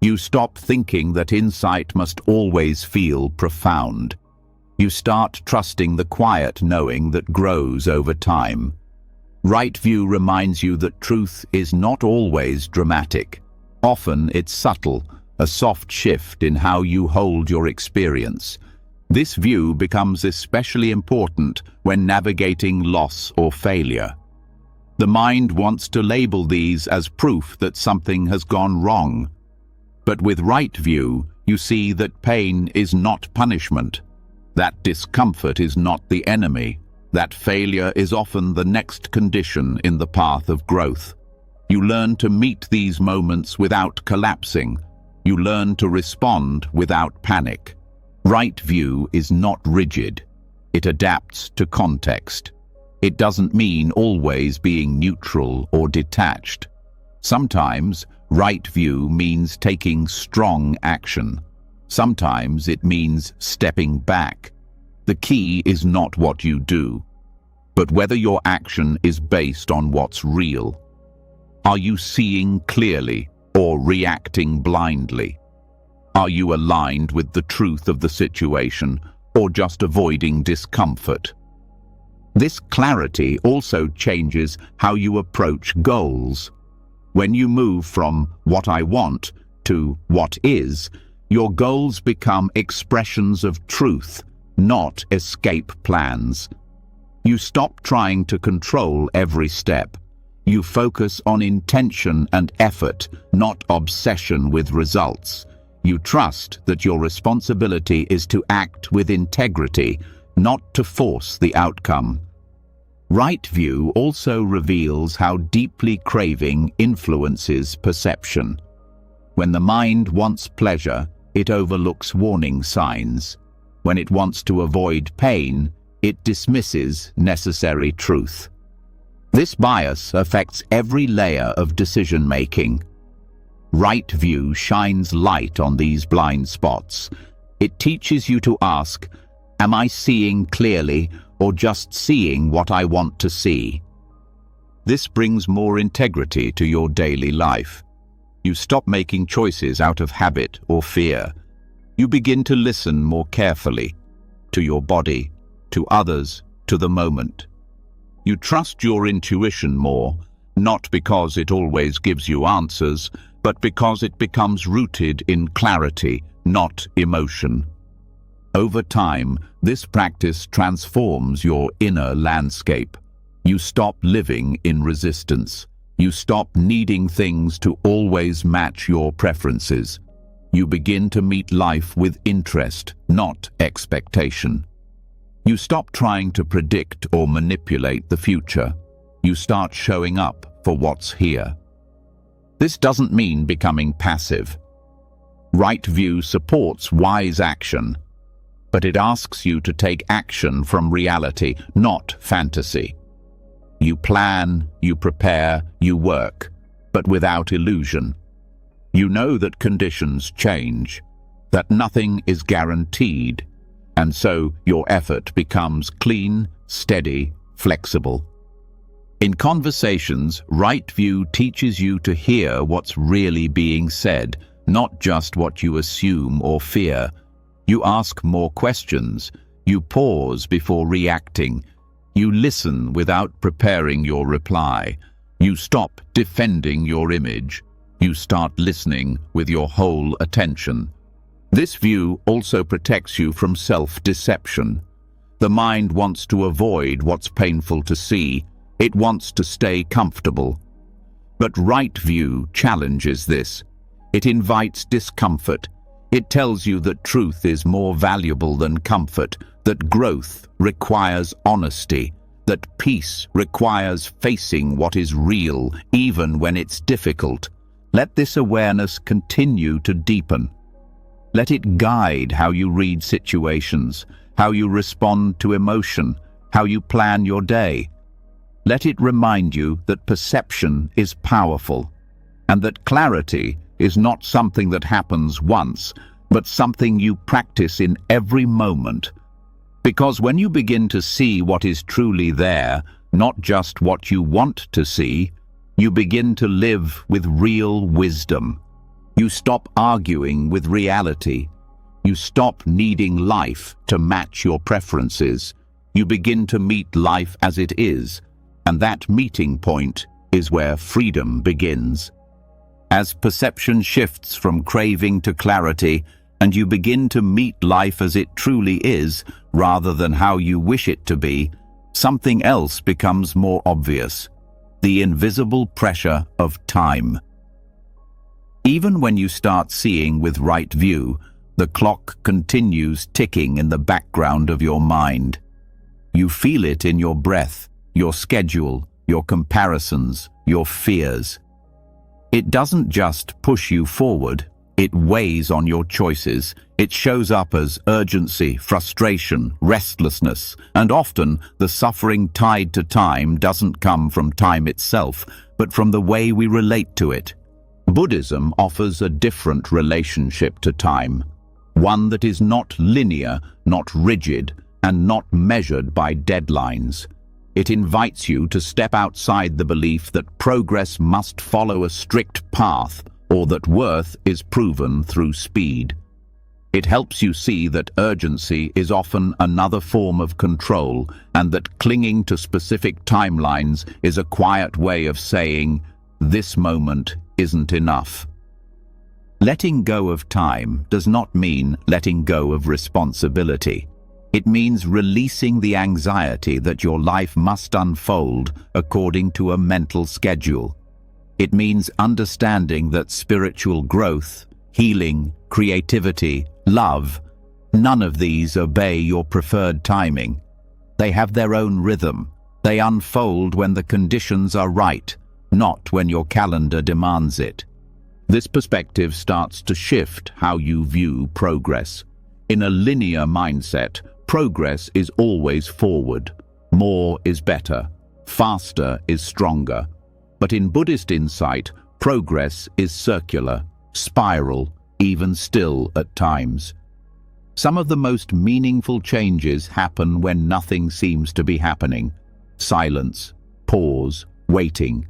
You stop thinking that insight must always feel profound. You start trusting the quiet knowing that grows over time. Right view reminds you that truth is not always dramatic. Often it's subtle, a soft shift in how you hold your experience. This view becomes especially important when navigating loss or failure. The mind wants to label these as proof that something has gone wrong. But with right view, you see that pain is not punishment. That discomfort is not the enemy. That failure is often the next condition in the path of growth. You learn to meet these moments without collapsing. You learn to respond without panic. Right view is not rigid. It adapts to context. It doesn't mean always being neutral or detached. Sometimes, right view means taking strong action. Sometimes it means stepping back. The key is not what you do, but whether your action is based on what's real. Are you seeing clearly or reacting blindly? Are you aligned with the truth of the situation or just avoiding discomfort? This clarity also changes how you approach goals. When you move from what I want to what is, your goals become expressions of truth, not escape plans. You stop trying to control every step. You focus on intention and effort, not obsession with results. You trust that your responsibility is to act with integrity, not to force the outcome. Right view also reveals how deeply craving influences perception. When the mind wants pleasure, it overlooks warning signs. When it wants to avoid pain, it dismisses necessary truth. This bias affects every layer of decision-making. Right view shines light on these blind spots. It teaches you to ask, am I seeing clearly or just seeing what I want to see? This brings more integrity to your daily life. You stop making choices out of habit or fear. You begin to listen more carefully to your body, to others, to the moment. You trust your intuition more, not because it always gives you answers, but because it becomes rooted in clarity, not emotion. Over time, this practice transforms your inner landscape. You stop living in resistance. You stop needing things to always match your preferences. You begin to meet life with interest, not expectation. You stop trying to predict or manipulate the future. You start showing up for what's here. This doesn't mean becoming passive. Right view supports wise action, but it asks you to take action from reality, not fantasy. You plan, you prepare, you work, but without illusion. You know that conditions change, that nothing is guaranteed, and so your effort becomes clean, steady, flexible. In conversations, right view teaches you to hear what's really being said, not just what you assume or fear. You ask more questions. You pause before reacting. You listen without preparing your reply. You stop defending your image. You start listening with your whole attention. This view also protects you from self-deception. The mind wants to avoid what's painful to see. It wants to stay comfortable. But right view challenges this. It invites discomfort. It tells you that truth is more valuable than comfort, that growth requires honesty, that peace requires facing what is real, even when it's difficult. Let this awareness continue to deepen. Let it guide how you read situations, how you respond to emotion, how you plan your day. Let it remind you that perception is powerful, and that clarity is not something that happens once, but something you practice in every moment. Because when you begin to see what is truly there, not just what you want to see, you begin to live with real wisdom. You stop arguing with reality. You stop needing life to match your preferences. You begin to meet life as it is, and that meeting point is where freedom begins. As perception shifts from craving to clarity, and you begin to meet life as it truly is, rather than how you wish it to be, something else becomes more obvious: the invisible pressure of time. Even when you start seeing with right view, the clock continues ticking in the background of your mind. You feel it in your breath, your schedule, your comparisons, your fears. It doesn't just push you forward, it weighs on your choices. It shows up as urgency, frustration, restlessness, and often the suffering tied to time doesn't come from time itself, but from the way we relate to it. Buddhism offers a different relationship to time, one that is not linear, not rigid, and not measured by deadlines. It invites you to step outside the belief that progress must follow a strict path, or that worth is proven through speed. It helps you see that urgency is often another form of control, and that clinging to specific timelines is a quiet way of saying, "This moment isn't enough." Letting go of time does not mean letting go of responsibility. It means releasing the anxiety that your life must unfold according to a mental schedule. It means understanding that spiritual growth, healing, creativity, love, none of these obey your preferred timing. They have their own rhythm, They unfold when the conditions are right, not when your calendar demands it. This perspective starts to shift how you view progress. In a linear mindset, progress is always forward. More is better. Faster is stronger. But in Buddhist insight, progress is circular, spiral, even still at times. Some of the most meaningful changes happen when nothing seems to be happening. Silence, pause, waiting.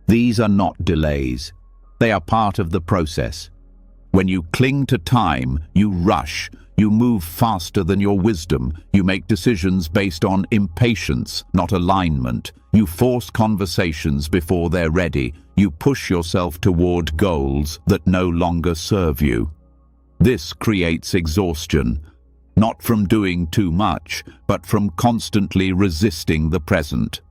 These are not delays. They are part of the process. When you cling to time, you rush. You move faster than your wisdom. You make decisions based on impatience, not alignment. You force conversations before they're ready. You push yourself toward goals that no longer serve you. This creates exhaustion, not from doing too much, but from constantly resisting the present.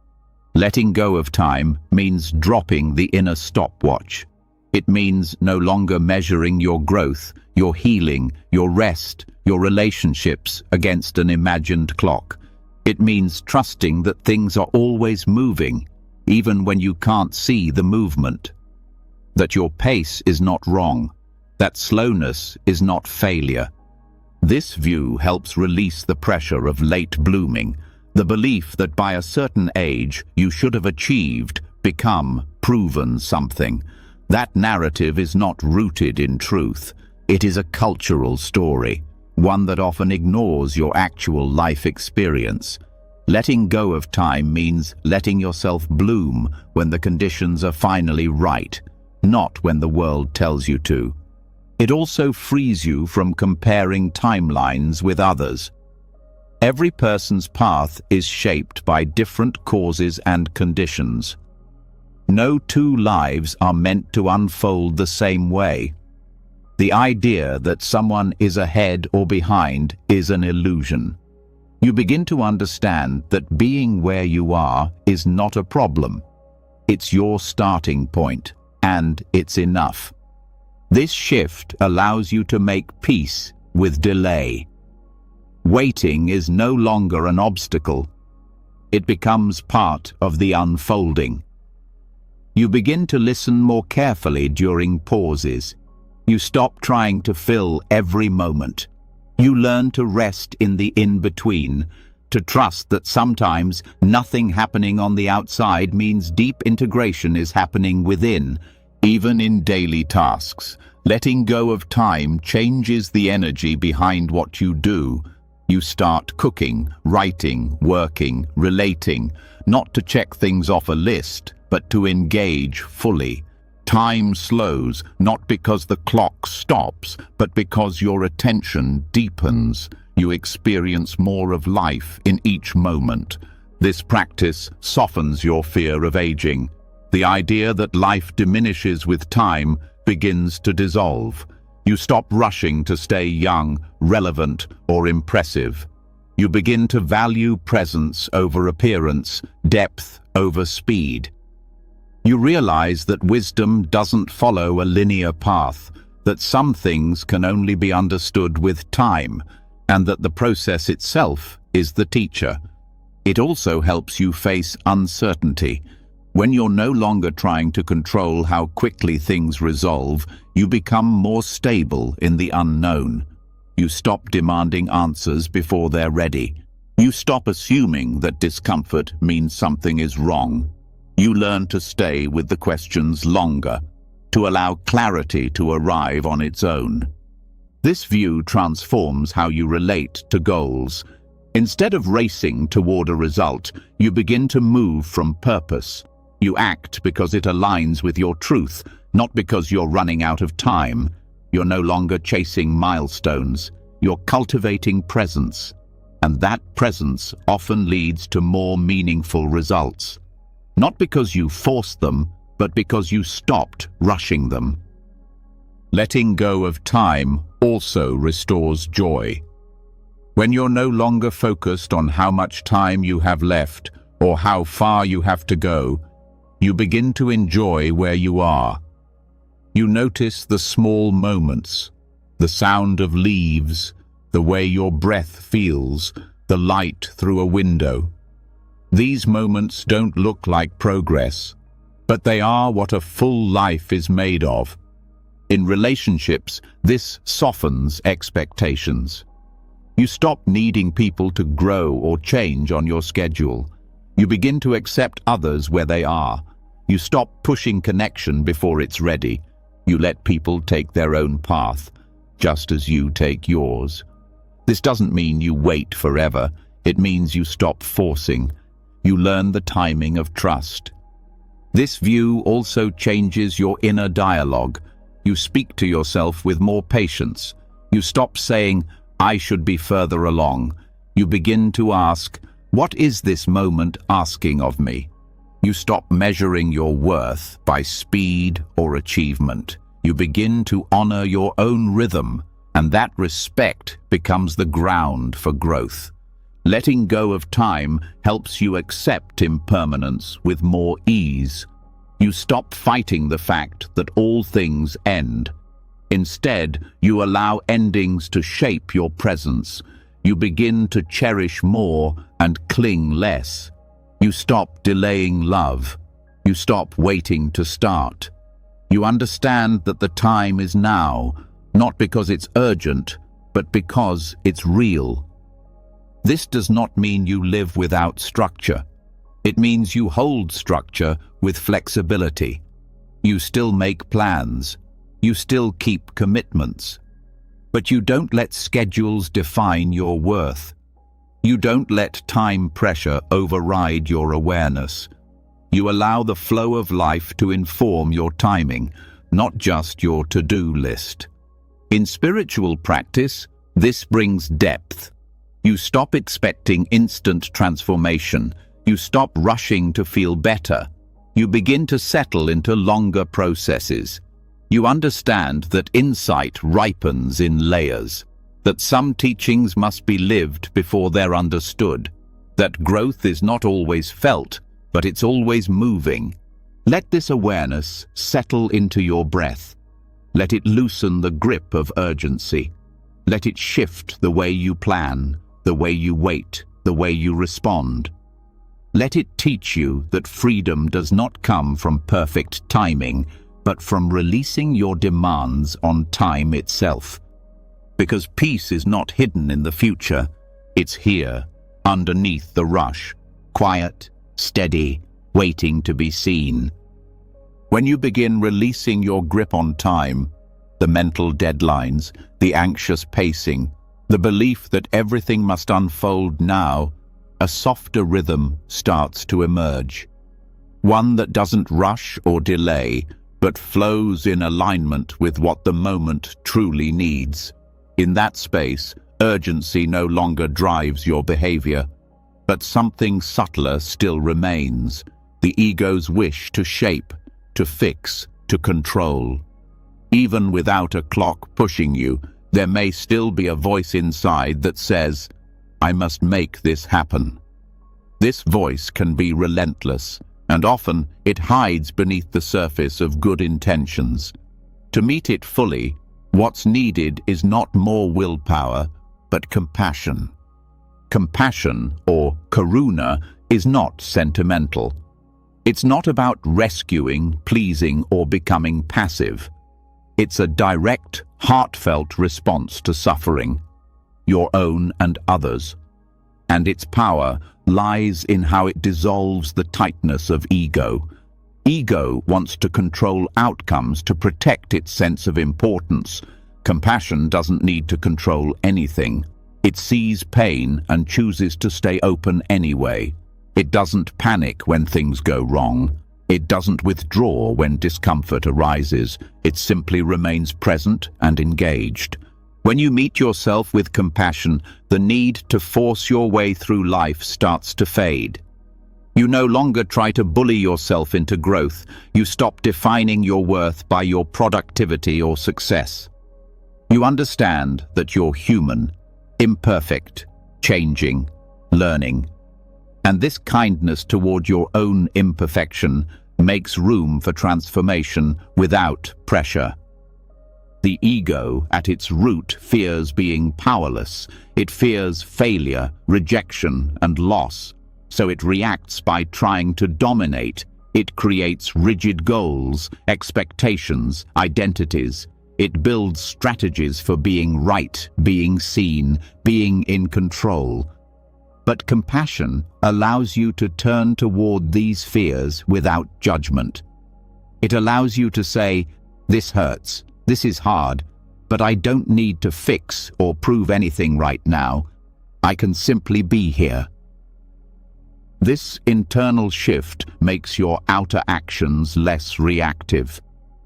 Letting go of time means dropping the inner stopwatch. It means no longer measuring your growth, your healing, your rest, your relationships against an imagined clock. It means trusting that things are always moving, even when you can't see the movement. That your pace is not wrong. That slowness is not failure. This view helps release the pressure of late blooming, the belief that by a certain age you should have achieved, become, proven something. That narrative is not rooted in truth. It is a cultural story, one that often ignores your actual life experience. Letting go of time means letting yourself bloom when the conditions are finally right, not when the world tells you to. It also frees you from comparing timelines with others. Every person's path is shaped by different causes and conditions. No two lives are meant to unfold the same way. The idea that someone is ahead or behind is an illusion. You begin to understand that being where you are is not a problem. It's your starting point, and it's enough. This shift allows you to make peace with delay. Waiting is no longer an obstacle. It becomes part of the unfolding. You begin to listen more carefully during pauses. You stop trying to fill every moment. You learn to rest in the in-between, to trust that sometimes nothing happening on the outside means deep integration is happening within, even in daily tasks. Letting go of time changes the energy behind what you do. You start cooking, writing, working, relating, not to check things off a list, but to engage fully. Time slows, not because the clock stops, but because your attention deepens. You experience more of life in each moment. This practice softens your fear of aging. The idea that life diminishes with time begins to dissolve. You stop rushing to stay young, relevant, or impressive. You begin to value presence over appearance, depth over speed. You realize that wisdom doesn't follow a linear path, that some things can only be understood with time, and that the process itself is the teacher. It also helps you face uncertainty. When you're no longer trying to control how quickly things resolve, you become more stable in the unknown. You stop demanding answers before they're ready. You stop assuming that discomfort means something is wrong. You learn to stay with the questions longer, to allow clarity to arrive on its own. This view transforms how you relate to goals. Instead of racing toward a result, you begin to move from purpose. You act because it aligns with your truth, not because you're running out of time. You're no longer chasing milestones. You're cultivating presence. And that presence often leads to more meaningful results. Not because you forced them, but because you stopped rushing them. Letting go of time also restores joy. When you're no longer focused on how much time you have left or how far you have to go, you begin to enjoy where you are. You notice the small moments, the sound of leaves, the way your breath feels, the light through a window. These moments don't look like progress, but they are what a full life is made of. In relationships, this softens expectations. You stop needing people to grow or change on your schedule. You begin to accept others where they are. You stop pushing connection before it's ready. You let people take their own path, just as you take yours. This doesn't mean you wait forever. It means you stop forcing. You learn the timing of trust. This view also changes your inner dialogue. You speak to yourself with more patience. You stop saying, "I should be further along." You begin to ask, "What is this moment asking of me?" You stop measuring your worth by speed or achievement. You begin to honor your own rhythm, and that respect becomes the ground for growth. Letting go of time helps you accept impermanence with more ease. You stop fighting the fact that all things end. Instead, you allow endings to shape your presence. You begin to cherish more and cling less. You stop delaying love. You stop waiting to start. You understand that the time is now, not because it's urgent, but because it's real. This does not mean you live without structure. It means you hold structure with flexibility. You still make plans. You still keep commitments. But you don't let schedules define your worth. You don't let time pressure override your awareness. You allow the flow of life to inform your timing, not just your to-do list. In spiritual practice, this brings depth. You stop expecting instant transformation. You stop rushing to feel better. You begin to settle into longer processes. You understand that insight ripens in layers, that some teachings must be lived before they're understood, that growth is not always felt, but it's always moving. Let this awareness settle into your breath. Let it loosen the grip of urgency. Let it shift the way you plan, the way you wait, the way you respond. Let it teach you that freedom does not come from perfect timing, but from releasing your demands on time itself. Because peace is not hidden in the future, it's here, underneath the rush, quiet, steady, waiting to be seen. When you begin releasing your grip on time, the mental deadlines, the anxious pacing, the belief that everything must unfold now, a softer rhythm starts to emerge. One that doesn't rush or delay, but flows in alignment with what the moment truly needs. In that space, urgency no longer drives your behavior, but something subtler still remains: the ego's wish to shape, to fix, to control. Even without a clock pushing you, there may still be a voice inside that says, "I must make this happen." This voice can be relentless, and often it hides beneath the surface of good intentions. To meet it fully, what's needed is not more willpower, but compassion. Compassion, or karuna, is not sentimental. It's not about rescuing, pleasing, or becoming passive. It's a direct, heartfelt response to suffering, your own and others. And its power lies in how it dissolves the tightness of ego. Ego wants to control outcomes to protect its sense of importance. Compassion doesn't need to control anything. It sees pain and chooses to stay open anyway. It doesn't panic when things go wrong. It doesn't withdraw when discomfort arises. It simply remains present and engaged. When you meet yourself with compassion, the need to force your way through life starts to fade. You no longer try to bully yourself into growth. You stop defining your worth by your productivity or success. You understand that you're human, imperfect, changing, learning. And this kindness toward your own imperfection makes room for transformation without pressure. The ego, at its root, fears being powerless. It fears failure, rejection, and loss. so it reacts by trying to dominate. It creates rigid goals, expectations, identities. It builds strategies for being right, being seen, being in control. But compassion allows you to turn toward these fears without judgment. It allows you to say, "This hurts, this is hard, but I don't need to fix or prove anything right now. I can simply be here." This internal shift makes your outer actions less reactive.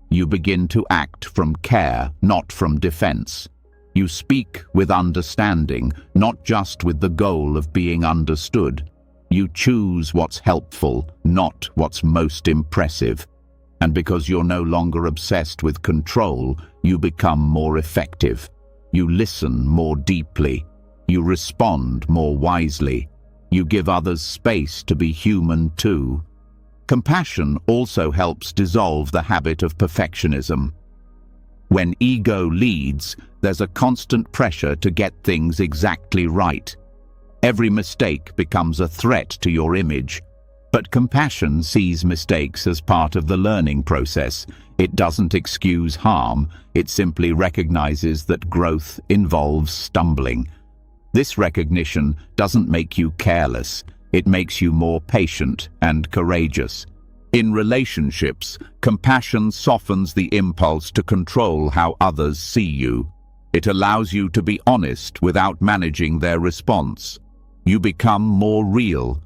You begin to act from care, not from defense. You speak with understanding, not just with the goal of being understood. You choose what's helpful, not what's most impressive. And because you're no longer obsessed with control, you become more effective. You listen more deeply. You respond more wisely. You give others space to be human too. Compassion also helps dissolve the habit of perfectionism. When ego leads, there's a constant pressure to get things exactly right. Every mistake becomes a threat to your image. But compassion sees mistakes as part of the learning process. It doesn't excuse harm, it simply recognizes that growth involves stumbling. This recognition doesn't make you careless, it makes you more patient and courageous. In relationships, compassion softens the impulse to control how others see you. It allows you to be honest without managing their response. You become more real.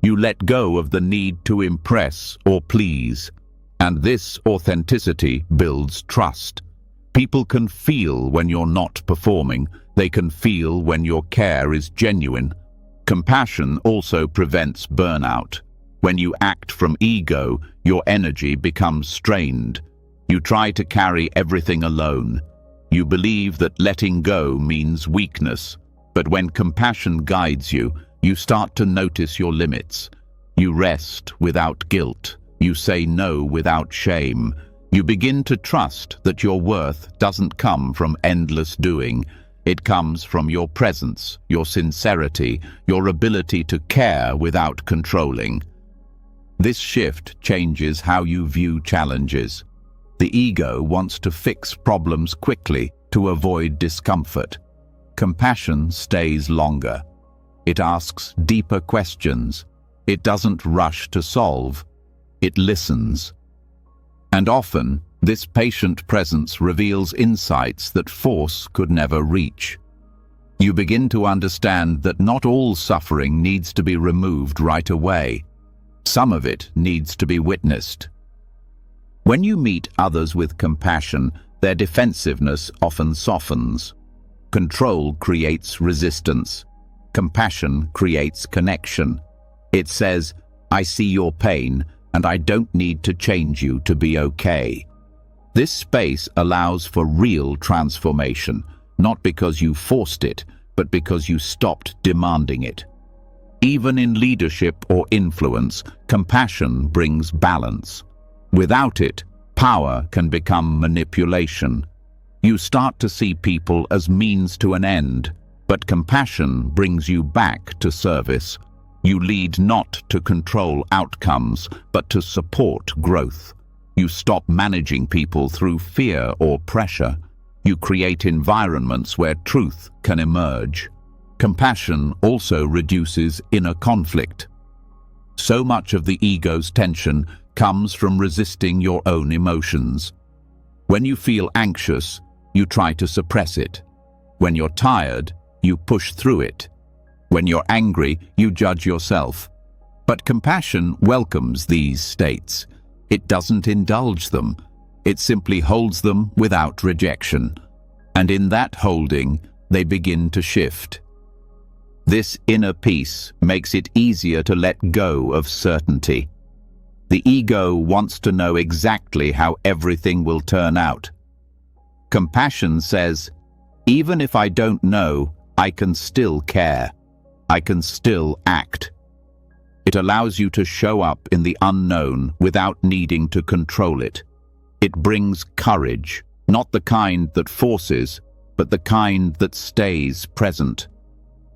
You let go of the need to impress or please. And this authenticity builds trust. People can feel when you're not performing. They can feel when your care is genuine. Compassion also prevents burnout. When you act from ego, your energy becomes strained. You try to carry everything alone. You believe that letting go means weakness. But when compassion guides you, you start to notice your limits. You rest without guilt. You say no without shame. You begin to trust that your worth doesn't come from endless doing. It comes from your presence, your sincerity, your ability to care without controlling. This shift changes how you view challenges. The ego wants to fix problems quickly to avoid discomfort. Compassion stays longer. It asks deeper questions. It doesn't rush to solve. It listens. And often, this patient presence reveals insights that force could never reach. You begin to understand that not all suffering needs to be removed right away. Some of it needs to be witnessed. When you meet others with compassion, their defensiveness often softens. Control creates resistance. Compassion creates connection. It says, "I see your pain, and I don't need to change you to be okay." This space allows for real transformation, not because you forced it, but because you stopped demanding it. Even in leadership or influence, compassion brings balance. Without it, power can become manipulation. You start to see people as means to an end, but compassion brings you back to service. You lead not to control outcomes, but to support growth. You stop managing people through fear or pressure. You create environments where truth can emerge. Compassion also reduces inner conflict. So much of the ego's tension comes from resisting your own emotions. When you feel anxious, you try to suppress it. When you're tired, you push through it. When you're angry, you judge yourself. But compassion welcomes these states. It doesn't indulge them. It simply holds them without rejection. And in that holding, they begin to shift. This inner peace makes it easier to let go of certainty. The ego wants to know exactly how everything will turn out. Compassion says, even if I don't know, I can still care. I can still act. It allows you to show up in the unknown without needing to control it. It brings courage, not the kind that forces, but the kind that stays present.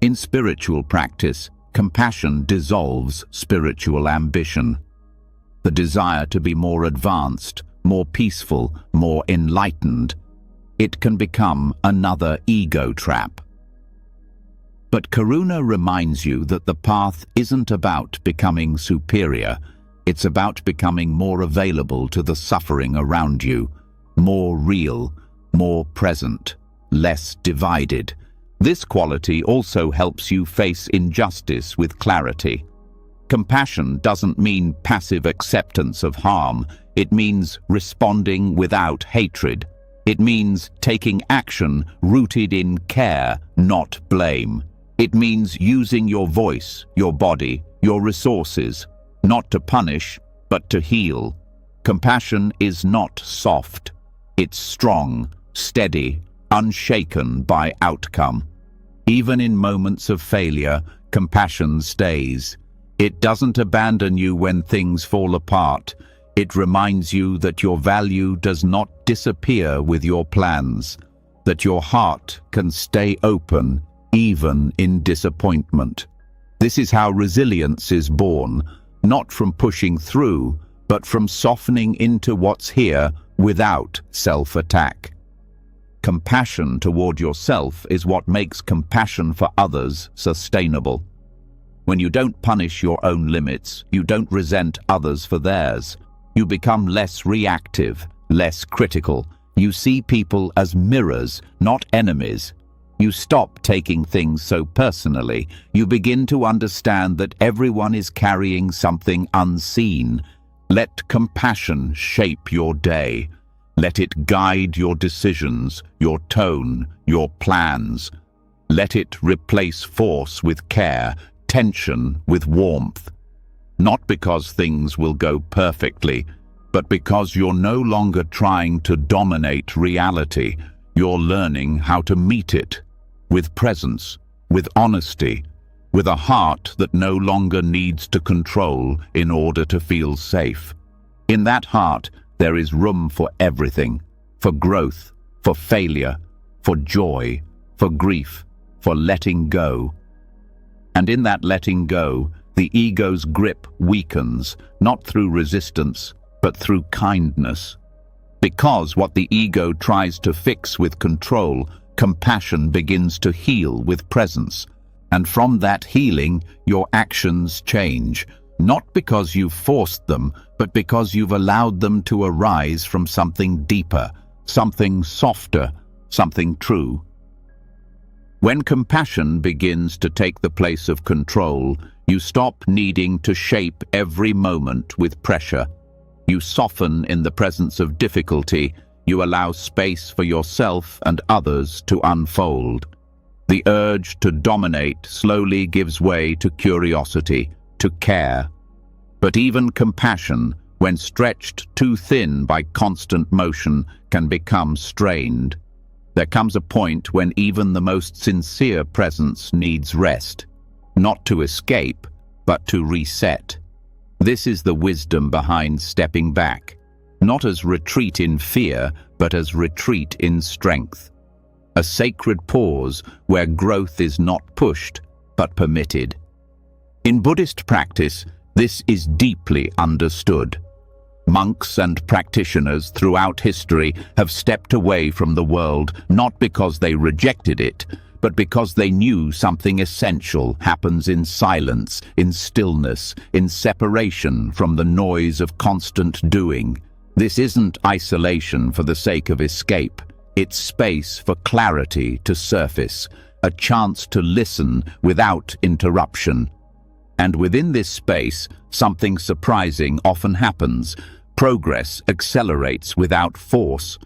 In spiritual practice, Compassion dissolves spiritual ambition. The desire to be more advanced, more peaceful, more enlightened. It can become another ego trap. But Karuna reminds you that the path isn't about becoming superior. It's about becoming more available to the suffering around you, more real, more present, less divided. This quality also helps you face injustice with clarity. Compassion doesn't mean passive acceptance of harm. It means responding without hatred. It means taking action rooted in care, not blame. It means using your voice, your body, your resources, not to punish, but to heal. Compassion is not soft. It's strong, steady, unshaken by outcome. Even in moments of failure, compassion stays. It doesn't abandon you when things fall apart. It reminds you that your value does not disappear with your plans, that your heart can stay open even in disappointment. This is how resilience is born, not from pushing through, but from softening into what's here without self-attack. Compassion toward yourself is what makes compassion for others sustainable. When you don't punish your own limits, you don't resent others for theirs. You become less reactive, less critical. You see people as mirrors, not enemies. You stop taking things so personally. You begin to understand that everyone is carrying something unseen. Let compassion shape your day. Let it guide your decisions, your tone, your plans. Let it replace force with care, tension with warmth. Not because things will go perfectly, but because you're no longer trying to dominate reality. You're learning how to meet it with presence, with honesty, with a heart that no longer needs to control in order to feel safe. In that heart, there is room for everything, for growth, for failure, for joy, for grief, for letting go. And in that letting go, the ego's grip weakens, not through resistance, but through kindness. Because what the ego tries to fix with control, compassion begins to heal with presence. And from that healing, your actions change. Not because you've forced them, but because you've allowed them to arise from something deeper, something softer, something true. When compassion begins to take the place of control, you stop needing to shape every moment with pressure. You soften in the presence of difficulty. You allow space for yourself and others to unfold. The urge to dominate slowly gives way to curiosity, to care. But even compassion, when stretched too thin by constant motion, can become strained. There comes a point when even the most sincere presence needs rest, not to escape, but to reset. This is the wisdom behind stepping back, not as retreat in fear, but as retreat in strength. A sacred pause where growth is not pushed, but permitted. In Buddhist practice, this is deeply understood. Monks and practitioners throughout history have stepped away from the world not because they rejected it, but because they knew something essential happens in silence, in stillness, in separation from the noise of constant doing. This isn't isolation for the sake of escape. It's space for clarity to surface, a chance to listen without interruption. And within this space, something surprising often happens. Progress accelerates without force.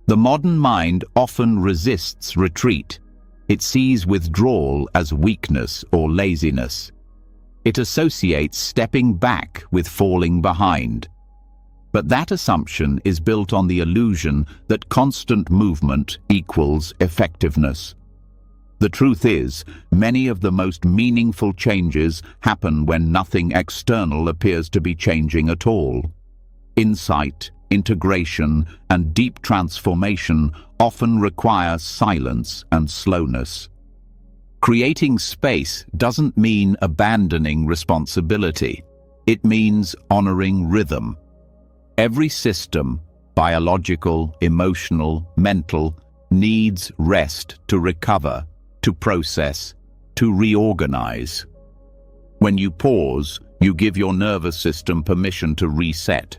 The modern mind often resists retreat. It sees withdrawal as weakness or laziness. It associates stepping back with falling behind. But that assumption is built on the illusion that constant movement equals effectiveness. The truth is, many of the most meaningful changes happen when nothing external appears to be changing at all. Insight, integration, and deep transformation often require silence and slowness. Creating space doesn't mean abandoning responsibility. It means honoring rhythm. Every system, biological, emotional, mental, needs rest to recover, to process, to reorganize. When you pause, you give your nervous system permission to reset.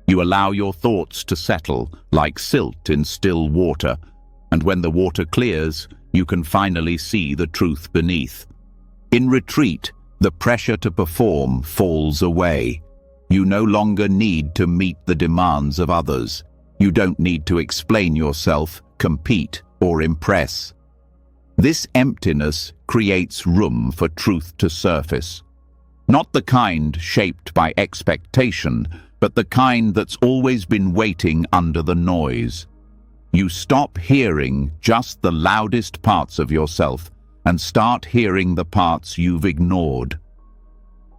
You allow your thoughts to settle like silt in still water, and when the water clears, you can finally see the truth beneath. In retreat, the pressure to perform falls away. You no longer need to meet the demands of others. You don't need to explain yourself, compete, or impress. This emptiness creates room for truth to surface. Not the kind shaped by expectation, but the kind that's always been waiting under the noise. You stop hearing just the loudest parts of yourself and start hearing the parts you've ignored.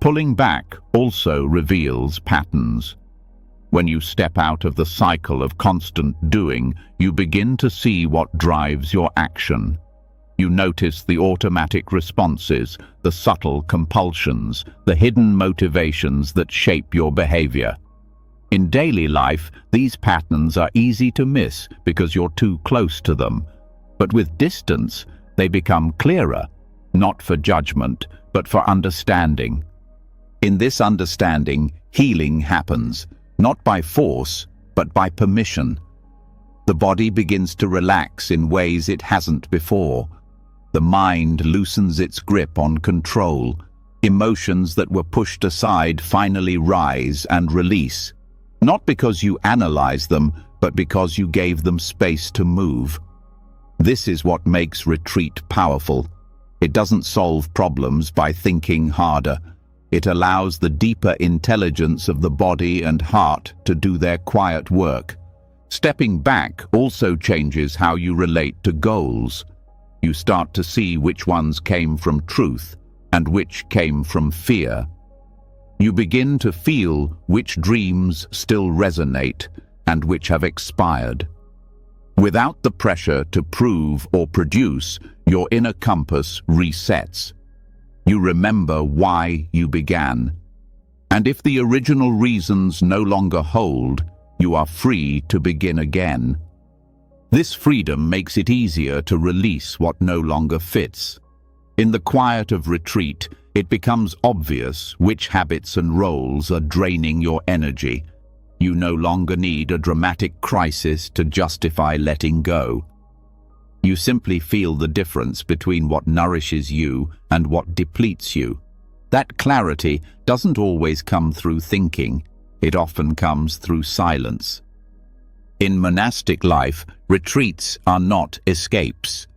Pulling back also reveals patterns. When you step out of the cycle of constant doing, you begin to see what drives your action. You notice the automatic responses, the subtle compulsions, the hidden motivations that shape your behavior. In daily life, these patterns are easy to miss because you're too close to them. But with distance, they become clearer, not for judgment, but for understanding. In this understanding, healing happens, not by force, but by permission. The body begins to relax in ways it hasn't before. The mind loosens its grip on control. Emotions that were pushed aside finally rise and release. Not because you analyze them, but because you gave them space to move. This is what makes retreat powerful. It doesn't solve problems by thinking harder. It allows the deeper intelligence of the body and heart to do their quiet work. Stepping back also changes how you relate to goals. You start to see which ones came from truth and which came from fear. You begin to feel which dreams still resonate and which have expired. Without the pressure to prove or produce, your inner compass resets. You remember why you began. And if the original reasons no longer hold, you are free to begin again. This freedom makes it easier to release what no longer fits. In the quiet of retreat, it becomes obvious which habits and roles are draining your energy. You no longer need a dramatic crisis to justify letting go. You simply feel the difference between what nourishes you and what depletes you. That clarity doesn't always come through thinking. It often comes through silence. In monastic life, retreats are not escapes.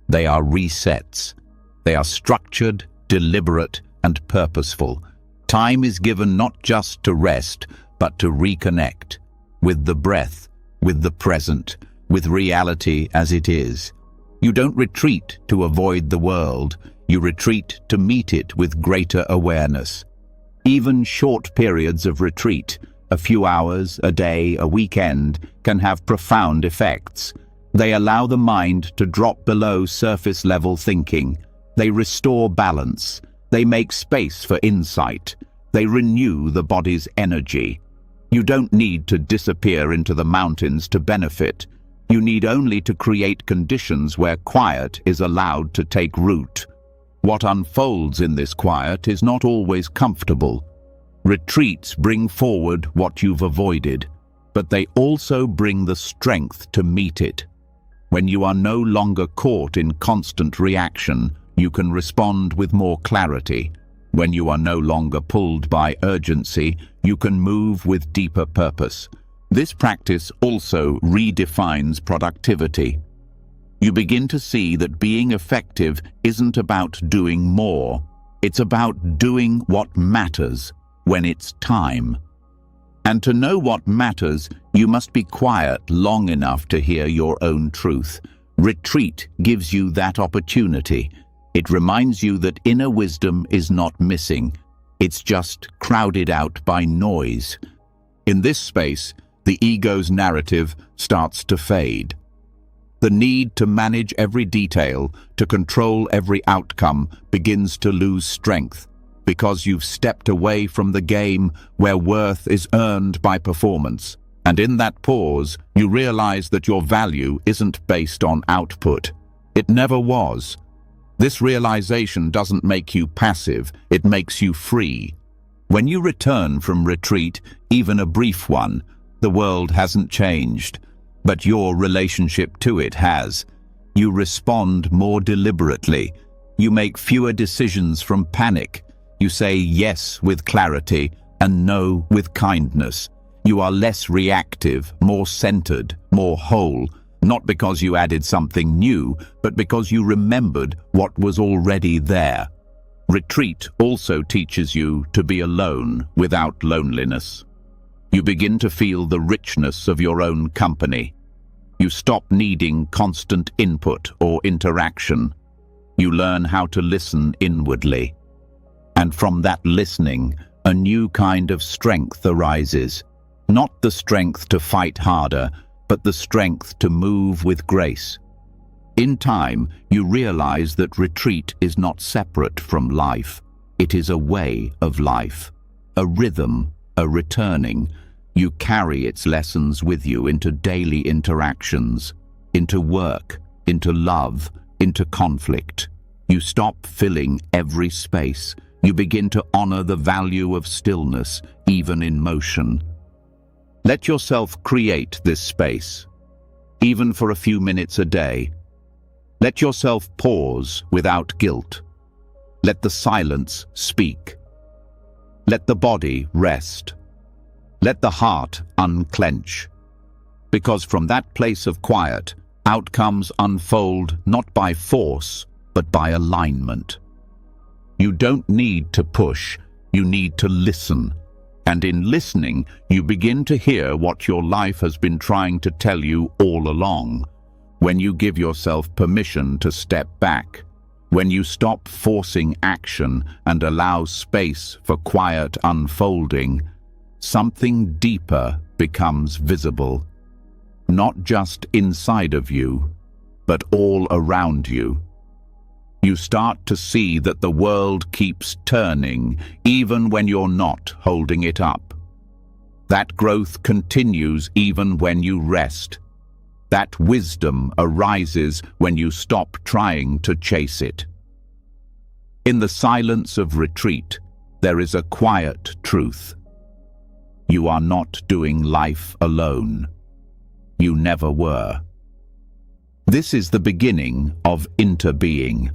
They are resets. They are structured, deliberate, and purposeful. Time is given not just to rest, but to reconnect with the breath, with the present, with reality as it is. You don't retreat to avoid the world. You retreat to meet it with greater awareness. Even short periods of retreat, a few hours, a day, a weekend, can have profound effects. They allow the mind to drop below surface-level thinking. They restore balance. They make space for insight. They renew the body's energy. You don't need to disappear into the mountains to benefit. You need only to create conditions where quiet is allowed to take root. What unfolds in this quiet is not always comfortable. Retreats bring forward what you've avoided, but they also bring the strength to meet it. When you are no longer caught in constant reaction, you can respond with more clarity. When you are no longer pulled by urgency, you can move with deeper purpose. This practice also redefines productivity. You begin to see that being effective isn't about doing more. It's about doing what matters when it's time. And to know what matters, you must be quiet long enough to hear your own truth. Retreat gives you that opportunity. It reminds you that inner wisdom is not missing. It's just crowded out by noise. In this space, the ego's narrative starts to fade. The need to manage every detail, to control every outcome, begins to lose strength, because you've stepped away from the game where worth is earned by performance. And in that pause, you realize that your value isn't based on output. It never was. This realization doesn't make you passive, it makes you free. When you return from retreat, even a brief one, the world hasn't changed, but your relationship to it has. You respond more deliberately. You make fewer decisions from panic. You say yes with clarity and no with kindness. You are less reactive, more centered, more whole, not because you added something new, but because you remembered what was already there. Retreat also teaches you to be alone without loneliness. You begin to feel the richness of your own company. You stop needing constant input or interaction. You learn how to listen inwardly. And from that listening, a new kind of strength arises. Not the strength to fight harder, but the strength to move with grace. In time, you realize that retreat is not separate from life. It is a way of life, a rhythm, a returning. You carry its lessons with you into daily interactions, into work, into love, into conflict. You stop filling every space. You begin to honor the value of stillness, even in motion. Let yourself create this space, even for a few minutes a day. Let yourself pause without guilt. Let the silence speak. Let the body rest. Let the heart unclench. Because from that place of quiet, outcomes unfold not by force, but by alignment. You don't need to push, you need to listen. And in listening, you begin to hear what your life has been trying to tell you all along. When you give yourself permission to step back, when you stop forcing action and allow space for quiet unfolding, something deeper becomes visible. Not just inside of you, but all around you. You start to see that the world keeps turning, even when you're not holding it up. That growth continues even when you rest. That wisdom arises when you stop trying to chase it. In the silence of retreat, there is a quiet truth. You are not doing life alone. You never were. This is the beginning of interbeing.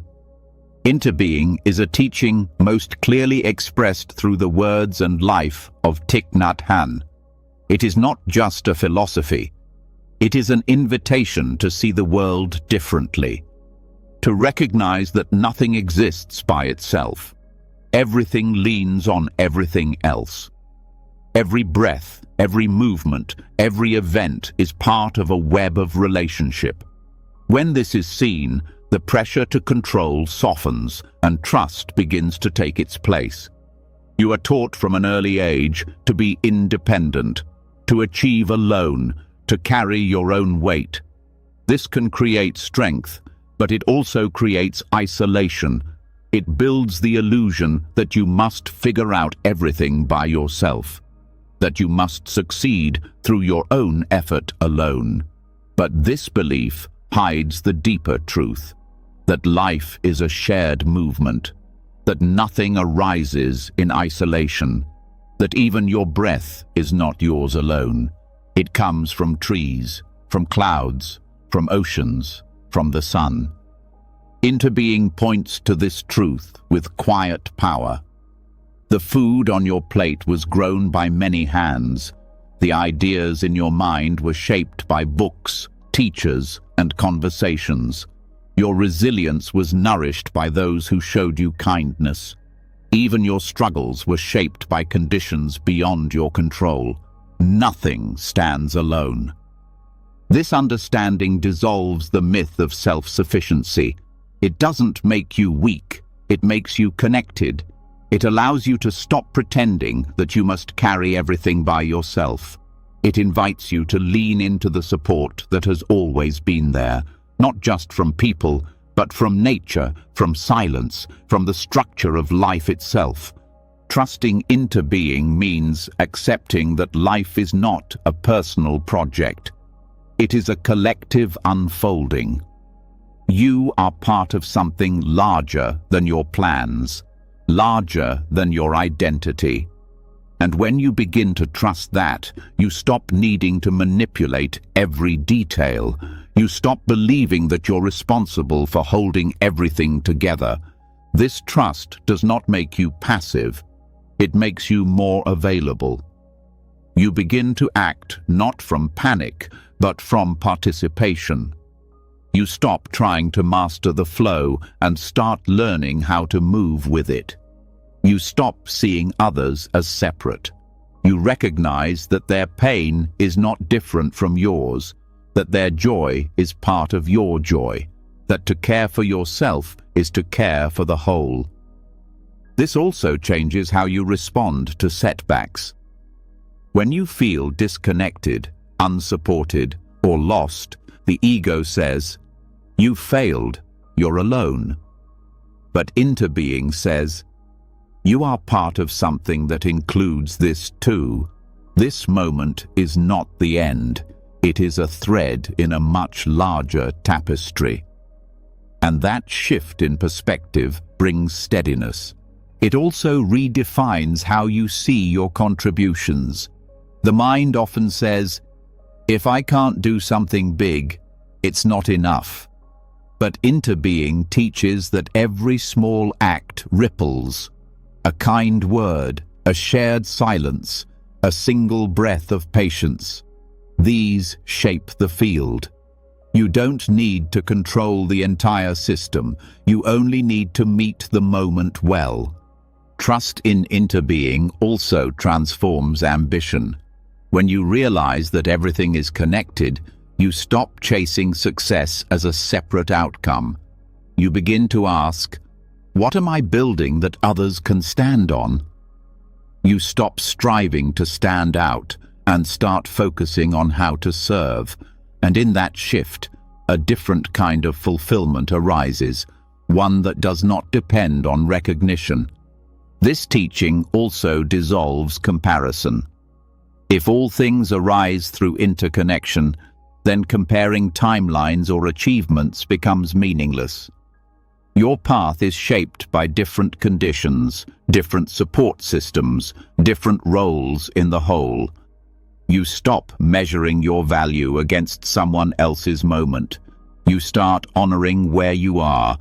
Interbeing is a teaching most clearly expressed through the words and life of Thich Nhat Hanh. It is not just a philosophy. It is an invitation to see the world differently, to recognize that nothing exists by itself. Everything leans on everything else. Every breath, every movement, every event is part of a web of relationship. When this is seen, the pressure to control softens and trust begins to take its place. You are taught from an early age to be independent, to achieve alone, to carry your own weight. This can create strength, but it also creates isolation. It builds the illusion that you must figure out everything by yourself, that you must succeed through your own effort alone. But this belief hides the deeper truth, that life is a shared movement, that nothing arises in isolation, that even your breath is not yours alone. It comes from trees, from clouds, from oceans, from the sun. Interbeing points to this truth with quiet power. The food on your plate was grown by many hands. The ideas in your mind were shaped by books, teachers, and conversations. Your resilience was nourished by those who showed you kindness. Even your struggles were shaped by conditions beyond your control. Nothing stands alone. This understanding dissolves the myth of self-sufficiency. It doesn't make you weak, it makes you connected. It allows you to stop pretending that you must carry everything by yourself. It invites you to lean into the support that has always been there, not just from people, but from nature, from silence, from the structure of life itself. Trusting into being means accepting that life is not a personal project. It is a collective unfolding. You are part of something larger than your plans, larger than your identity. And when you begin to trust that, you stop needing to manipulate every detail. You stop believing that you're responsible for holding everything together. This trust does not make you passive. It makes you more available. You begin to act not from panic, but from participation. You stop trying to master the flow and start learning how to move with it. You stop seeing others as separate. You recognize that their pain is not different from yours, that their joy is part of your joy, that to care for yourself is to care for the whole. This also changes how you respond to setbacks. When you feel disconnected, unsupported, or lost, the ego says, "You failed, you're alone." But into being says, "You are part of something that includes this too. This moment is not the end. It is a thread in a much larger tapestry." And that shift in perspective brings steadiness. It also redefines how you see your contributions. The mind often says, "If I can't do something big, it's not enough." But into being teaches that every small act ripples. A kind word, a shared silence, a single breath of patience. These shape the field. You don't need to control the entire system. You only need to meet the moment well. Trust in interbeing also transforms ambition. When you realize that everything is connected, you stop chasing success as a separate outcome. You begin to ask, what am I building that others can stand on? You stop striving to stand out and start focusing on how to serve. And in that shift, a different kind of fulfillment arises, one that does not depend on recognition. This teaching also dissolves comparison. If all things arise through interconnection, then comparing timelines or achievements becomes meaningless. Your path is shaped by different conditions, different support systems, different roles in the whole. You stop measuring your value against someone else's moment. You start honoring where you are,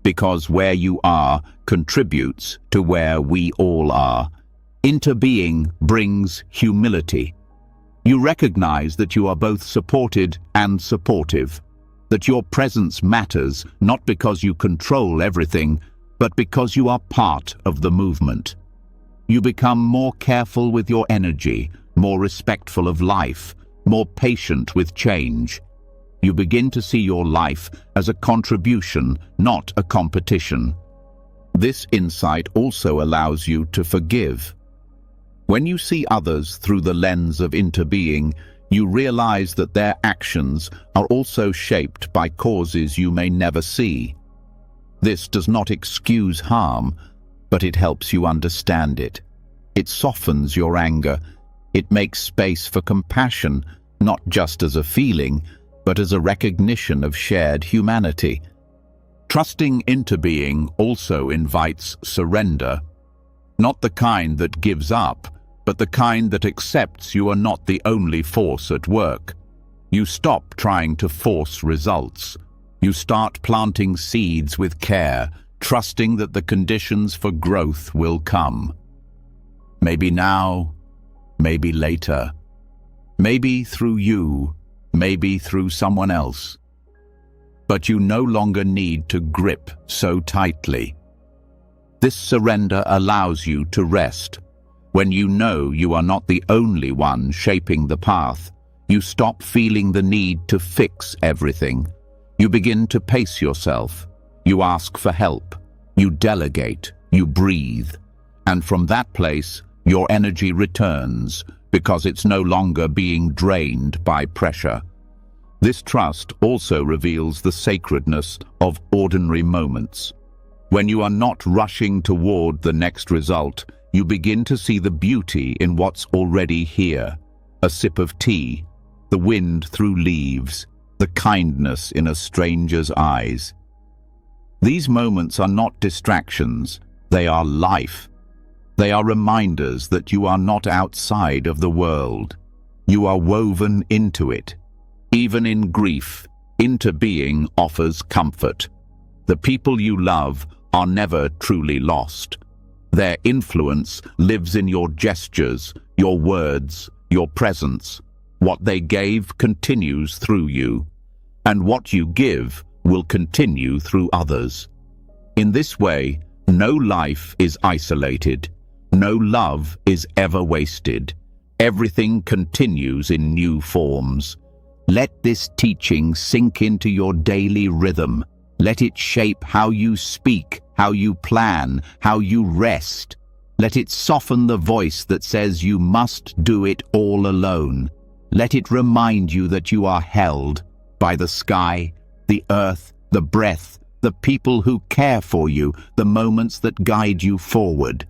because where you are contributes to where we all are. Interbeing brings humility. You recognize that you are both supported and supportive, that your presence matters not because you control everything, but because you are part of the movement. You become more careful with your energy, more respectful of life, more patient with change. You begin to see your life as a contribution, not a competition. This insight also allows you to forgive. When you see others through the lens of interbeing, you realize that their actions are also shaped by causes you may never see. This does not excuse harm, but it helps you understand it. It softens your anger. It makes space for compassion, not just as a feeling, but as a recognition of shared humanity. Trusting interbeing also invites surrender, not the kind that gives up, but the kind that accepts you are not the only force at work. You stop trying to force results. You start planting seeds with care, trusting that the conditions for growth will come. Maybe now, maybe later. Maybe through you, maybe through someone else. But you no longer need to grip so tightly. This surrender allows you to rest. When you know you are not the only one shaping the path, you stop feeling the need to fix everything. You begin to pace yourself. You ask for help. You delegate. You breathe. And from that place, your energy returns because it's no longer being drained by pressure. This trust also reveals the sacredness of ordinary moments. When you are not rushing toward the next result, you begin to see the beauty in what's already here. A sip of tea, the wind through leaves, the kindness in a stranger's eyes. These moments are not distractions, they are life. They are reminders that you are not outside of the world. You are woven into it. Even in grief, interbeing offers comfort. The people you love are never truly lost. Their influence lives in your gestures, your words, your presence. What they gave continues through you, and what you give will continue through others. In this way, no life is isolated. No love is ever wasted. Everything continues in new forms. Let this teaching sink into your daily rhythm. Let it shape how you speak, how you plan, how you rest. Let it soften the voice that says you must do it all alone. Let it remind you that you are held by the sky, the earth, the breath, the people who care for you, the moments that guide you forward.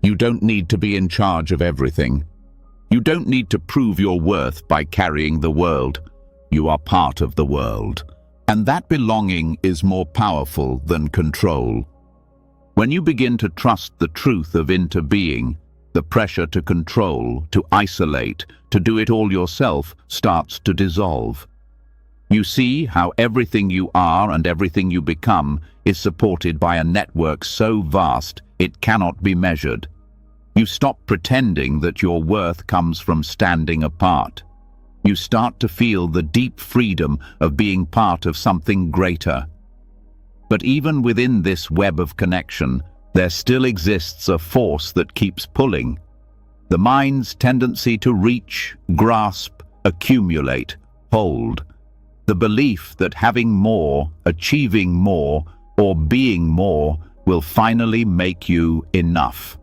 You don't need to be in charge of everything. You don't need to prove your worth by carrying the world. You are part of the world. And that belonging is more powerful than control. When you begin to trust the truth of interbeing, the pressure to control, to isolate, to do it all yourself starts to dissolve. You see how everything you are and everything you become is supported by a network so vast it cannot be measured. You stop pretending that your worth comes from standing apart. You start to feel the deep freedom of being part of something greater. But even within this web of connection, there still exists a force that keeps pulling. The mind's tendency to reach, grasp, accumulate, hold. The belief that having more, achieving more, or being more will finally make you enough.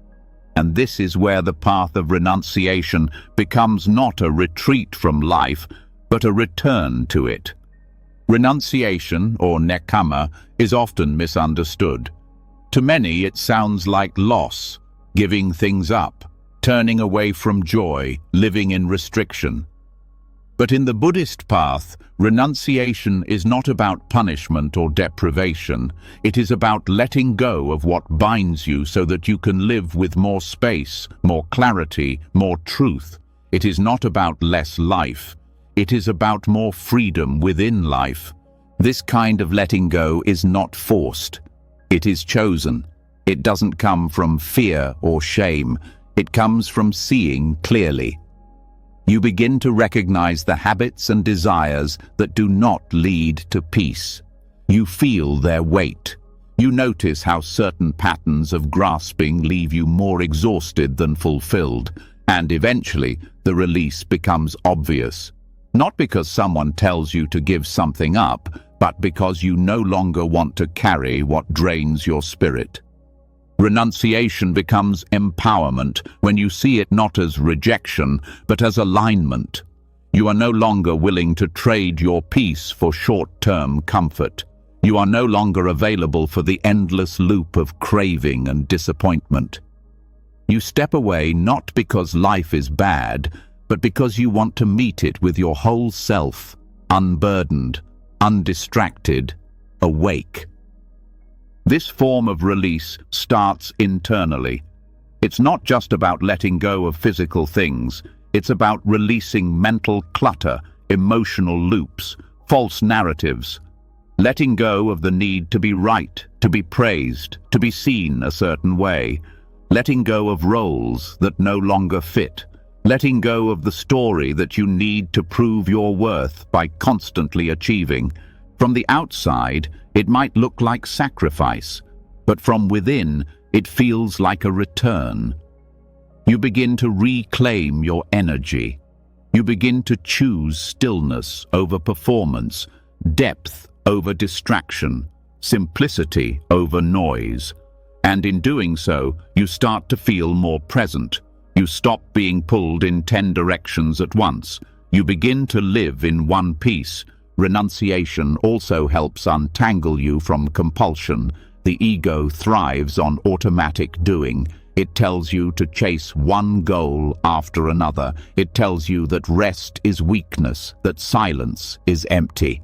And this is where the path of renunciation becomes not a retreat from life, but a return to it. Renunciation, or nekama, is often misunderstood. To many, it sounds like loss, giving things up, turning away from joy, living in restriction. But in the Buddhist path, renunciation is not about punishment or deprivation. It is about letting go of what binds you so that you can live with more space, more clarity, more truth. It is not about less life. It is about more freedom within life. This kind of letting go is not forced. It is chosen. It doesn't come from fear or shame. It comes from seeing clearly. You begin to recognize the habits and desires that do not lead to peace. You feel their weight. You notice how certain patterns of grasping leave you more exhausted than fulfilled, and eventually the release becomes obvious. Not because someone tells you to give something up, but because you no longer want to carry what drains your spirit. Renunciation becomes empowerment when you see it not as rejection, but as alignment. You are no longer willing to trade your peace for short-term comfort. You are no longer available for the endless loop of craving and disappointment. You step away not because life is bad, but because you want to meet it with your whole self, unburdened, undistracted, awake. This form of release starts internally. It's not just about letting go of physical things. It's about releasing mental clutter, emotional loops, false narratives. Letting go of the need to be right, to be praised, to be seen a certain way. Letting go of roles that no longer fit. Letting go of the story that you need to prove your worth by constantly achieving. From the outside, it might look like sacrifice, but from within, it feels like a return. You begin to reclaim your energy. You begin to choose stillness over performance, depth over distraction, simplicity over noise. And in doing so, you start to feel more present. You stop being pulled in 10 directions at once. You begin to live in one piece, Renunciation also helps untangle you from compulsion. The ego thrives on automatic doing. It tells you to chase one goal after another. It tells you that rest is weakness, that silence is empty.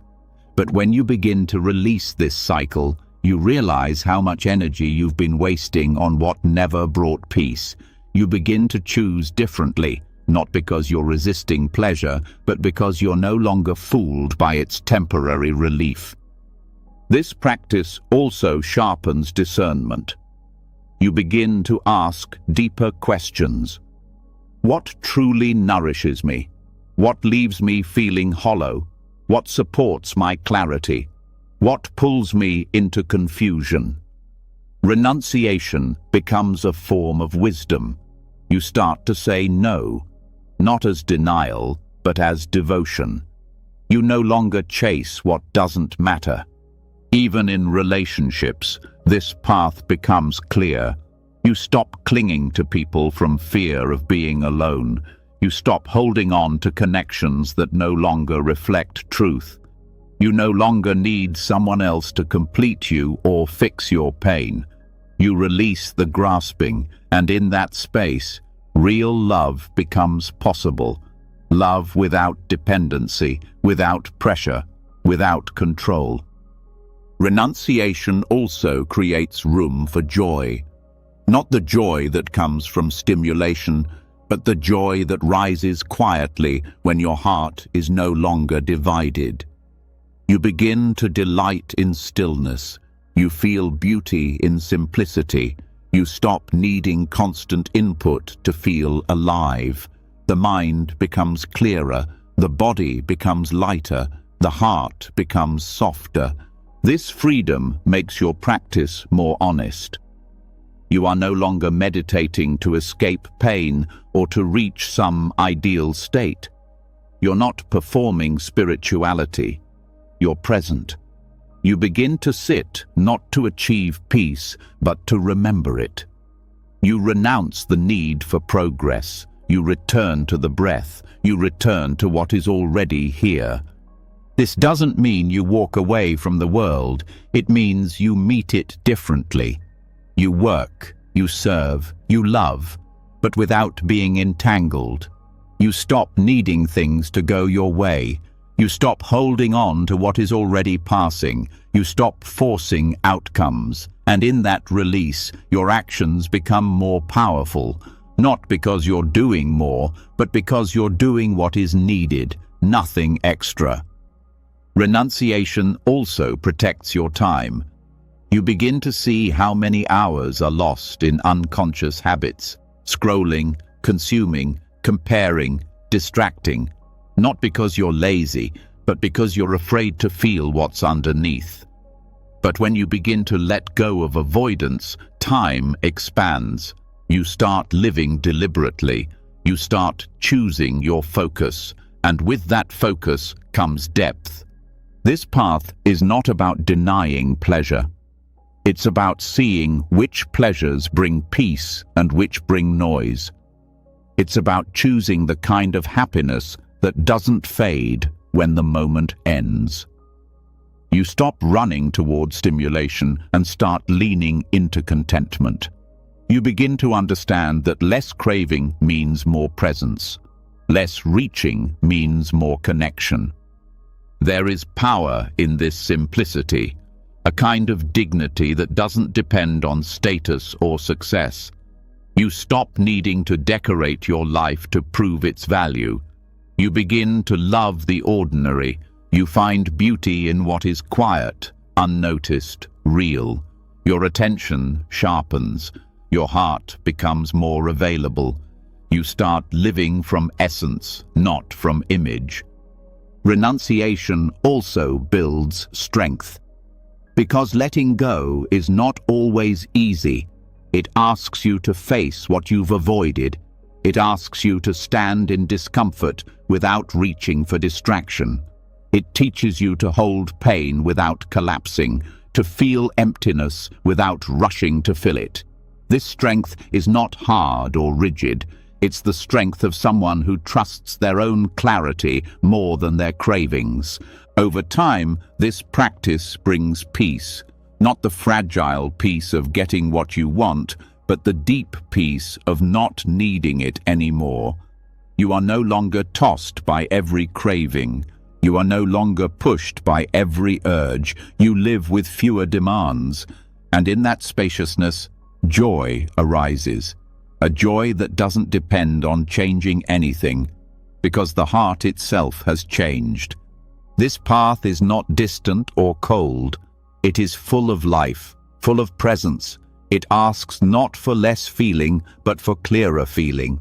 But when you begin to release this cycle, you realize how much energy you've been wasting on what never brought peace. You begin to choose differently, not because you're resisting pleasure, but because you're no longer fooled by its temporary relief. This practice also sharpens discernment. You begin to ask deeper questions. What truly nourishes me? What leaves me feeling hollow? What supports my clarity? What pulls me into confusion? Renunciation becomes a form of wisdom. You start to say no, not as denial, but as devotion. You no longer chase what doesn't matter. Even in relationships, this path becomes clear. You stop clinging to people from fear of being alone. You stop holding on to connections that no longer reflect truth. You no longer need someone else to complete you or fix your pain. You release the grasping, and in that space, real love becomes possible. Love without dependency, without pressure, without control. Renunciation also creates room for joy. Not the joy that comes from stimulation, but the joy that rises quietly when your heart is no longer divided. You begin to delight in stillness. You feel beauty in simplicity. You stop needing constant input to feel alive. The mind becomes clearer, the body becomes lighter, the heart becomes softer. This freedom makes your practice more honest. You are no longer meditating to escape pain or to reach some ideal state. You're not performing spirituality. You're present. You begin to sit not to achieve peace, but to remember it. You renounce the need for progress. You return to the breath. You return to what is already here. This doesn't mean you walk away from the world. It means you meet it differently. You work, you serve, you love, but without being entangled. You stop needing things to go your way. You stop holding on to what is already passing. You stop forcing outcomes. And in that release, your actions become more powerful, not because you're doing more, but because you're doing what is needed, nothing extra. Renunciation also protects your time. You begin to see how many hours are lost in unconscious habits, scrolling, consuming, comparing, distracting, not because you're lazy, but because you're afraid to feel what's underneath. But when you begin to let go of avoidance, time expands. You start living deliberately. You start choosing your focus, and with that focus comes depth. This path is not about denying pleasure. It's about seeing which pleasures bring peace and which bring noise. It's about choosing the kind of happiness that doesn't fade when the moment ends. You stop running toward stimulation and start leaning into contentment. You begin to understand that less craving means more presence. Less reaching means more connection. There is power in this simplicity, a kind of dignity that doesn't depend on status or success. You stop needing to decorate your life to prove its value. You begin to love the ordinary. You find beauty in what is quiet, unnoticed, real. Your attention sharpens. Your heart becomes more available. You start living from essence, not from image. Renunciation also builds strength. Because letting go is not always easy. It asks you to face what you've avoided. It asks you to stand in discomfort without reaching for distraction. It teaches you to hold pain without collapsing, to feel emptiness without rushing to fill it. This strength is not hard or rigid. It's the strength of someone who trusts their own clarity more than their cravings. Over time, this practice brings peace, not the fragile peace of getting what you want, but the deep peace of not needing it anymore. You are no longer tossed by every craving. You are no longer pushed by every urge. You live with fewer demands, and in that spaciousness, joy arises. A joy that doesn't depend on changing anything, because the heart itself has changed. This path is not distant or cold. It is full of life, full of presence. It asks not for less feeling, but for clearer feeling.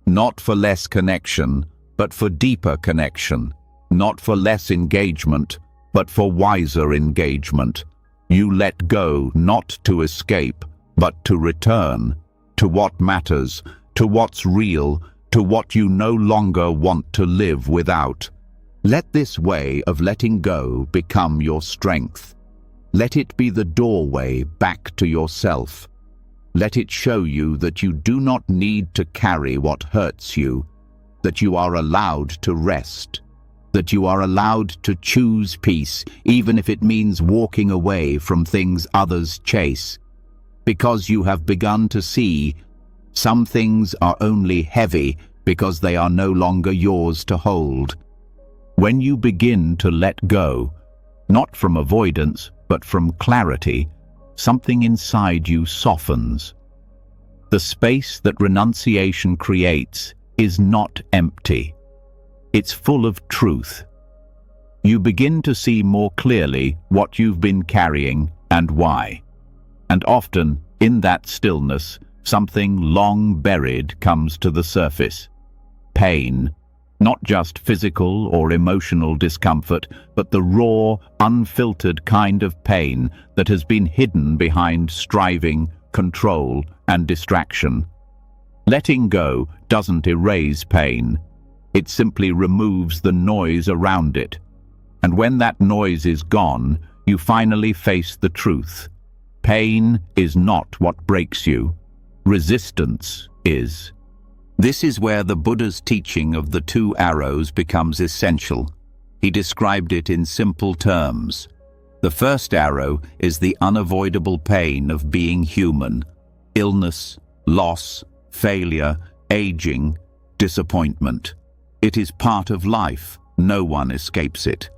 Not for less connection, but for deeper connection. Not for less engagement, but for wiser engagement. You let go not to escape, but to return to what matters, to what's real, to what you no longer want to live without. Let this way of letting go become your strength. Let it be the doorway back to yourself. Let it show you that you do not need to carry what hurts you, that you are allowed to rest, that you are allowed to choose peace, even if it means walking away from things others chase. Because you have begun to see some things are only heavy because they are no longer yours to hold. When you begin to let go, not from avoidance, but from clarity, something inside you softens. The space that renunciation creates is not empty. It's full of truth. You begin to see more clearly what you've been carrying and why. And often, in that stillness, something long buried comes to the surface. Pain. Not just physical or emotional discomfort, but the raw, unfiltered kind of pain that has been hidden behind striving, control, and distraction. Letting go doesn't erase pain. It simply removes the noise around it. And when that noise is gone, you finally face the truth. Pain is not what breaks you. Resistance is. This is where the Buddha's teaching of the two arrows becomes essential. He described it in simple terms. The first arrow is the unavoidable pain of being human. Illness, loss, failure, aging, disappointment. It is part of life. No one escapes it.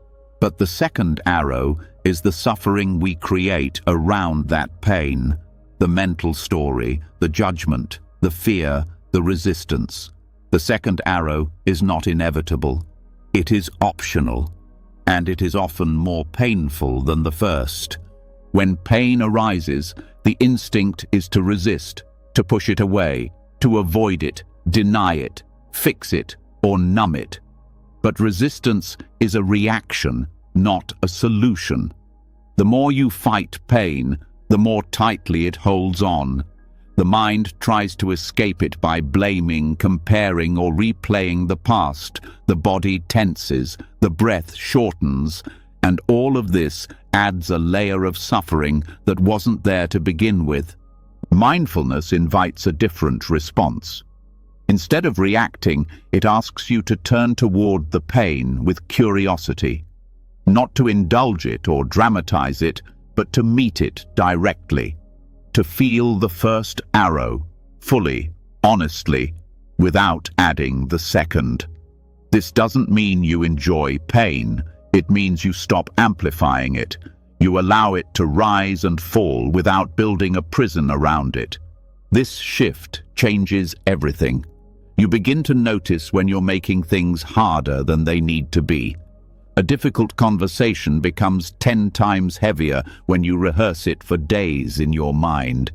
But the second arrow is the suffering we create around that pain. The mental story, the judgment, the fear, the resistance. The second arrow is not inevitable. It is optional, and it is often more painful than the first. When pain arises, the instinct is to resist, to push it away, to avoid it, deny it, fix it, or numb it. But resistance is a reaction, not a solution. The more you fight pain, the more tightly it holds on. The mind tries to escape it by blaming, comparing, or replaying the past. The body tenses, the breath shortens, and all of this adds a layer of suffering that wasn't there to begin with. Mindfulness invites a different response. Instead of reacting, it asks you to turn toward the pain with curiosity. Not to indulge it or dramatize it, but to meet it directly. To feel the first arrow, fully, honestly, without adding the second. This doesn't mean you enjoy pain. It means you stop amplifying it. You allow it to rise and fall without building a prison around it. This shift changes everything. You begin to notice when you're making things harder than they need to be. A difficult conversation becomes 10 times heavier when you rehearse it for days in your mind.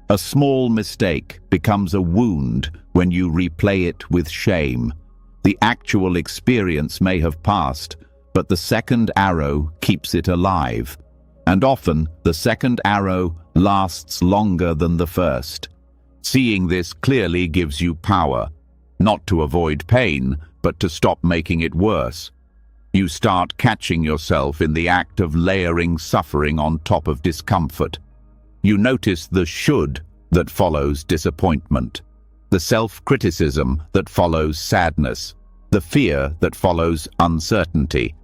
A small mistake becomes a wound when you replay it with shame. The actual experience may have passed, but the second arrow keeps it alive. And often, the second arrow lasts longer than the first. Seeing this clearly gives you power, not to avoid pain, but to stop making it worse. You start catching yourself in the act of layering suffering on top of discomfort. You notice the should that follows disappointment, the self-criticism that follows sadness, the fear that follows uncertainty.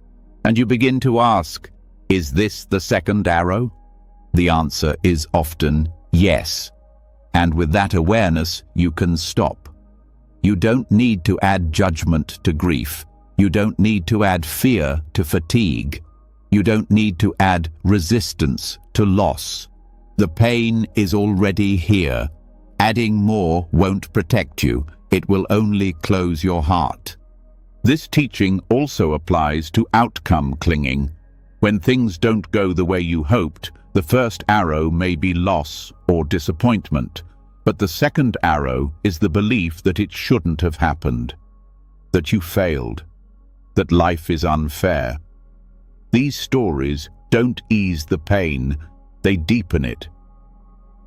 And you begin to ask, is this the second arrow? The answer is often yes. And with that awareness, you can stop. You don't need to add judgment to grief. You don't need to add fear to fatigue. You don't need to add resistance to loss. The pain is already here. Adding more won't protect you. It will only close your heart. This teaching also applies to outcome clinging. When things don't go the way you hoped, the first arrow may be loss or disappointment, but the second arrow is the belief that it shouldn't have happened, that you failed, that life is unfair. These stories don't ease the pain, they deepen it.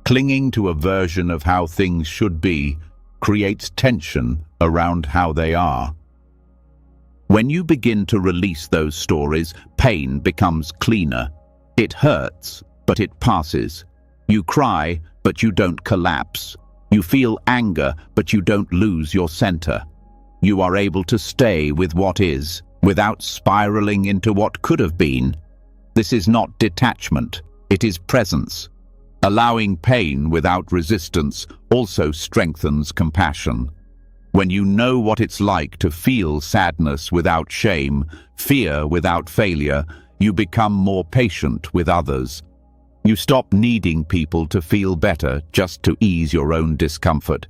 Clinging to a version of how things should be creates tension around how they are. When you begin to release those stories, pain becomes cleaner. It hurts, but it passes. You cry, but you don't collapse. You feel anger, but you don't lose your center. You are able to stay with what is, without spiraling into what could have been. This is not detachment, it is presence. Allowing pain without resistance also strengthens compassion. When you know what it's like to feel sadness without shame, fear without failure, you become more patient with others. You stop needing people to feel better just to ease your own discomfort.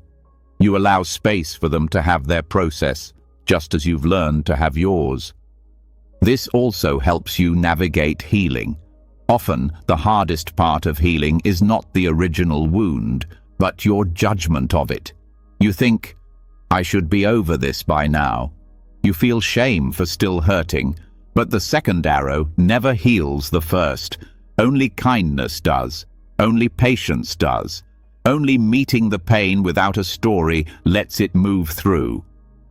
You allow space for them to have their process, just as you've learned to have yours. This also helps you navigate healing. Often, the hardest part of healing is not the original wound, but your judgment of it. You think, I should be over this by now. You feel shame for still hurting, but the second arrow never heals the first. Only kindness does. Only patience does. Only meeting the pain without a story lets it move through.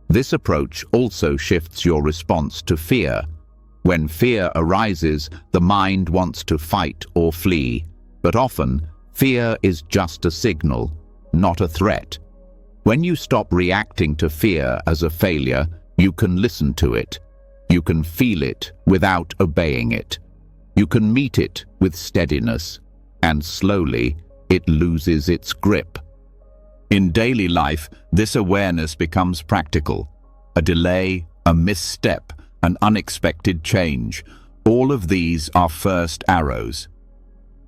This approach also shifts your response to fear. When fear arises, the mind wants to fight or flee, but often fear is just a signal, not a threat. When you stop reacting to fear as a failure, you can listen to it. You can feel it without obeying it. You can meet it with steadiness, and slowly it loses its grip. In daily life, this awareness becomes practical. A delay, a misstep, an unexpected change. All of these are first arrows.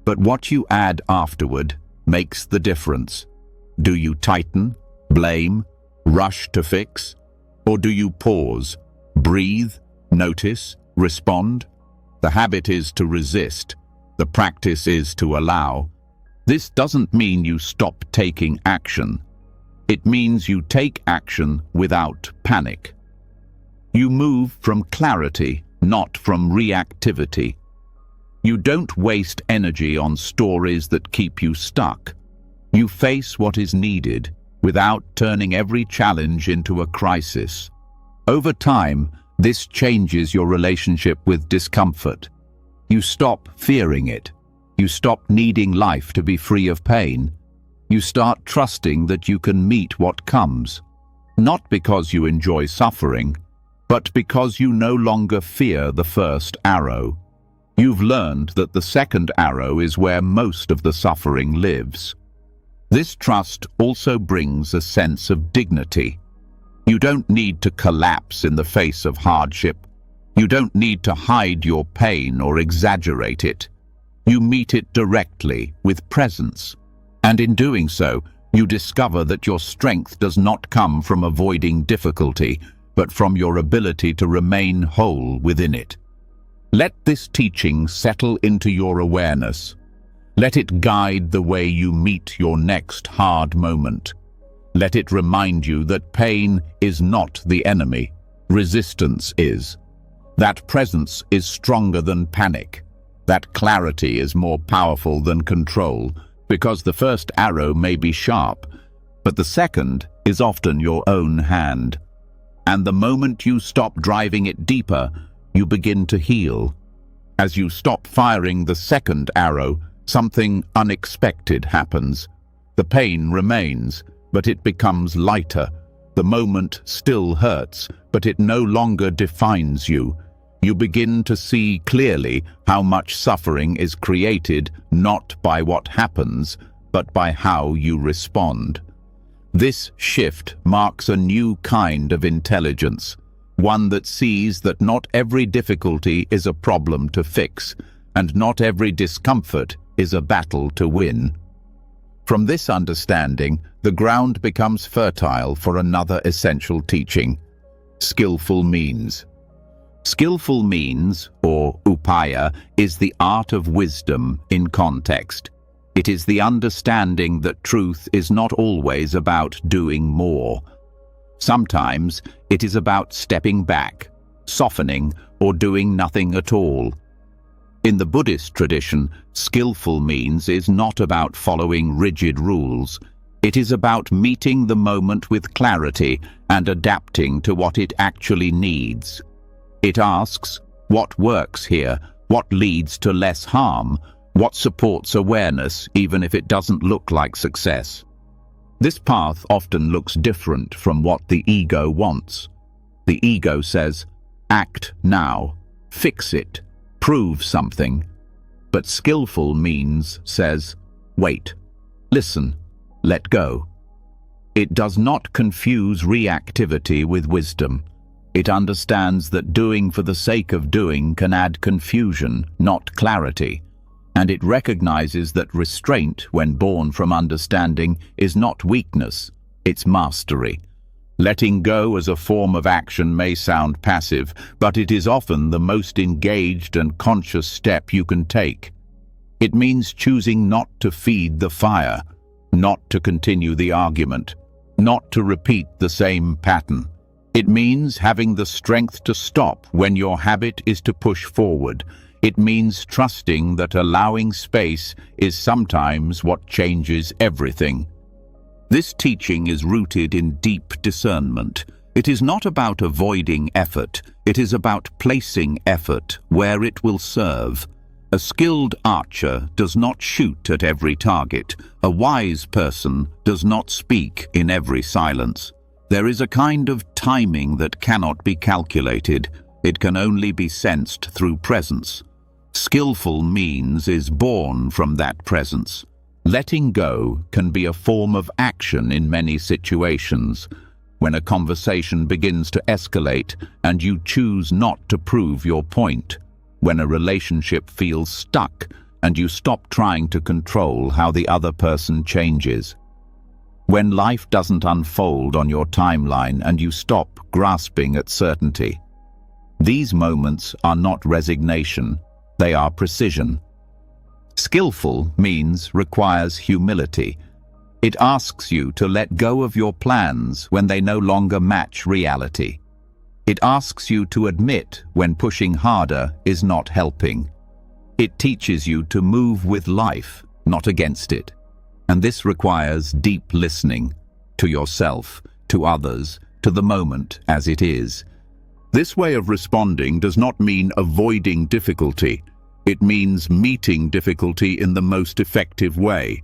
But what you add afterward makes the difference. Do you tighten, blame, rush to fix? Or do you pause, breathe, notice, respond? The habit is to resist. The practice is to allow. This doesn't mean you stop taking action. It means you take action without panic. You move from clarity, not from reactivity. You don't waste energy on stories that keep you stuck. You face what is needed without turning every challenge into a crisis. Over time, this changes your relationship with discomfort. You stop fearing it. You stop needing life to be free of pain. You start trusting that you can meet what comes, not because you enjoy suffering, but because you no longer fear the first arrow. You've learned that the second arrow is where most of the suffering lives. This trust also brings a sense of dignity. You don't need to collapse in the face of hardship. You don't need to hide your pain or exaggerate it. You meet it directly with presence. And in doing so, you discover that your strength does not come from avoiding difficulty, but from your ability to remain whole within it. Let this teaching settle into your awareness. Let it guide the way you meet your next hard moment. Let it remind you that pain is not the enemy, resistance is. That presence is stronger than panic. That clarity is more powerful than control, because the first arrow may be sharp, but the second is often your own hand. And the moment you stop driving it deeper, you begin to heal. As you stop firing the second arrow, something unexpected happens. The pain remains, but it becomes lighter. The moment still hurts, but it no longer defines you. You begin to see clearly how much suffering is created not by what happens, but by how you respond. This shift marks a new kind of intelligence, one that sees that not every difficulty is a problem to fix, and not every discomfort is a battle to win. From this understanding, the ground becomes fertile for another essential teaching: skillful means. Skillful means, or upaya, is the art of wisdom in context. It is the understanding that truth is not always about doing more. Sometimes it is about stepping back, softening, or doing nothing at all. In the Buddhist tradition, skillful means is not about following rigid rules. It is about meeting the moment with clarity and adapting to what it actually needs. It asks, what works here? What leads to less harm? What supports awareness, even if it doesn't look like success? This path often looks different from what the ego wants. The ego says, act now, fix it, prove something. But skillful means says, wait, listen, let go. It does not confuse reactivity with wisdom. It understands that doing for the sake of doing can add confusion, not clarity. And it recognizes that restraint, when born from understanding, is not weakness, it's mastery. Letting go as a form of action may sound passive, but it is often the most engaged and conscious step you can take. It means choosing not to feed the fire, not to continue the argument, not to repeat the same pattern. It means having the strength to stop when your habit is to push forward. It means trusting that allowing space is sometimes what changes everything. This teaching is rooted in deep discernment. It is not about avoiding effort. It is about placing effort where it will serve. A skilled archer does not shoot at every target. A wise person does not speak in every silence. There is a kind of timing that cannot be calculated. It can only be sensed through presence. Skillful means is born from that presence. Letting go can be a form of action in many situations. When a conversation begins to escalate and you choose not to prove your point. When a relationship feels stuck and you stop trying to control how the other person changes. When life doesn't unfold on your timeline and you stop grasping at certainty. These moments are not resignation, they are precision. Skillful means requires humility. It asks you to let go of your plans when they no longer match reality. It asks you to admit when pushing harder is not helping. It teaches you to move with life, not against it. And this requires deep listening to yourself, to others, to the moment as it is. This way of responding does not mean avoiding difficulty. It means meeting difficulty in the most effective way.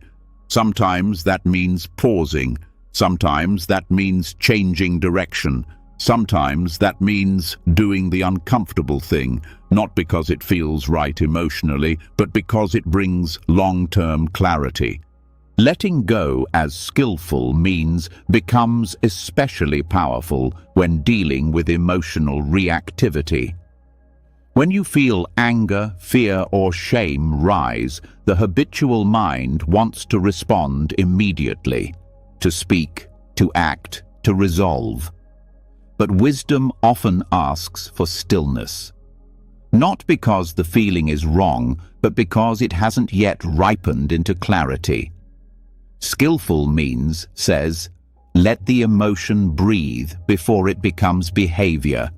Sometimes that means pausing. Sometimes that means changing direction. Sometimes that means doing the uncomfortable thing, not because it feels right emotionally, but because it brings long-term clarity. Letting go as skillful means becomes especially powerful when dealing with emotional reactivity. When you feel anger, fear, or shame rise, the habitual mind wants to respond immediately, to speak, to act, to resolve. But wisdom often asks for stillness. Not because the feeling is wrong, but because it hasn't yet ripened into clarity. Skillful means says, let the emotion breathe before it becomes behavior.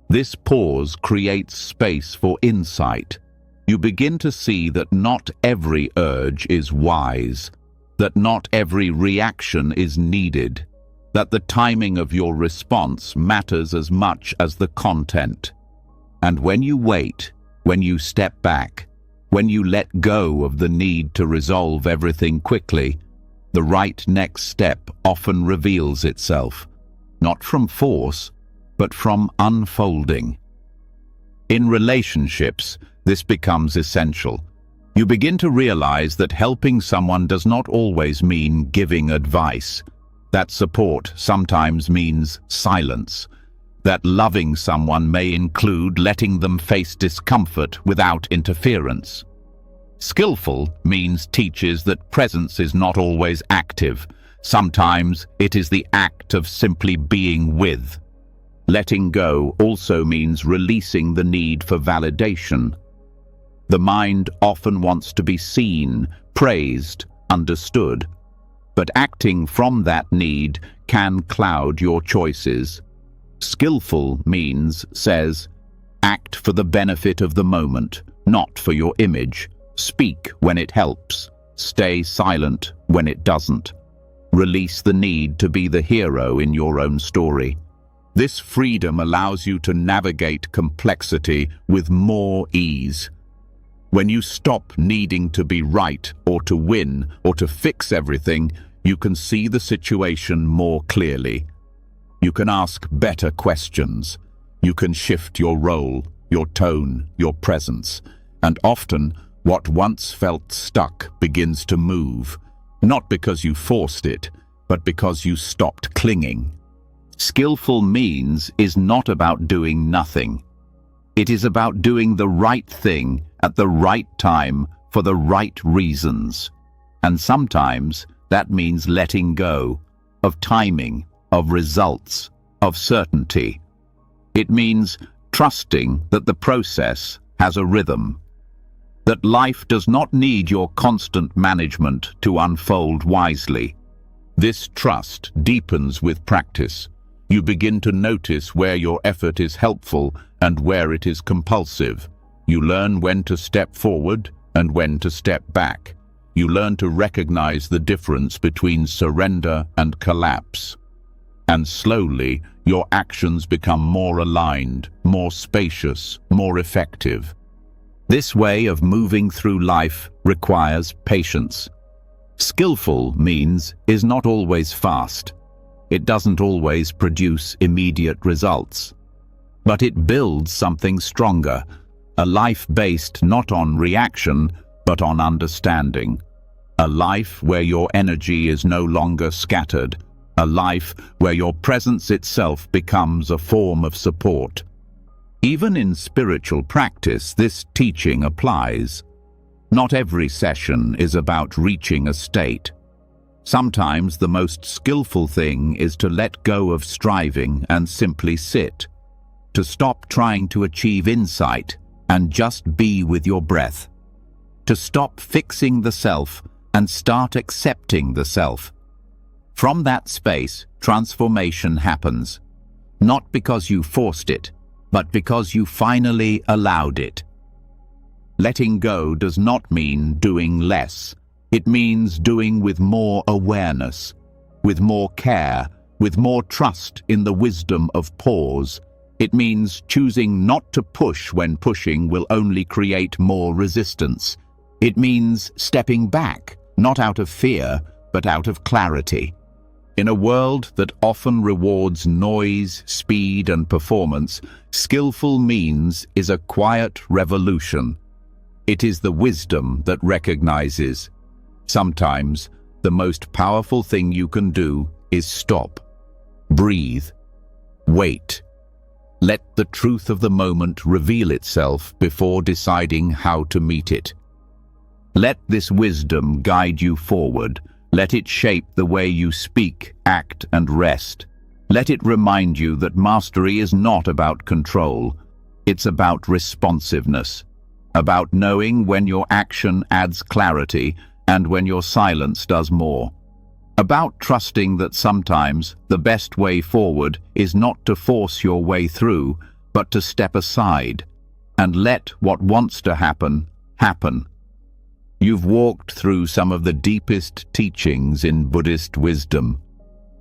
This pause creates space for insight. You begin to see that not every urge is wise, that not every reaction is needed, that the timing of your response matters as much as the content. And when you wait, when you step back, when you let go of the need to resolve everything quickly, the right next step often reveals itself, not from force, but from unfolding. In relationships, this becomes essential. You begin to realize that helping someone does not always mean giving advice. That support sometimes means silence. That loving someone may include letting them face discomfort without interference. Skillful means teaches that presence is not always active. Sometimes it is the act of simply being with. Letting go also means releasing the need for validation. The mind often wants to be seen, praised, understood. But acting from that need can cloud your choices. Skillful means says, act for the benefit of the moment, not for your image. Speak when it helps. Stay silent when it doesn't. Release the need to be the hero in your own story. This freedom allows you to navigate complexity with more ease. When you stop needing to be right or to win or to fix everything, you can see the situation more clearly. You can ask better questions. You can shift your role, your tone, your presence. And often, what once felt stuck begins to move. Not because you forced it, but because you stopped clinging. Skillful means is not about doing nothing. It is about doing the right thing at the right time for the right reasons. And sometimes that means letting go of timing, of results, of certainty. It means trusting that the process has a rhythm, that life does not need your constant management to unfold wisely. This trust deepens with practice. You begin to notice where your effort is helpful and where it is compulsive. You learn when to step forward and when to step back. You learn to recognize the difference between surrender and collapse. And slowly, your actions become more aligned, more spacious, more effective. This way of moving through life requires patience. Skillful means is not always fast. It doesn't always produce immediate results. But it builds something stronger, a life based not on reaction, but on understanding. A life where your energy is no longer scattered. A life where your presence itself becomes a form of support. Even in spiritual practice, this teaching applies. Not every session is about reaching a state. Sometimes the most skillful thing is to let go of striving and simply sit. To stop trying to achieve insight and just be with your breath. To stop fixing the self and start accepting the self. From that space, transformation happens. Not because you forced it, but because you finally allowed it. Letting go does not mean doing less. It means doing with more awareness, with more care, with more trust in the wisdom of pause. It means choosing not to push when pushing will only create more resistance. It means stepping back, not out of fear, but out of clarity. In a world that often rewards noise, speed, and performance, skillful means is a quiet revolution. It is the wisdom that recognizes. Sometimes, the most powerful thing you can do is stop, breathe, wait. Let the truth of the moment reveal itself before deciding how to meet it. Let this wisdom guide you forward. Let it shape the way you speak, act, and rest. Let it remind you that mastery is not about control. It's about responsiveness, about knowing when your action adds clarity and when your silence does more. About trusting that sometimes the best way forward is not to force your way through, but to step aside and let what wants to happen, happen. You've walked through some of the deepest teachings in Buddhist wisdom,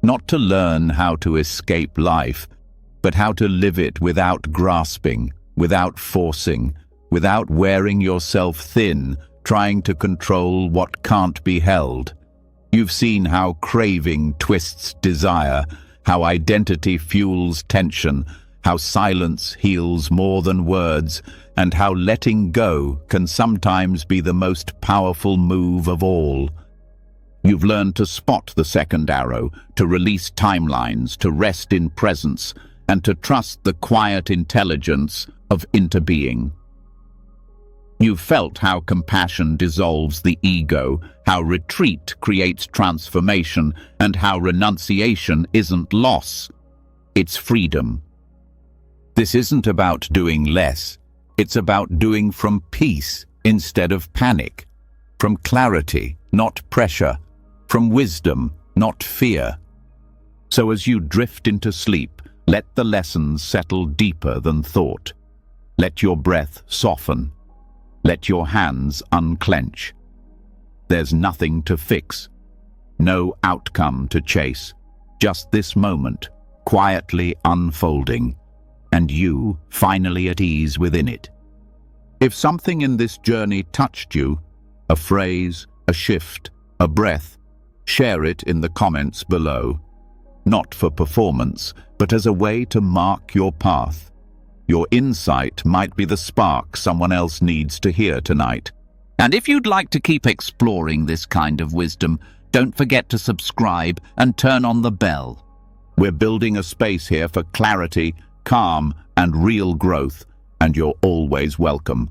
not to learn how to escape life, but how to live it without grasping, without forcing, without wearing yourself thin, trying to control what can't be held. You've seen how craving twists desire, how identity fuels tension, how silence heals more than words, and how letting go can sometimes be the most powerful move of all. You've learned to spot the second arrow, to release timelines, to rest in presence, and to trust the quiet intelligence of interbeing. You've felt how compassion dissolves the ego, how retreat creates transformation, and how renunciation isn't loss, it's freedom. This isn't about doing less, it's about doing from peace instead of panic, from clarity, not pressure, from wisdom, not fear. So as you drift into sleep, let the lessons settle deeper than thought. Let your breath soften. Let your hands unclench. There's nothing to fix, no outcome to chase, just this moment, quietly unfolding, and you finally at ease within it. If something in this journey touched you, a phrase, a shift, a breath, share it in the comments below, not for performance, but as a way to mark your path. Your insight might be the spark someone else needs to hear tonight. And if you'd like to keep exploring this kind of wisdom, don't forget to subscribe and turn on the bell. We're building a space here for clarity, calm, and real growth, and you're always welcome.